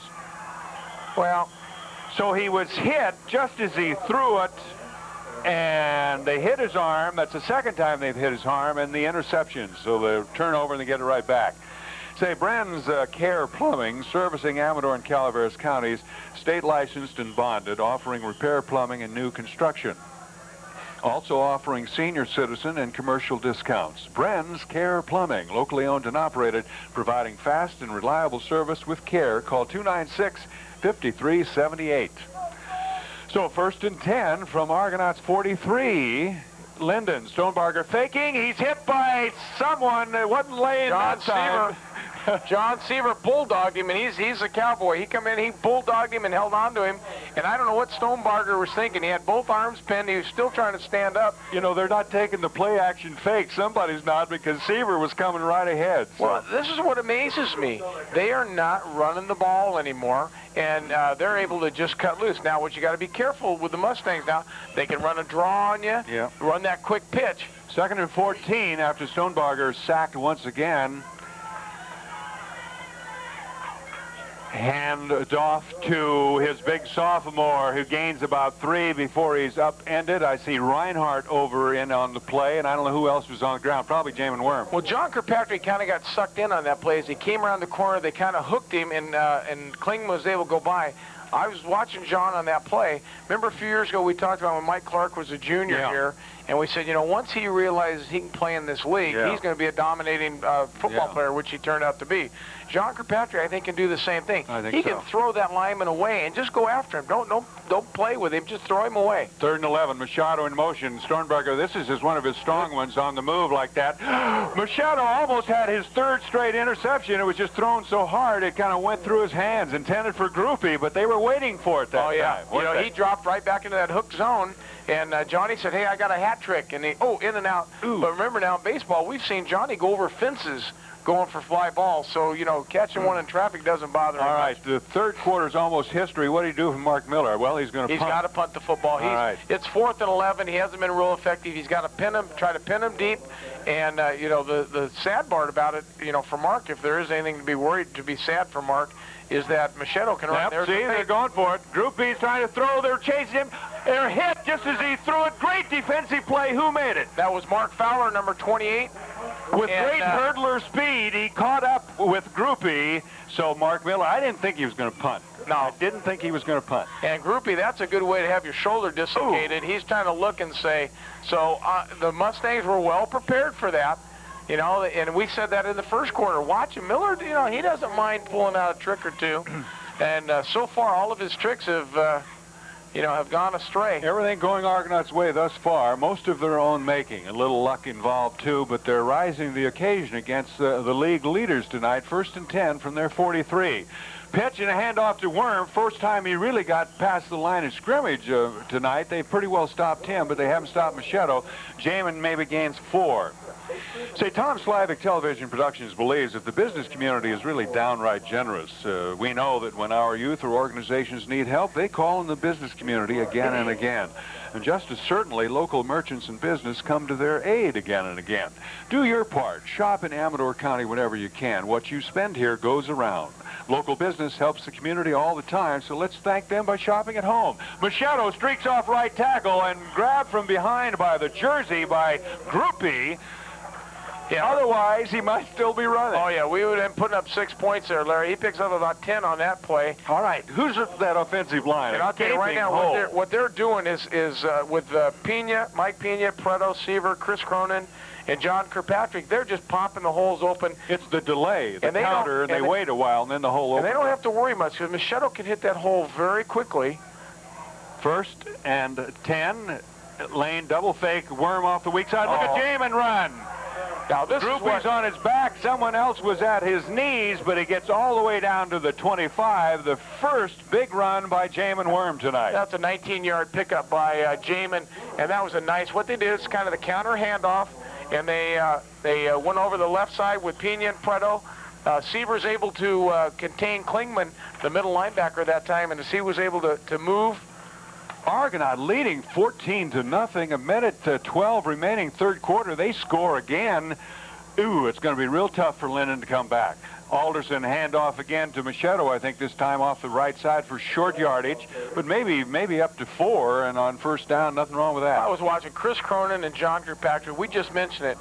Well, so he was hit just as he threw it, and they hit his arm. That's the second time they've hit his arm, and the interception. So they turn over and they get it right back. Say, Brennan's Care Plumbing, servicing Amador and Calaveras counties, state licensed and bonded, offering repair plumbing and new construction. Also offering senior citizen and commercial discounts. Brennan's Care Plumbing, locally owned and operated, providing fast and reliable service with care. Call 296-5378. So 1st and 10 from Argonauts 43. Linden, Stonebarger faking. He's hit by someone that wasn't laying that time. John Seaver bulldogged him, and he's a cowboy. He come in, he bulldogged him and held on to him, and I don't know what Stonebarger was thinking. He had both arms pinned. He was still trying to stand up. You know, they're not taking the play-action fake. Somebody's not, because Seaver was coming right ahead. So. Well, this is what amazes me. They are not running the ball anymore, and they're able to just cut loose. Now, what you got to be careful with the Mustangs now, they can run a draw on you, run that quick pitch. 2nd and 14 after Stonebarger sacked once again. Hand off to his big sophomore, who gains about 3 before he's upended. I see Reinhardt over in on the play, and I don't know who else was on the ground. Probably Jamin Worm. Well, John Kirkpatrick kind of got sucked in on that play. As he came around the corner, they kind of hooked him, and Klingman was able to go by. I was watching John on that play. Remember a few years ago we talked about when Mike Clark was a junior here, and we said, you know, once he realizes he can play in this league, he's going to be a dominating football player, which he turned out to be. John Kirkpatrick, I think, can do the same thing. He can throw that lineman away and just go after him. Don't play with him. Just throw him away. 3rd and 11. Machado in motion. Stonebarger, this is one of his strong ones on the move like that. Machado almost had his 3rd straight interception. It was just thrown so hard it kind of went through his hands, intended for Groupie, but they were waiting for it that time. You know, he dropped right back into that hook zone, and Johnny said, hey, I got a hat trick. And he, in and out. But remember now, in baseball, we've seen Johnny go over fences going for fly balls, so, you know, catching one in traffic doesn't bother him. All right, the 3rd quarter is almost history. What do you do for Mark Miller? Well, he's going to punt. He's got to punt the football. It's 4th and 11. He hasn't been real effective. He's got to pin him, try to pin him deep. And, you know, the sad part about it, you know, for Mark, if there is anything to be worried, to be sad for Mark, is that Machado can run there. See, they're going for it. Group B's trying to throw. They're chasing him. They're hit just as he threw it. Great defensive play. Who made it? That was Mark Fowler, number 28. With great hurdler speed, he caught up with Groupie. So Mark Miller, I didn't think he was going to punt. No. I didn't think he was going to punt. And Groupie, that's a good way to have your shoulder dislocated. He's trying to look and say, so the Mustangs were well prepared for that. You know, and we said that in the 1st quarter. Watch him. Miller, you know, he doesn't mind pulling out a trick or two. And so far, all of his tricks have, you know, have gone astray. Everything going Argonauts' way thus far, most of their own making. A little luck involved, too, but they're rising to the occasion against the league leaders tonight. 1st and 10 from their 43. Pitch and a handoff to Worm. First time he really got past the line of scrimmage tonight. They pretty well stopped him, but they haven't stopped Machado. Jamin maybe gains 4. Say, Tom Slavic Television Productions believes that the business community is really downright generous. We know that when our youth or organizations need help, they call in the business community again and again. And just as certainly, local merchants and business come to their aid again and again. Do your part. Shop in Amador County whenever you can. What you spend here goes around. Local business helps the community all the time, so let's thank them by shopping at home. Machado streaks off right tackle and grabbed from behind by the jersey by Groupie. Yeah. Otherwise, he might still be running. Oh, yeah, we would have been putting up 6 points there, Larry. He picks up about 10 on that play. All right, who's that offensive line? And I'll tell you right now, what they're doing is with Pena, Mike Pena, Preto, Seaver, Chris Cronin, and John Kirkpatrick, they're just popping the holes open. It's the delay, the counter, and they wait a while, and then the hole opens. And they don't have to worry much, because Machado can hit that hole very quickly. 1st and 10. Lane double fake, Worm off the weak side. Look at Jamin run. Now this Groupie's on his back. Someone else was at his knees, but he gets all the way down to the 25. The first big run by Jamin Worm tonight. That's a 19-yard pickup by Jamin, and that was a nice. What they did is kind of the counter handoff, and they went over the left side with Pena and Preto. Seaver's able to contain Klingman, the middle linebacker that time, and as he was able to move. Argonaut leading 14-0. A minute 12 remaining 3rd quarter. They score again. Ooh, it's going to be real tough for Linden to come back. Alderson handoff again to Machado, I think this time off the right side for short yardage, but maybe up to 4, and on first down, nothing wrong with that. I was watching Chris Cronin and John Kirkpatrick. We just mentioned it.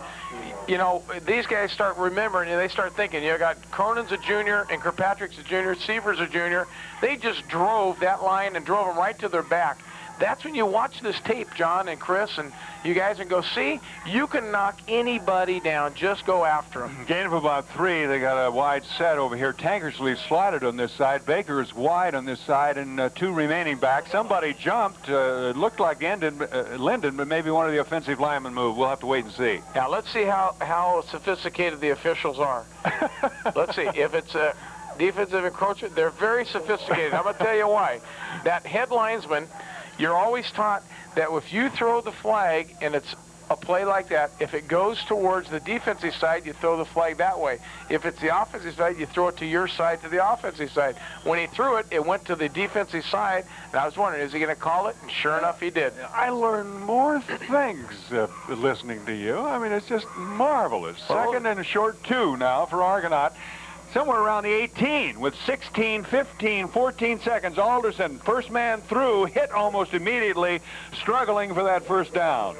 You know, these guys start remembering, and they start thinking, you got Cronin's a junior and Kirkpatrick's a junior, Seaver's a junior. They just drove that line and drove them right to their back. That's when you watch this tape, John and Chris, and you guys can go, see, you can knock anybody down. Just go after them. Gain of about 3. They got a wide set over here. Tankersley slotted on this side. Baker is wide on this side, and 2 remaining back. Somebody jumped. It looked like Linden, but maybe one of the offensive linemen moved. We'll have to wait and see. Now, let's see how sophisticated the officials are. Let's see. If it's a defensive encroachment, they're very sophisticated. I'm going to tell you why. That head linesman, you're always taught that if you throw the flag and it's a play like that, if it goes towards the defensive side, you throw the flag that way. If it's the offensive side, you throw it to your side, to the offensive side. When he threw it, it went to the defensive side, and I was wondering, is he going to call it? And sure enough, he did. I learned more things listening to you. I mean, it's just marvelous. Second and a short 2 now for Argonaut. Somewhere around the 18 with 16, 15, 14 seconds. Alderson, first man through, hit almost immediately, struggling for that first down.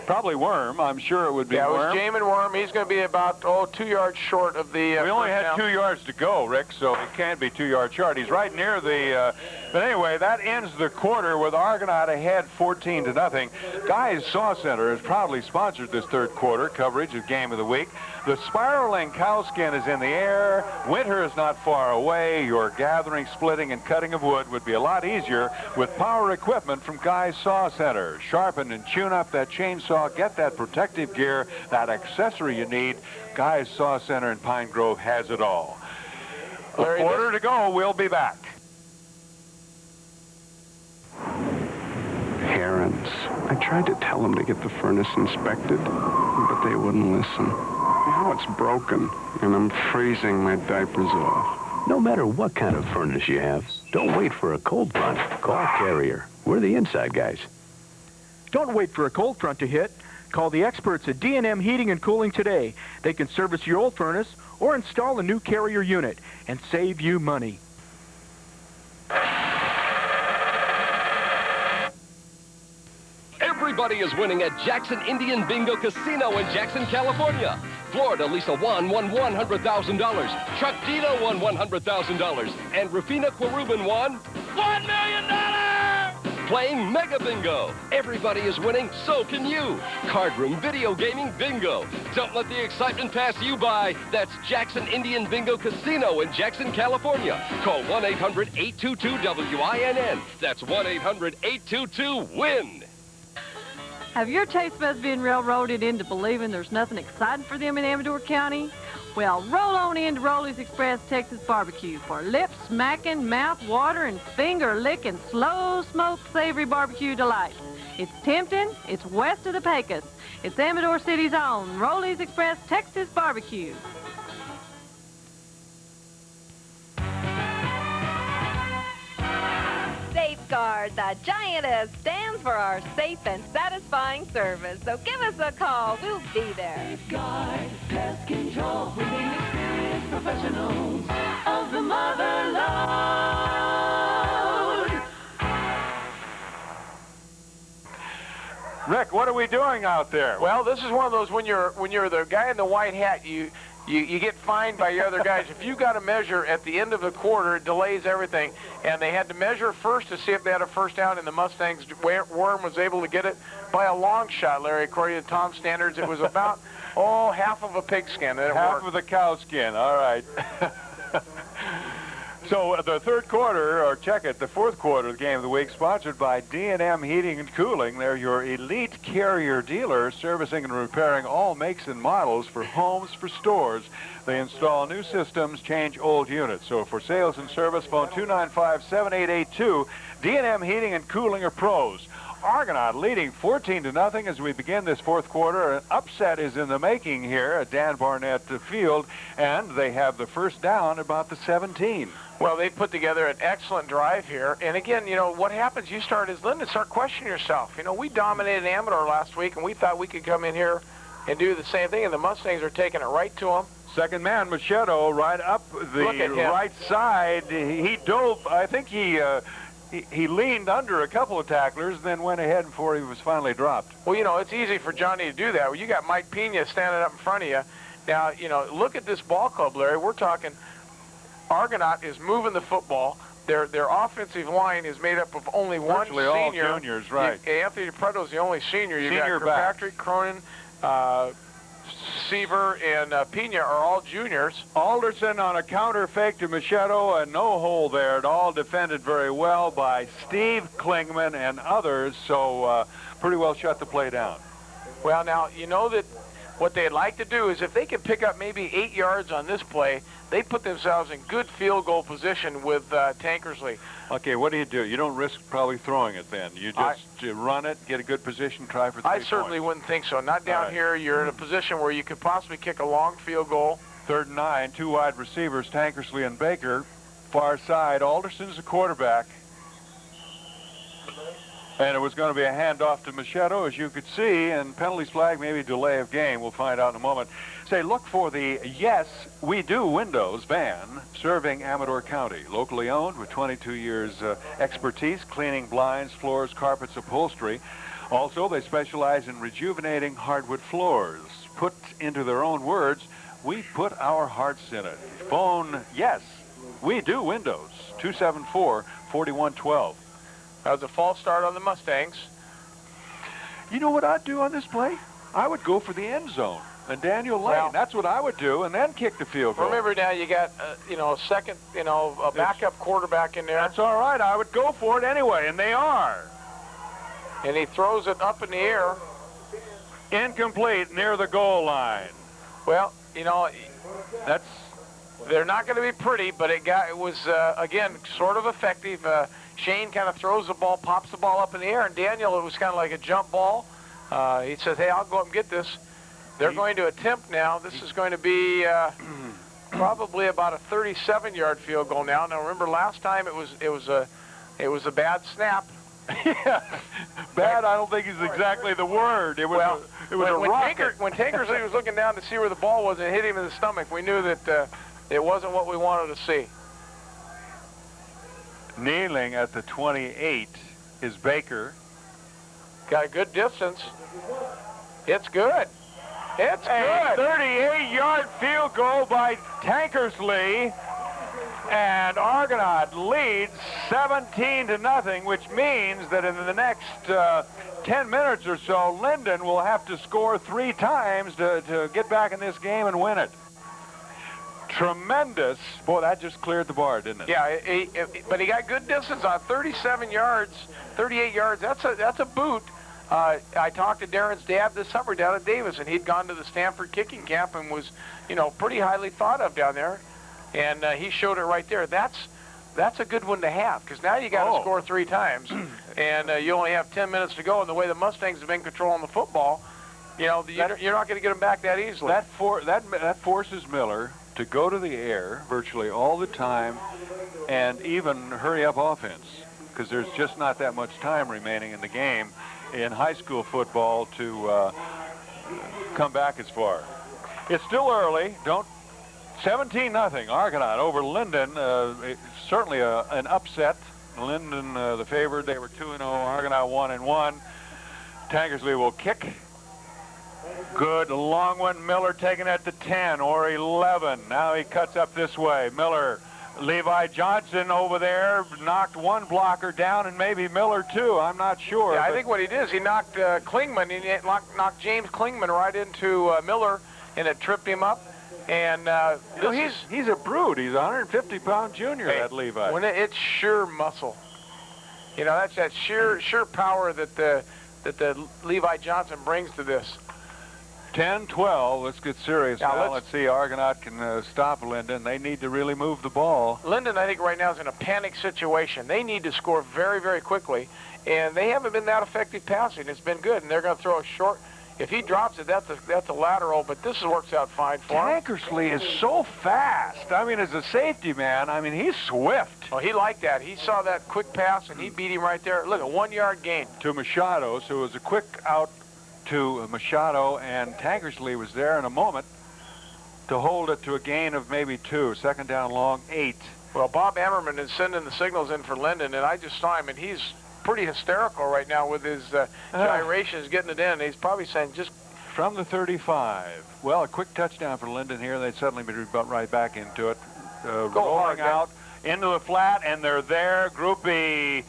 Probably Worm. I'm sure it would be Worm. Yeah, it was Jamin Worm. He's going to be about, 2 yards short of the we only had down. 2 yards to go, Rick, so it can't be 2 yards short. He's right near the... but anyway, that ends the quarter with Argonaut ahead 14-0. Guys Saw Center has proudly sponsored this third quarter coverage of Game of the Week. The spiraling cowskin is in the air. Winter is not far away. Your gathering, splitting, and cutting of wood would be a lot easier with power equipment from Guys Saw Center. Sharpen and tune up that chainsaw. Get that protective gear, that accessory you need. Guys Saw Center in Pine Grove has it all. A quarter to go. We'll be back. Herons. I tried to tell them to get the furnace inspected, but they wouldn't listen. Now it's broken, and I'm freezing my diapers off. No matter what kind of furnace you have, don't wait for a cold front. Call Carrier. We're the inside guys. Don't wait for a cold front to hit. Call the experts at D&M Heating and Cooling today. They can service your old furnace or install a new Carrier unit and save you money. Everybody is winning at Jackson Indian Bingo Casino in Jackson, California. Florida Lisa Juan won $100,000. Chuck Dino won $100,000. And Rufina Querubin won $1 million! Playing Mega Bingo. Everybody is winning, so can you. Card room video gaming bingo. Don't let the excitement pass you by. That's Jackson Indian Bingo Casino in Jackson, California. Call 1-800-822-WINN. That's 1-800-822-WIN. Have your taste buds been railroaded into believing there's nothing exciting for them in Amador County? Well, roll on into Rolly's Express Texas Barbecue for lip-smacking, mouth-watering, finger-licking, slow-smoked, savory barbecue delight. It's tempting. It's west of the Pecos. It's Amador City's own Rolly's Express Texas Barbecue. Safeguard, the giant S stands for our safe and satisfying service. So give us a call. We'll be there. Safeguard, pest control with inexperienced professionals of the mother lode. Rick, what are we doing out there? Well, this is one of those when you're the guy in the white hat, you get fined by your other guys. If you got to measure at the end of the quarter, it delays everything. And they had to measure first to see if they had a first down, and the Mustangs, Worm was able to get it by a long shot, Larry. According to Tom's standards, it was about, half of a pigskin. Half of the cow skin, all right. So the third quarter, or check it, the fourth quarter of the Game of the Week, sponsored by D&M Heating and Cooling. They're your elite Carrier dealer, servicing and repairing all makes and models for homes, for stores. They install new systems, change old units. So for sales and service, phone 295-7882. D&M Heating and Cooling are pros. Argonaut leading 14-0 as we begin this fourth quarter. An upset is in the making here at Dan Barnett Field, and they have the first down about the 17. Well, they put together an excellent drive here. And again, what happens, you start as Linden, start questioning yourself. We dominated Amador last week, and we thought we could come in here and do the same thing, and the Mustangs are taking it right to him. Second man, Machado, right up the right side. He dove. I think he leaned under a couple of tacklers, then went ahead before he was finally dropped. Well, you know, it's easy for Johnny to do that. Well, you got Mike Pena standing up in front of you. Now, you know, look at this ball club, Larry. We're talking Argonaut is moving the football. Their offensive line is made up of only one Virtually senior. all juniors, right. Anthony Preto's the only senior. You got back. Kirkpatrick, Cronin, Seaver, and Pena are all juniors. Alderson on a counter fake to Machado, and no hole there at all. Defended very well by Steve Klingman and others, so pretty well shut the play down. Well, now, you know that what they'd like to do is if they can pick up maybe 8 yards on this play, they put themselves in good field goal position with Tankersley. Okay, what do? You don't risk probably throwing it then. You just run it, get a good position, try for 3 I points. certainly wouldn't think so. Not down here. You're in a position where you could possibly kick a long field goal. 3rd and 9, 2 wide receivers, Tankersley and Baker. Far side, Alderson's the quarterback. And it was going to be a handoff to Machado, as you could see, and penalties flag, maybe delay of game. We'll find out in a moment. Say, look for the Yes, We Do Windows van serving Amador County. Locally owned with 22 years expertise, cleaning blinds, floors, carpets, upholstery. Also, they specialize in rejuvenating hardwood floors. Put into their own words, we put our hearts in it. Phone Yes, We Do Windows, 274-4112. That was a false start on the Mustangs. You know what I'd do on this play? I would go for the end zone and Daniel Lane. Well, that's what I would do, and then kick the field goal. Remember now, you got you know, a backup quarterback in there. That's all right. I would go for it anyway, and they are. And he throws it up in the air. Incomplete near the goal line. Well, you know, that's. They're not going to be pretty, but it was again sort of effective. Shane kind of throws the ball, pops the ball up in the air, and Daniel, it was kind of like a jump ball. He says, hey, I'll go up and get this. They're going to attempt now. This is going to be probably about a 37-yard field goal now. Now, remember last time it was a bad snap. Yeah, bad. I don't think is exactly the word. It was a rocket. When Tankersley was looking down to see where the ball was and hit him in the stomach, we knew that it wasn't what we wanted to see. Kneeling at the 28 is Baker. Got a good distance. It's good. It's a good. 38-yard field goal by Tankersley. And Argonaut leads 17-0, which means that in the next 10 minutes or so, Linden will have to score 3 times to get back in this game and win it. Tremendous. Boy, that just cleared the bar, didn't it? Yeah, but he got good distance on 37 yards, 38 yards. That's a boot. I talked to Darren's dad this summer down at Davis, and he'd gone to the Stanford kicking camp and was, you know, pretty highly thought of down there. And he showed it right there. That's a good one to have, because now you got to score 3 times, and you only have 10 minutes to go. And the way the Mustangs have been controlling the football, you know, you're not going to get them back that easily. That forces Miller to go to the air virtually all the time and even hurry up offense, because there's just not that much time remaining in the game in high school football to come back as far. It's still early. 17-0 Argonaut over Linden. Certainly an upset. Linden the favored. They were 2-0. Argonaut 1-1. Tankersley will kick. Good long one. Miller taking it to 10 or 11. Now he cuts up this way. Miller, Levi Johnson over there knocked one blocker down, and maybe Miller too. I'm not sure. Yeah, I think what he did is he knocked Klingman. He knocked James Klingman right into Miller, and it tripped him up. And he's a brute. He's a 150-pound junior, that Levi. When it's sure muscle. You know, that's that sheer power that the Levi Johnson brings to this. 10-12. Let's get serious now. Let's see. Argonaut can stop Linden. They need to really move the ball. Linden, I think, right now is in a panic situation. They need to score very, very quickly, and they haven't been that effective passing. It's been good, and they're going to throw a short. If he drops it, that's a lateral, but this works out fine for him. Tankersley is so fast. I mean, as a safety man, I mean, he's swift. Well, he liked that. He saw that quick pass, and he beat him right there. Look, a 1-yard gain. To Machado, so it was a quick out to Machado, and Tankersley was there in a moment to hold it to a gain of maybe 2. Second down long, 8. Well, Bob Ammerman is sending the signals in for Linden, and I just saw him, and he's pretty hysterical right now with his gyrations getting it in. He's probably saying just... From the 35. Well, a quick touchdown for Linden here. They'd suddenly be right back into it. Rolling out into the flat, and they're there. Groupie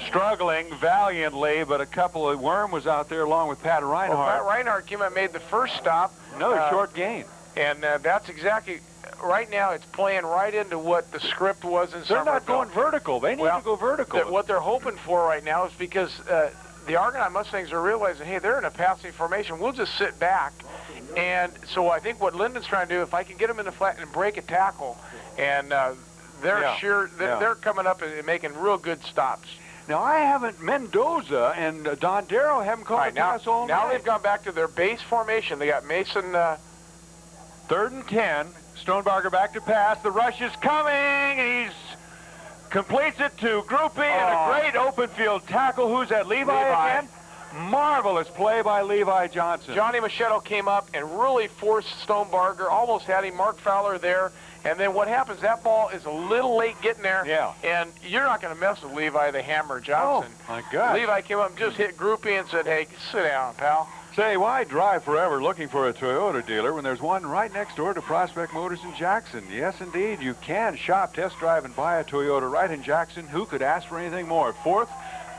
struggling valiantly, but a couple of... Worm was out there along with Pat Reinhardt. Well, Pat Reinhardt came and made the first stop. Another short gain. And that's exactly... Right now, it's playing right into what the script was in Somerville. They're not going vertical. They need to go vertical. What they're hoping for right now is because the Argonaut Mustangs are realizing, hey, they're in a passing formation. We'll just sit back. And so I think what Linden's trying to do, if I can get them in the flat and break a tackle, and they're coming up and making real good stops. Now, I haven't... Mendoza and Don Darrow haven't called a pass all night. Now they've gone back to their base formation. They got Mason... 3rd and 10. Stonebarger back to pass. The rush is coming. He's completes it to Groupie and a great open field tackle. Who's that? Levi again? Marvelous play by Levi Johnson. Johnny Machado came up and really forced Stonebarger. Almost had him. Mark Fowler there. And then what happens, that ball is a little late getting there. Yeah. And you're not going to mess with Levi the Hammer Johnson. Oh, my God. Levi came up and just hit Groupie and said, hey, sit down, pal. Say, why drive forever looking for a Toyota dealer when there's one right next door to Prospect Motors in Jackson? Yes, indeed, you can shop, test drive, and buy a Toyota right in Jackson. Who could ask for anything more? 4th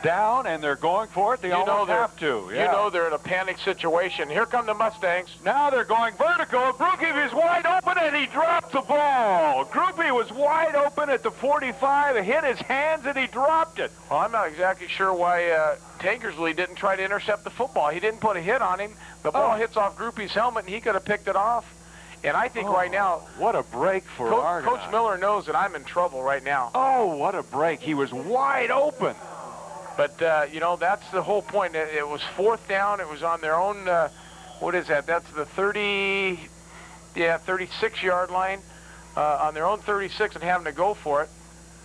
down, and they're going for it. They almost have to. Yeah. You know they're in a panic situation. Here come the Mustangs. Now they're going vertical. Groupie is wide open, and he dropped the ball. Groupie was wide open at the 45. It hit his hands, and he dropped it. Well, I'm not exactly sure why Tankersley didn't try to intercept the football. He didn't put a hit on him. The ball hits off Groupie's helmet, and he could have picked it off. And I think right now... What a break for Argonaut. Coach Miller knows that I'm in trouble right now. Oh, what a break. He was wide open. But, you know, that's the whole point. It was 4th down. It was on their own, what is that? That's the 36-yard line on their own 36 and having to go for it.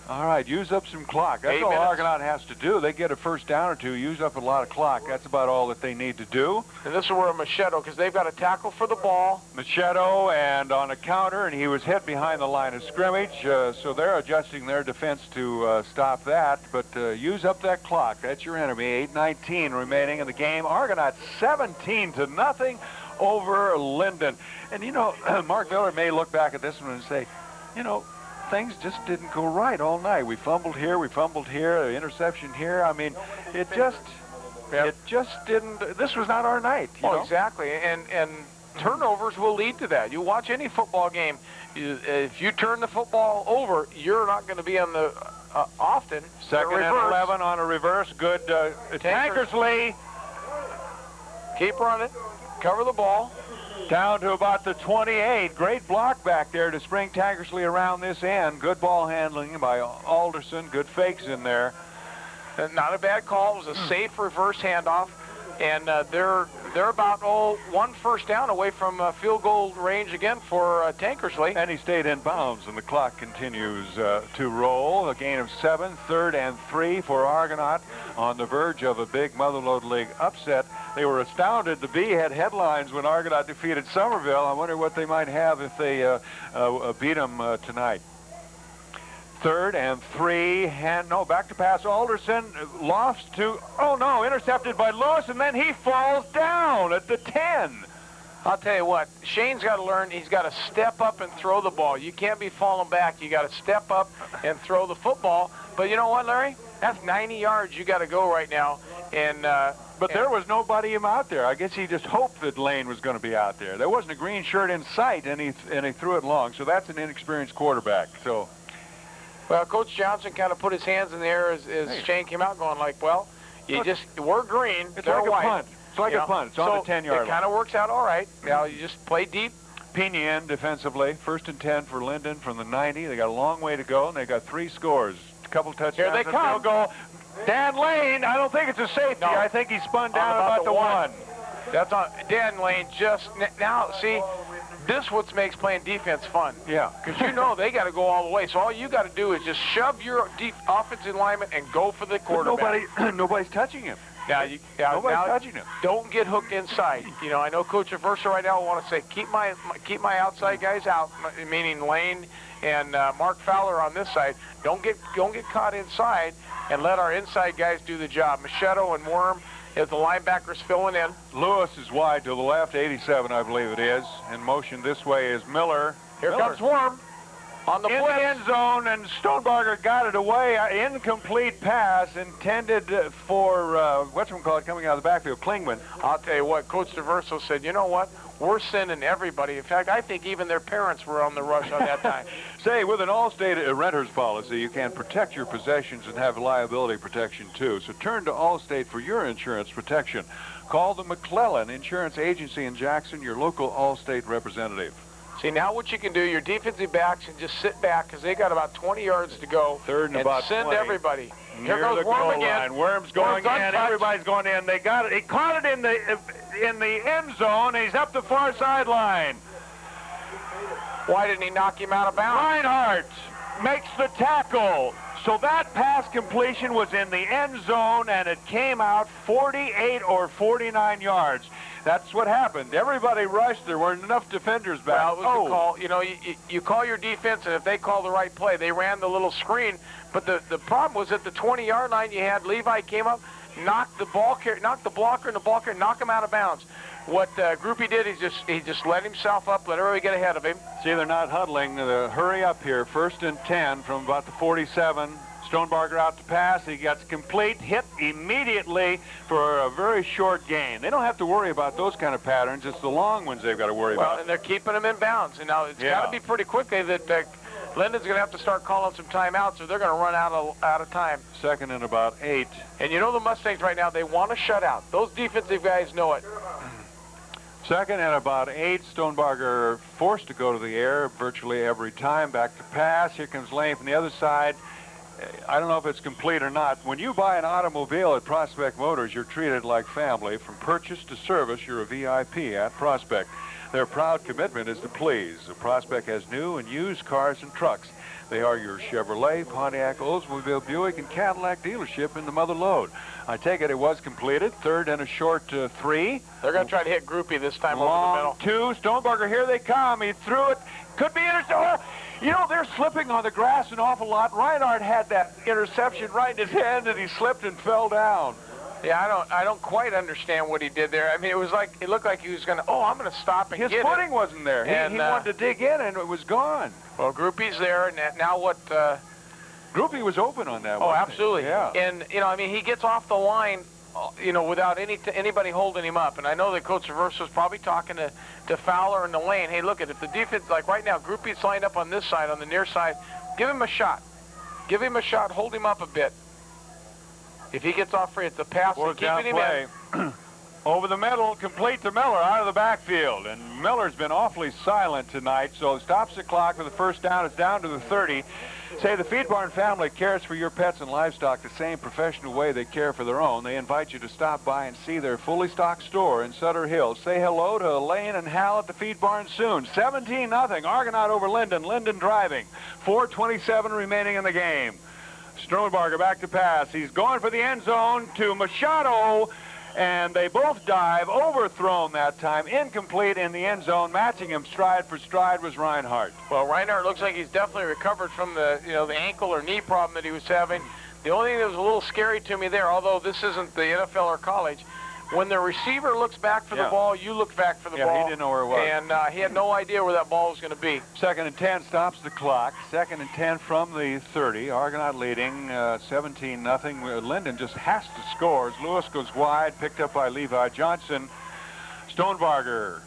All right, use up some clock. That's all Argonaut has to do. They get a first down or two, use up a lot of clock. That's about all that they need to do. And this is where Machado, because they've got a tackle for the ball. Machado and on a counter, and he was hit behind the line of scrimmage, so they're adjusting their defense to stop that. But use up that clock. That's your enemy. 8:19 remaining in the game. Argonaut 17-0 over Linden. And, you know, Mark Miller may look back at this one and say, you know, things just didn't go right all night. We fumbled here, the interception here. I mean, it just didn't. This was not our night. You know? Exactly. And turnovers will lead to that. You watch any football game. If you turn the football over, you're not going to be on the often. 2nd and 11 on a reverse. Good. Tankersley. Keep running. Cover the ball. Down to about the 28. Great block back there to spring Tankersley around this end. Good ball handling by Alderson. Good fakes in there. Not a bad call. It was a safe reverse handoff. And they're about, one first down away from field goal range again for Tankersley. And he stayed in bounds, and the clock continues to roll. A gain of 7, 3rd and 3 for Argonaut on the verge of a big Motherlode League upset. They were astounded. The Bee had headlines when Argonaut defeated Somerville. I wonder what they might have if they beat them tonight. 3rd and 3, back to pass. Alderson lofts to, intercepted by Lewis, and then he falls down at the 10. I'll tell you what, Shane's got to learn, he's got to step up and throw the ball. You can't be falling back. You got to step up and throw the football. But you know what, Larry? That's 90 yards you got to go right now. And But there was nobody out there. I guess he just hoped that Lane was going to be out there. There wasn't a green shirt in sight, and he threw it long. So that's an inexperienced quarterback. So. Well, Coach Johnson kind of put his hands in the air as Shane came out going like, well, we're green, they're like white. A punt. It's like a punt. It's on the 10-yard line. It kind of works out all right. Now you just play deep. Pena in defensively. 1st and 10 for Linden from the 90. They got a long way to go, and they got 3 scores. A couple touchdowns. Here they come. Goal. Dan Lane, I don't think it's a safety. No. I think he spun down about the 1. That's on Dan Lane. Now, see, this what makes playing defense fun. Yeah. Because you know they got to go all the way. So all you got to do is just shove your offensive lineman and go for the quarterback. Nobody's touching him. Nobody's touching him. Don't get hooked inside. You know, I know Coach Aversa right now want to say keep my outside guys out, meaning Lane and Mark Fowler on this side. Don't get caught inside, and let our inside guys do the job. Machado and Worm, as the linebackers filling in. Lewis is wide to the left, 87, I believe it is. In motion this way is Miller. Here comes Worm. On the in the end zone, and Stonebarger got it away. Incomplete pass intended for, whatchamacallit, coming out of the backfield, Klingman. I'll tell you what, Coach DeVerso said, you know what? We're sending everybody. In fact, I think even their parents were on the rush on that time. Say, with an Allstate renter's policy, you can protect your possessions and have liability protection, too. So turn to Allstate for your insurance protection. Call the McClellan Insurance Agency in Jackson, your local Allstate representative. See, now what you can do, your defensive backs can just sit back because they got about 20 yards to go. Third and about send 20. Everybody. Near Here goes the Worm goal again. line. Worm's going in. Everybody's going in. They got it. He caught it in the end zone. He's up the far sideline. Why didn't he knock him out of bounds? Reinhardt makes the tackle. So that pass completion was in the end zone, and it came out 48 or 49 yards. That's what happened. Everybody rushed. There weren't enough defenders back. Well, it was a call. You know, you call your defense, and if they call the right play, they ran the little screen. But the problem was at the 20-yard line, you had Levi came up, knocked the blocker, and the ball carrier, knock him out of bounds. What Groupie did, he just let himself up, let everybody get ahead of him. See, they're not huddling. Hurry up here. 1st and 10 from about the 47. Stonebarger out to pass. He gets complete, hit immediately for a very short gain. They don't have to worry about those kind of patterns. It's the long ones they've got to worry about. Well, and they're keeping them in bounds. And now it's got to be pretty quickly that Linden's going to have to start calling some timeouts, or they're going to run out of time. 2nd and about 8. And you know the Mustangs right now, they want to shut out. Those defensive guys know it. 2nd and about 8. Stonebarger forced to go to the air virtually every time. Back to pass. Here comes Lane from the other side. I don't know if it's complete or not. When you buy an automobile at Prospect Motors, you're treated like family. From purchase to service, you're a VIP at Prospect. Their proud commitment is to please. The Prospect has new and used cars and trucks. They are your Chevrolet, Pontiac, Oldsmobile, Buick, and Cadillac dealership in the mother lode. I take it was completed. 3rd and a short 3. They're going to try to hit Groupie this time Long over the middle. 2. Stonebarger, here they come. He threw it. Could be intercepted. You know, they're slipping on the grass an awful lot. Reinhardt had that interception right in his hand, and he slipped and fell down. Yeah, I don't quite understand what he did there. I mean, it looked like he was going to, I'm going to stop and His get it. footing wasn't there. He wanted to dig in, and it was gone. Well, Groupie's there, and now what? Groupie was open on that one. Oh, absolutely. Yeah. And, you know, I mean, he gets off the line, you know, without anybody holding him up. And I know that Coach Aversa's probably talking to Fowler and the lane. Hey, look, if the defense, like right now, Groupie's lined up on this side, on the near side, give him a shot. Give him a shot. Hold him up a bit. If he gets off free, it's a pass and keeping him in. Over the middle, complete to Miller out of the backfield. And Miller's been awfully silent tonight, so stops the clock for the first down. It's down to the 30. Say the Feed Barn family cares for your pets and livestock the same professional way they care for their own. They invite you to stop by and see their fully stocked store in Sutter Hills. Say hello to Elaine and Hal at the Feed Barn soon. 17-0, Argonaut over Linden. Linden driving. 4:27 remaining in the game. Stonebarger back to pass. He's going for the end zone to Machado, and they both dive. Overthrown that time. Incomplete in the end zone. Matching him stride for stride was Reinhardt. Well, Reinhardt looks like he's definitely recovered from the ankle or knee problem that he was having. The only thing that was a little scary to me there, although this isn't the NFL or college, when the receiver looks back for the ball, you look back for the ball. Yeah, he didn't know where it was. And he had no idea where that ball was going to be. 2nd and 10 stops the clock. 2nd and 10 from the 30. Argonaut leading 17-0. Linden just has to score as Lewis goes wide, picked up by Levi Johnson. Stonebarger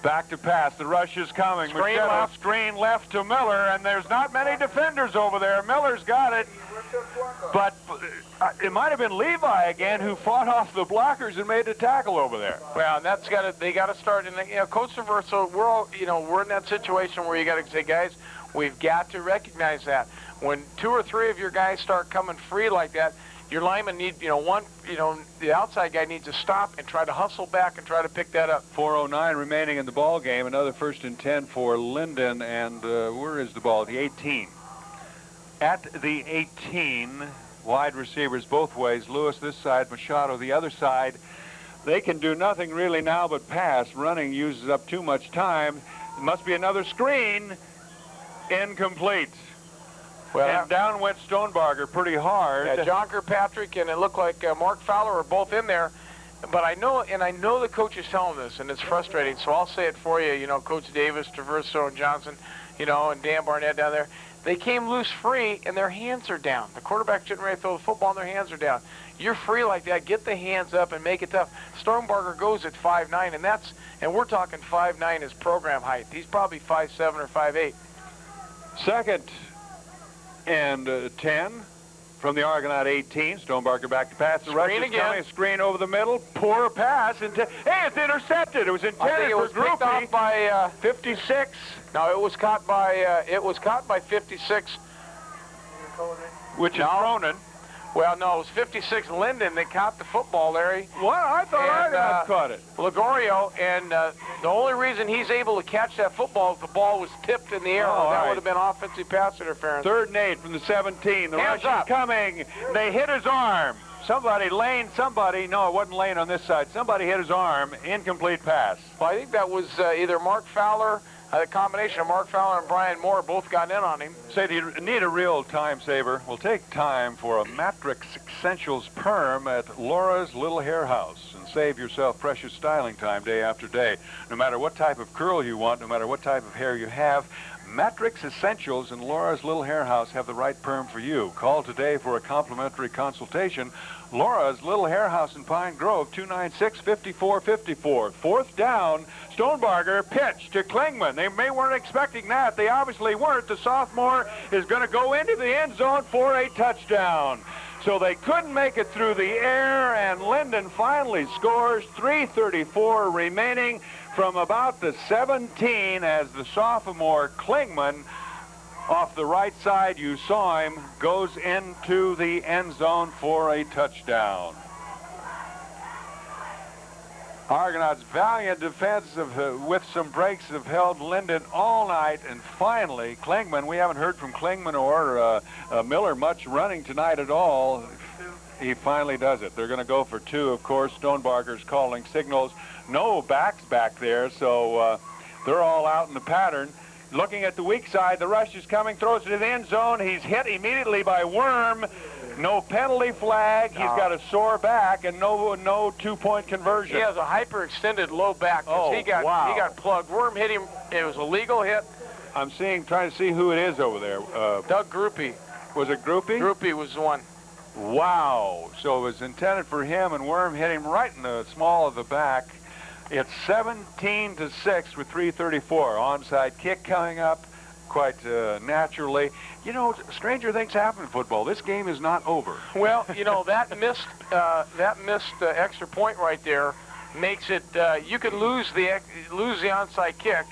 back to pass. The rush is coming. Screen left to Miller, and there's not many defenders over there. Miller's got it. But it might have been Levi again who fought off the blockers and made the tackle over there. Well, and they got to start. And Coach Aversa, we're in that situation where you got to say, guys, we've got to recognize that when 2 or 3 of your guys start coming free like that, your lineman need, the outside guy needs to stop and try to hustle back and try to pick that up. 4:09 remaining in the ball game. Another 1st and 10 for Linden, and where is the ball? The 18. At the 18 wide receivers both ways. Lewis this side, Machado the other side. They can do nothing really now but pass. Running uses up too much time. It must be another screen. Incomplete. Well, and down went Stonebarger pretty hard. Yeah, John Kirkpatrick and it looked like Mark Fowler are both in there. But I know the coach is telling this, and it's frustrating, so I'll say it for you. You know, Coach Davis, Traverso, and Johnson, you know, and Dan Barnett down there. They came loose free, and their hands are down. The quarterback shouldn't ready to throw the football, and their hands are down. You're free like that. Get the hands up and make it tough. Stonebarger goes at 5'9", and we're talking 5'9" is program height. He's probably 5'7" or 5'8". Second and 10 from the Argonaut 18. Stonebarger back to pass. The rush is coming. Screen over the middle. Poor pass. Hey, it's intercepted. It was intended I think it was for picked off by 56. No, it was caught by 56. Which is Cronin. Well, no, it was 56 Linden that caught the football, Larry. What? I thought Argonaut caught it. Ligorio, and the only reason he's able to catch that football is the ball was tipped in the air. That would have been offensive pass interference. 3rd and 8 from the 17. The Hands rush up. is coming. They hit his arm. Somebody, no, it wasn't Lane on this side. Somebody hit his arm. Incomplete pass. Well, I think that was either Mark Fowler, the combination of Mark Fowler and Brian Moore both got in on him. Say, do you need a real time saver? Well, take time for a Matrix Essentials Perm at Laura's Little Hair House and save yourself precious styling time day after day. No matter what type of curl you want, no matter what type of hair you have, Matrix Essentials and Laura's Little Hair House have the right perm for you. Call today for a complimentary consultation. Laura's Little Hair House in Pine Grove, 296-5454. 4th down, Stonebarger pitch to Klingman. They weren't expecting that. They obviously weren't. The sophomore is going to go into the end zone for a touchdown. So they couldn't make it through the air, and Linden finally scores. 3:34 remaining from about the 17 as the sophomore Klingman, off the right side, you saw him, goes into the end zone for a touchdown. Argonaut's valiant defense with some breaks have held Linden all night, and finally, Klingman, we haven't heard from Klingman or Miller much running tonight at all. He finally does it. They're going to go for 2, of course. Stonebarger's calling signals. No backs back there, so they're all out in the pattern. Looking at the weak side, the rush is coming, throws it to the end zone. He's hit immediately by Worm. No penalty flag. He's got a sore back and no 2-point conversion. He has a hyperextended low back. He got plugged. Worm hit him. It was a legal hit. I'm trying to see who it is over there. Doug Groupie. Was it Groupie? Groupie was the one. Wow. So it was intended for him, and Worm hit him right in the small of the back. It's 17-6 with 3:34. Onside kick coming up quite naturally. You know, stranger things happen in football. This game is not over. Well, you know, that missed extra point right there makes it. You could lose the onside kick,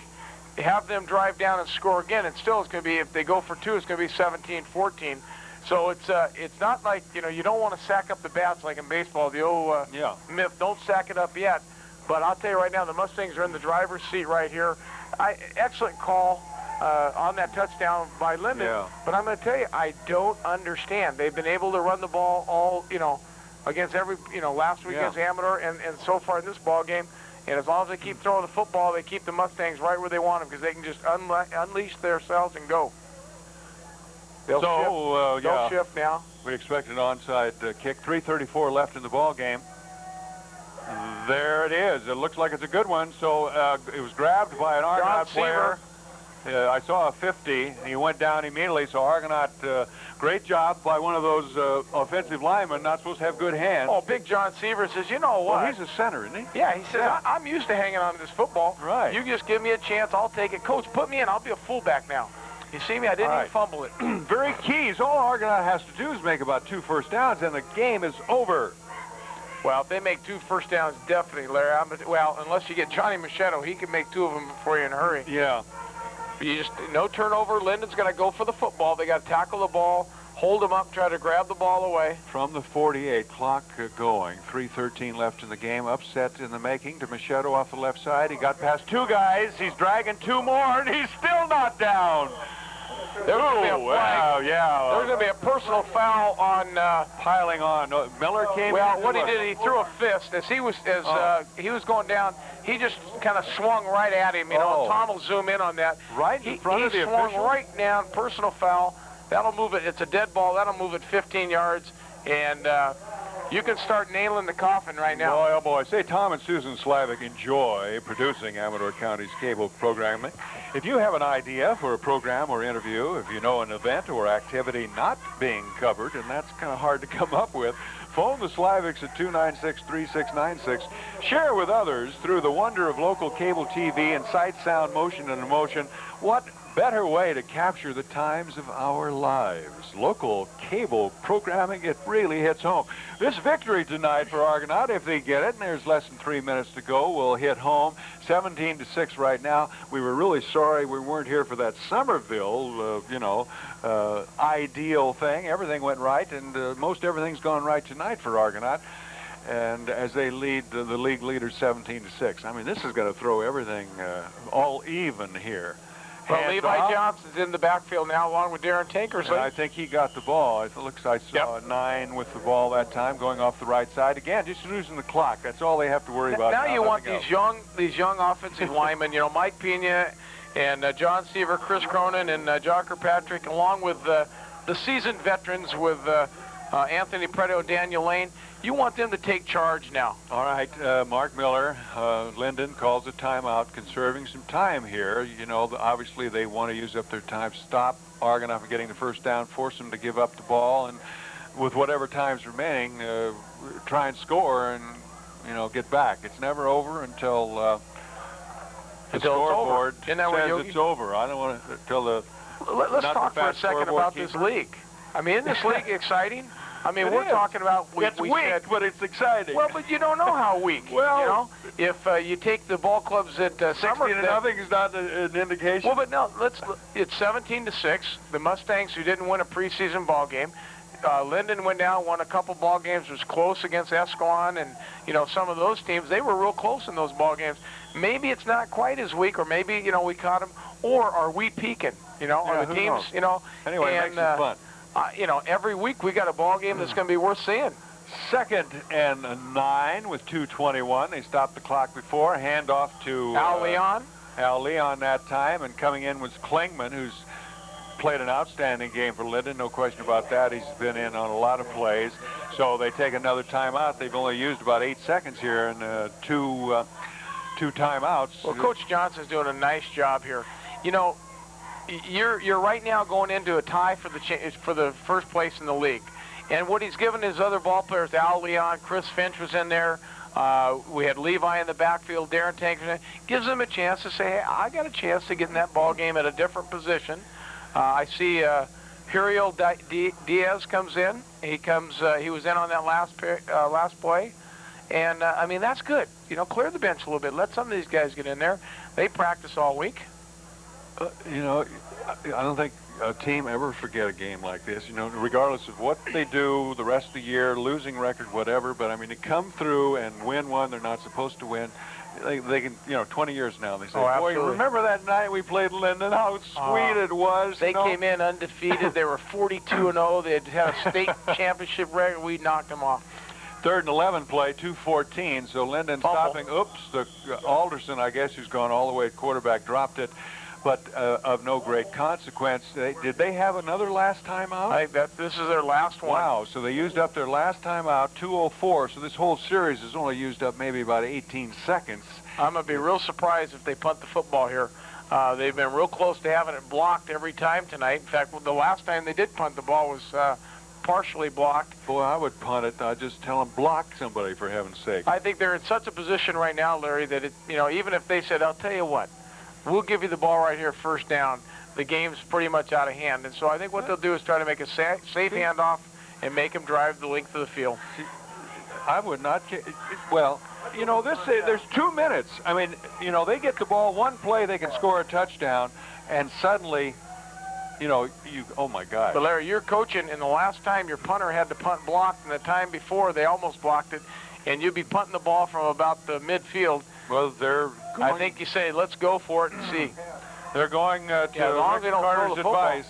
have them drive down and score again, and still it's going to be, if they go for 2, it's going to be 17-14. So it's not like, you know, you don't want to sack up the bats like in baseball. The old myth, don't sack it up yet. But I'll tell you right now, the Mustangs are in the driver's seat right here. Excellent call on that touchdown by Linden. Yeah. But I'm going to tell you, I don't understand. They've been able to run the ball all, you know, against every, you know, last week against Amador and so far in this ball game. And as long as they keep throwing the football, they keep the Mustangs right where they want them because they can just unleash themselves and go. They'll shift now. We expect an onside kick. 3:34 left in the ball game. There it is. It looks like it's a good one. So it was grabbed by an Argonaut player. I saw a 50. And he went down immediately. So Argonaut, great job by one of those offensive linemen. Not supposed to have good hands. Oh, Big John Seaver says, you know what? Well, he's a center, isn't he? Yeah, he says, I'm used to hanging on to this football. Right. You just give me a chance, I'll take it. Coach, put me in. I'll be a fullback now. You see me? I didn't even fumble it. Very keys. All Argonaut has to do is make about 2 first downs, and the game is over. Well, if they make 2 first downs, definitely, Larry. Well, unless you get Johnny Machado, he can make 2 of them for you in a hurry. Yeah. But you just, no turnover. Linden's got to go for the football. They got to tackle the ball, hold them up, try to grab the ball away. From the 48, clock going. 3:13 left in the game. Upset in the making to Machado off the left side. He got past 2 guys. He's dragging 2 more, and he's still not down. There's going to be a flag. Wow, yeah. There's going to be a personal foul on... piling on. No, Miller came Well, in. what he did, he threw a fist. As he was going down, he just kind of swung right at him. You know, Tom will zoom in on that. Right in front of the official. He swung right down, personal foul. That'll move it. It's a dead ball. That'll move it 15 yards. And you can start nailing the coffin right now. Boy, oh boy. Say, Tom and Susan Slavic enjoy producing Amador County's cable programming. If you have an idea for a program or interview, if you know an event or activity not being covered, and that's kind of hard to come up with, phone the Slavics at 296-3696. Share with others through the wonder of local cable TV and sight, sound, motion, and emotion. What better way to capture the times of our lives? Local cable programming, it really hits home. This victory tonight for Argonaut, if they get it, and there's less than 3 minutes to go, will hit home. 17-6 right now. We were really sorry we weren't here for that Somerville, ideal thing. Everything went right, and most everything's gone right tonight for Argonaut. And as they lead the league leaders 17-6. I mean, this is going to throw everything all even here. Well, Levi Johnson's in the backfield now, along with Darren Tankersley. I think he got the ball. It looks like I saw 9 with the ball that time, going off the right side. Again, just losing the clock. That's all they have to worry about. Now you want these young offensive linemen, you know, Mike Pena and John Seaver, Chris Cronin, and John Kirkpatrick, along with the seasoned veterans with Anthony Preto, Daniel Lane. You want them to take charge now. All right, Mark Miller, Linden calls a timeout, conserving some time here. You know, obviously they want to use up their time, stop Argonaut from getting the first down, force them to give up the ball, and with whatever time's remaining, try and score and, you know, get back. It's never over until the scoreboard says it's over. I don't want to until the. Let's talk for a second about this league. I mean, isn't this league exciting? I mean, we're talking about it's weak, but it's exciting. Well, but you don't know how weak. Well, you know, if you take the ball clubs at 16-0 is not an indication. Well, but no, it's 17-6. The Mustangs, who didn't win a preseason ball game, Linden went down, won a couple ball games, was close against Escalon, and you know some of those teams. They were real close in those ball games. Maybe it's not quite as weak, or maybe we caught them, or are we peaking? You know, are the teams? Knows? You know, anyway, it makes it fun. Every week we got a ball game that's going to be worth seeing. 2nd and 9 with 2:21. They stopped the clock before. Hand off to Al Leon. Al Leon that time, and coming in was Klingman, who's played an outstanding game for Linden. No question about that. He's been in on a lot of plays. So they take another timeout. They've only used about 8 seconds here and two timeouts. Well, Coach Johnson's doing a nice job here. You know, you're right now going into a tie for the first place in the league, and what he's given his other ball players, Al Leon, Chris Finch was in there. We had Levi in the backfield, Darren Tankersley. Gives them a chance to say, hey, I got a chance to get in that ball game at a different position. I see Huriel Diaz comes in. He was in on that last play, and I mean that's good. You know, clear the bench a little bit. Let some of these guys get in there. They practice all week. You know, I don't think a team ever forget a game like this, you know, regardless of what they do the rest of the year, losing record, whatever. But, I mean, to come through and win one they're not supposed to win, they can, 20 years now, they say, boy, remember that night we played Linden, how sweet it was. They came in undefeated. They were 42-0. They had a state championship record. We knocked them off. 3rd and 11 play, 2:14. So Linden stopping. Oops, Alderson, I guess, who's gone all the way at quarterback, dropped it. But of no great consequence. Did they have another last time out? This is their last one. Wow, so they used up their last time out, 2:04. So this whole series has only used up maybe about 18 seconds. I'm going to be real surprised if they punt the football here. They've been real close to having it blocked every time tonight. In fact, the last time they did punt the ball was partially blocked. Boy, I would punt it. I'd just tell them, block somebody, for heaven's sake. I think they're in such a position right now, Larry, that even if they said, I'll tell you what, we'll give you the ball right here, first down, the game's pretty much out of hand. And so I think what they'll do is try to make a safe handoff and make them drive the length of the field. I would not. Well, there's 2 minutes. I mean, they get the ball, one play, they can score a touchdown, and suddenly, oh my God. But Larry, you're coaching, and the last time your punter had to punt blocked, and the time before they almost blocked it, and you'd be punting the ball from about the midfield. Well, I think you say, let's go for it and see. They're going to as long as they don't Carter's throw the advice.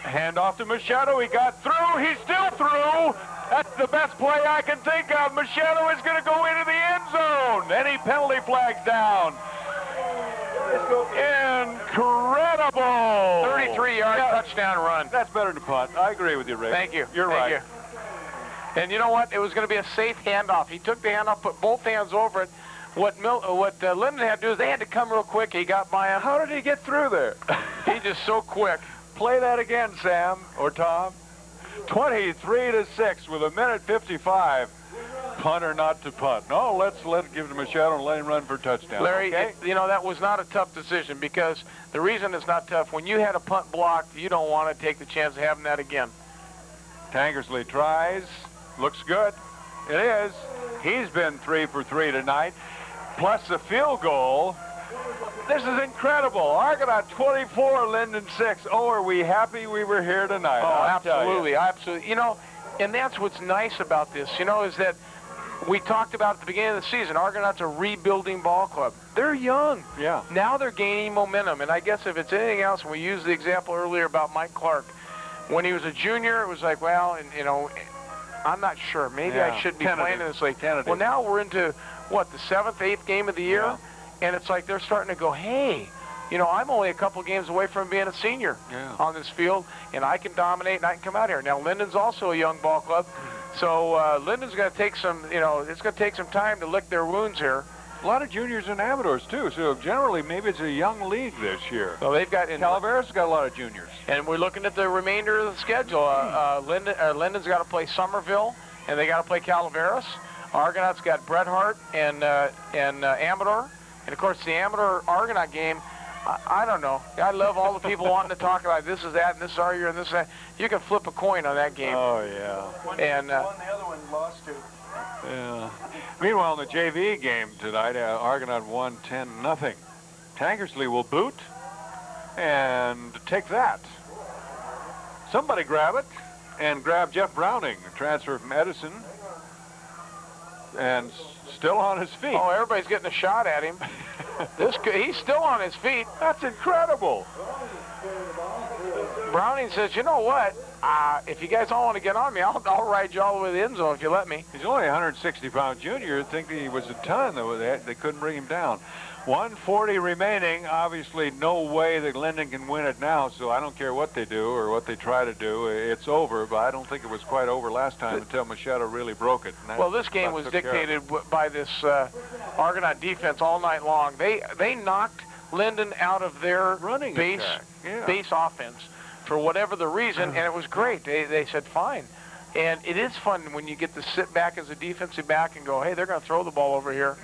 Hand off to Machado. He got through. He's still through. That's the best play I can think of. Machado is going to go into the end zone. Any penalty flags down. Incredible. 33-yard touchdown run. That's better than punt. I agree with you, Rick. Thank you. You're right. You. And you know what? It was going to be a safe handoff. He took the handoff, put both hands over it. What Linden had to do is they had to come real quick. He got by him. How did he get through there? He's just so quick. Play that again, Sam or Tom. 23-6 with 1:55. Punt or not to punt? No, let's give it to Machado and let him run for a touchdown. Larry, okay? you know, that was not a tough decision because the reason it's not tough, when you had a punt blocked, you don't want to take the chance of having that again. Tankersley tries. Looks good. It is. He's been 3 for 3 tonight, plus a field goal. This is incredible. Argonaut 24, Linden 6. Oh, are we happy we were here tonight? Oh, absolutely, absolutely. You know, and that's what's nice about this, you know, is that we talked about at the beginning of the season, Argonaut's a rebuilding ball club. They're young. Yeah. Now they're gaining momentum, and I guess if it's anything else, and we used the example earlier about Mike Clark, when he was a junior, it was like, well, and you know, I'm not sure. Maybe I should be playing in this league. Well, now we're into, what, the 7th, 8th game of the year? Yeah. And it's like they're starting to go, hey, you know, I'm only a couple games away from being a senior on this field, and I can dominate and I can come out here. Now, Linden's also a young ball club, so Linden's going to take some, you know, it's going to take some time to lick their wounds here. A lot of juniors and amateurs, too, so generally maybe it's a young league this year. So they've got... Calaveras got a lot of juniors. And we're looking at the remainder of the schedule. Linden's got to play Somerville, and they got to play Calaveras. Argonaut's got Bret Hart and Amador. And, of course, the Amador-Argonaut game, I don't know. I love all the people wanting to talk about this is that, and this is our year, and this is that. You can flip a coin on that game. Oh, yeah. And the other one lost to. Yeah. Meanwhile, in the JV game tonight, Argonaut won 10-0. Tankersley will boot and take that. Somebody grab it and grab Jeff Browning, transfer from Edison, and still on his feet. Oh, everybody's getting a shot at him. He's still on his feet. That's incredible. Browning says, you know what? If you guys all want to get on me, I'll ride you all the way to the end zone if you let me. He's only a 160-pound junior. I think he was a ton, though. They couldn't bring him down. 1:40 remaining. Obviously, no way that Linden can win it now, so I don't care what they do or what they try to do. It's over, but I don't think it was quite over last time until Machado really broke it. Well, this game was dictated by this Argonaut defense all night long. They knocked Linden out of their running base offense for whatever the reason, and it was great. They said, fine. And it is fun when you get to sit back as a defensive back and go, hey, they're going to throw the ball over here.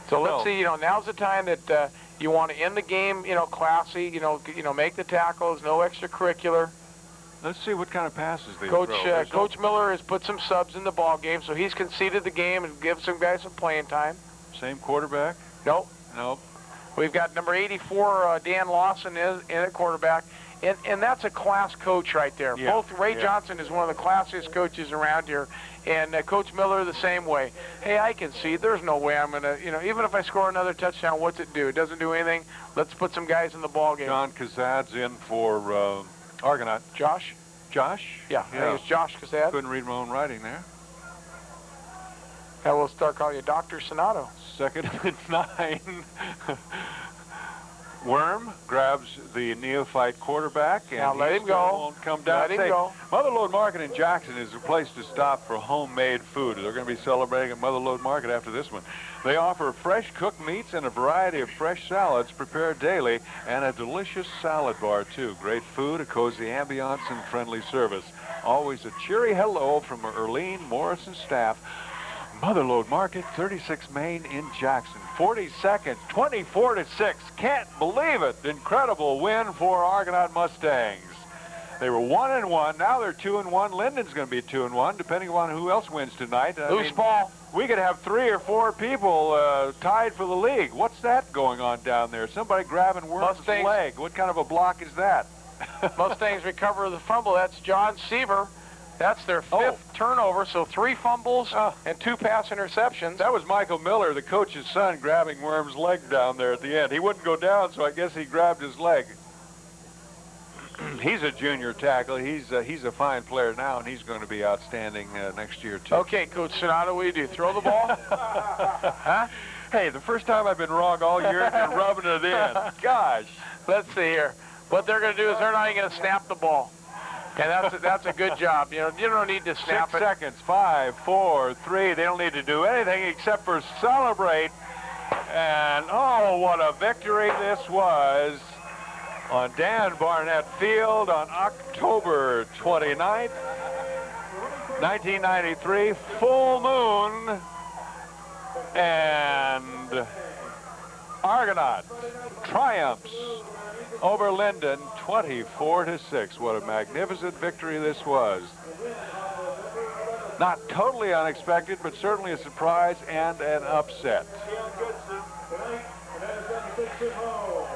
So let's see, you know, now's the time that you want to end the game, you know, classy, you know, make the tackles, no extracurricular. Let's see what kind of passes they throw. Coach Miller has put some subs in the ball game, so he's conceded the game and given some guys some playing time. Same quarterback? Nope. Nope. We've got number 84, Dan Lawson, in at quarterback. And that's a class coach right there. Yeah. Both Ray Johnson is one of the classiest coaches around here, and Coach Miller the same way. Hey, I can see there's no way I'm going to, you know, even if I score another touchdown, what's it do? It doesn't do anything. Let's put some guys in the ball game. John Kazad's in for Argonaut. Josh? Josh? Yeah, I think it's Josh Kazad. Couldn't read my own writing there. And we'll start calling you Dr. Sonato. 2nd and 9. Worm grabs the neophyte quarterback, and now let him go. Won't come down. Let him go. Motherlode Market in Jackson is a place to stop for homemade food. They're going to be celebrating at Motherlode Market after this one. They offer fresh cooked meats and a variety of fresh salads prepared daily, and a delicious salad bar too. Great food, a cozy ambiance, and friendly service. Always a cheery hello from Erlene Morris and staff. Motherlode Market, 36 Main in Jackson. 40 seconds, 24-6. Can't believe it. Incredible win for Argonaut Mustangs. They were 1-1. Now they're 2-1. Linden's going to be 2-1, depending on who else wins tonight. Who's Paul? We could have 3 or 4 people tied for the league. What's that going on down there? Somebody grabbing Worm's leg. What kind of a block is that? Mustangs recover the fumble. That's John Seaver. That's their 5th turnover, so 3 fumbles and 2 pass interceptions. That was Michael Miller, the coach's son, grabbing Worm's leg down there at the end. He wouldn't go down, so I guess he grabbed his leg. He's a junior tackler. He's a fine player now, and he's going to be outstanding next year, too. Okay, Coach Sonato, what do you do? Throw the ball? Huh? Hey, the first time I've been wrong all year, and you're rubbing it in. Gosh. Let's see here. What they're going to do is they're not even going to snap the ball. And that's a good job. You know, you don't need to snap 6 seconds. 5, 4, 3. They don't need to do anything except for celebrate. And, oh, what a victory this was on Dan Barnett Field on October 29th, 1993. Full moon. And Argonaut triumphs over Linden 24-6. What a magnificent victory this was. Not totally unexpected, but certainly a surprise and an upset.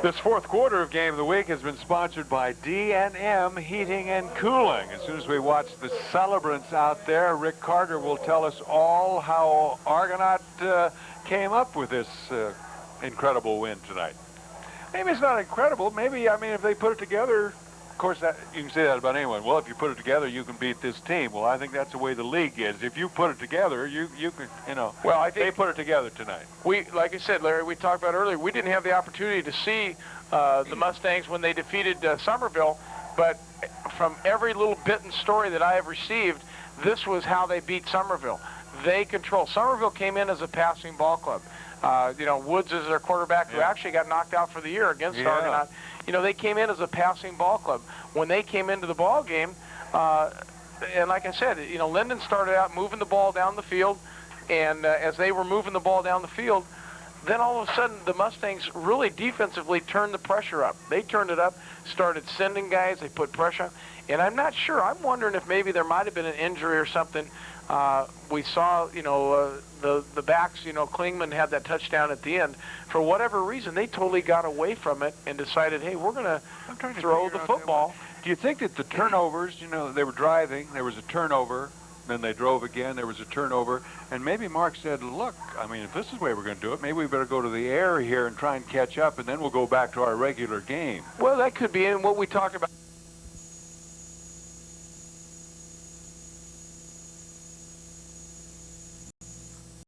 This fourth quarter of Game of the Week has been sponsored by D&M Heating and Cooling. As soon as we watch the celebrants out there, Rick Carter will tell us all how Argonaut came up with this incredible win tonight. Maybe it's not incredible. Maybe, I mean, if they put it together, of course, that, you can say that about anyone. Well, if you put it together, you can beat this team. Well, I think that's the way the league is. If you put it together, you can, you know. Well, I think they put it together tonight. We, like I said, Larry, we talked about earlier, we didn't have the opportunity to see the Mustangs when they defeated Somerville, but from every little bit and story that I have received, this was how they beat Somerville. They control. Somerville came in as a passing ball club. You know, Woods is their quarterback who actually got knocked out for the year against Argonaut. You know, they came in as a passing ball club. When they came into the ball game, and like I said, you know, Linden started out moving the ball down the field, and as they were moving the ball down the field, then all of a sudden the Mustangs really defensively turned the pressure up. They turned it up, started sending guys, they put pressure on, and I'm not sure. I'm wondering if maybe there might have been an injury or something. We saw, you know, the backs, you know, Klingman had that touchdown at the end. For whatever reason, they totally got away from it and decided, hey, we're going to throw the football. Do you think that the turnovers, you know, they were driving, there was a turnover, then they drove again, there was a turnover, and maybe Mark said, look, I mean, if this is the way we're going to do it, maybe we better go to the air here and try and catch up, and then we'll go back to our regular game. Well, that could be, and what we talked about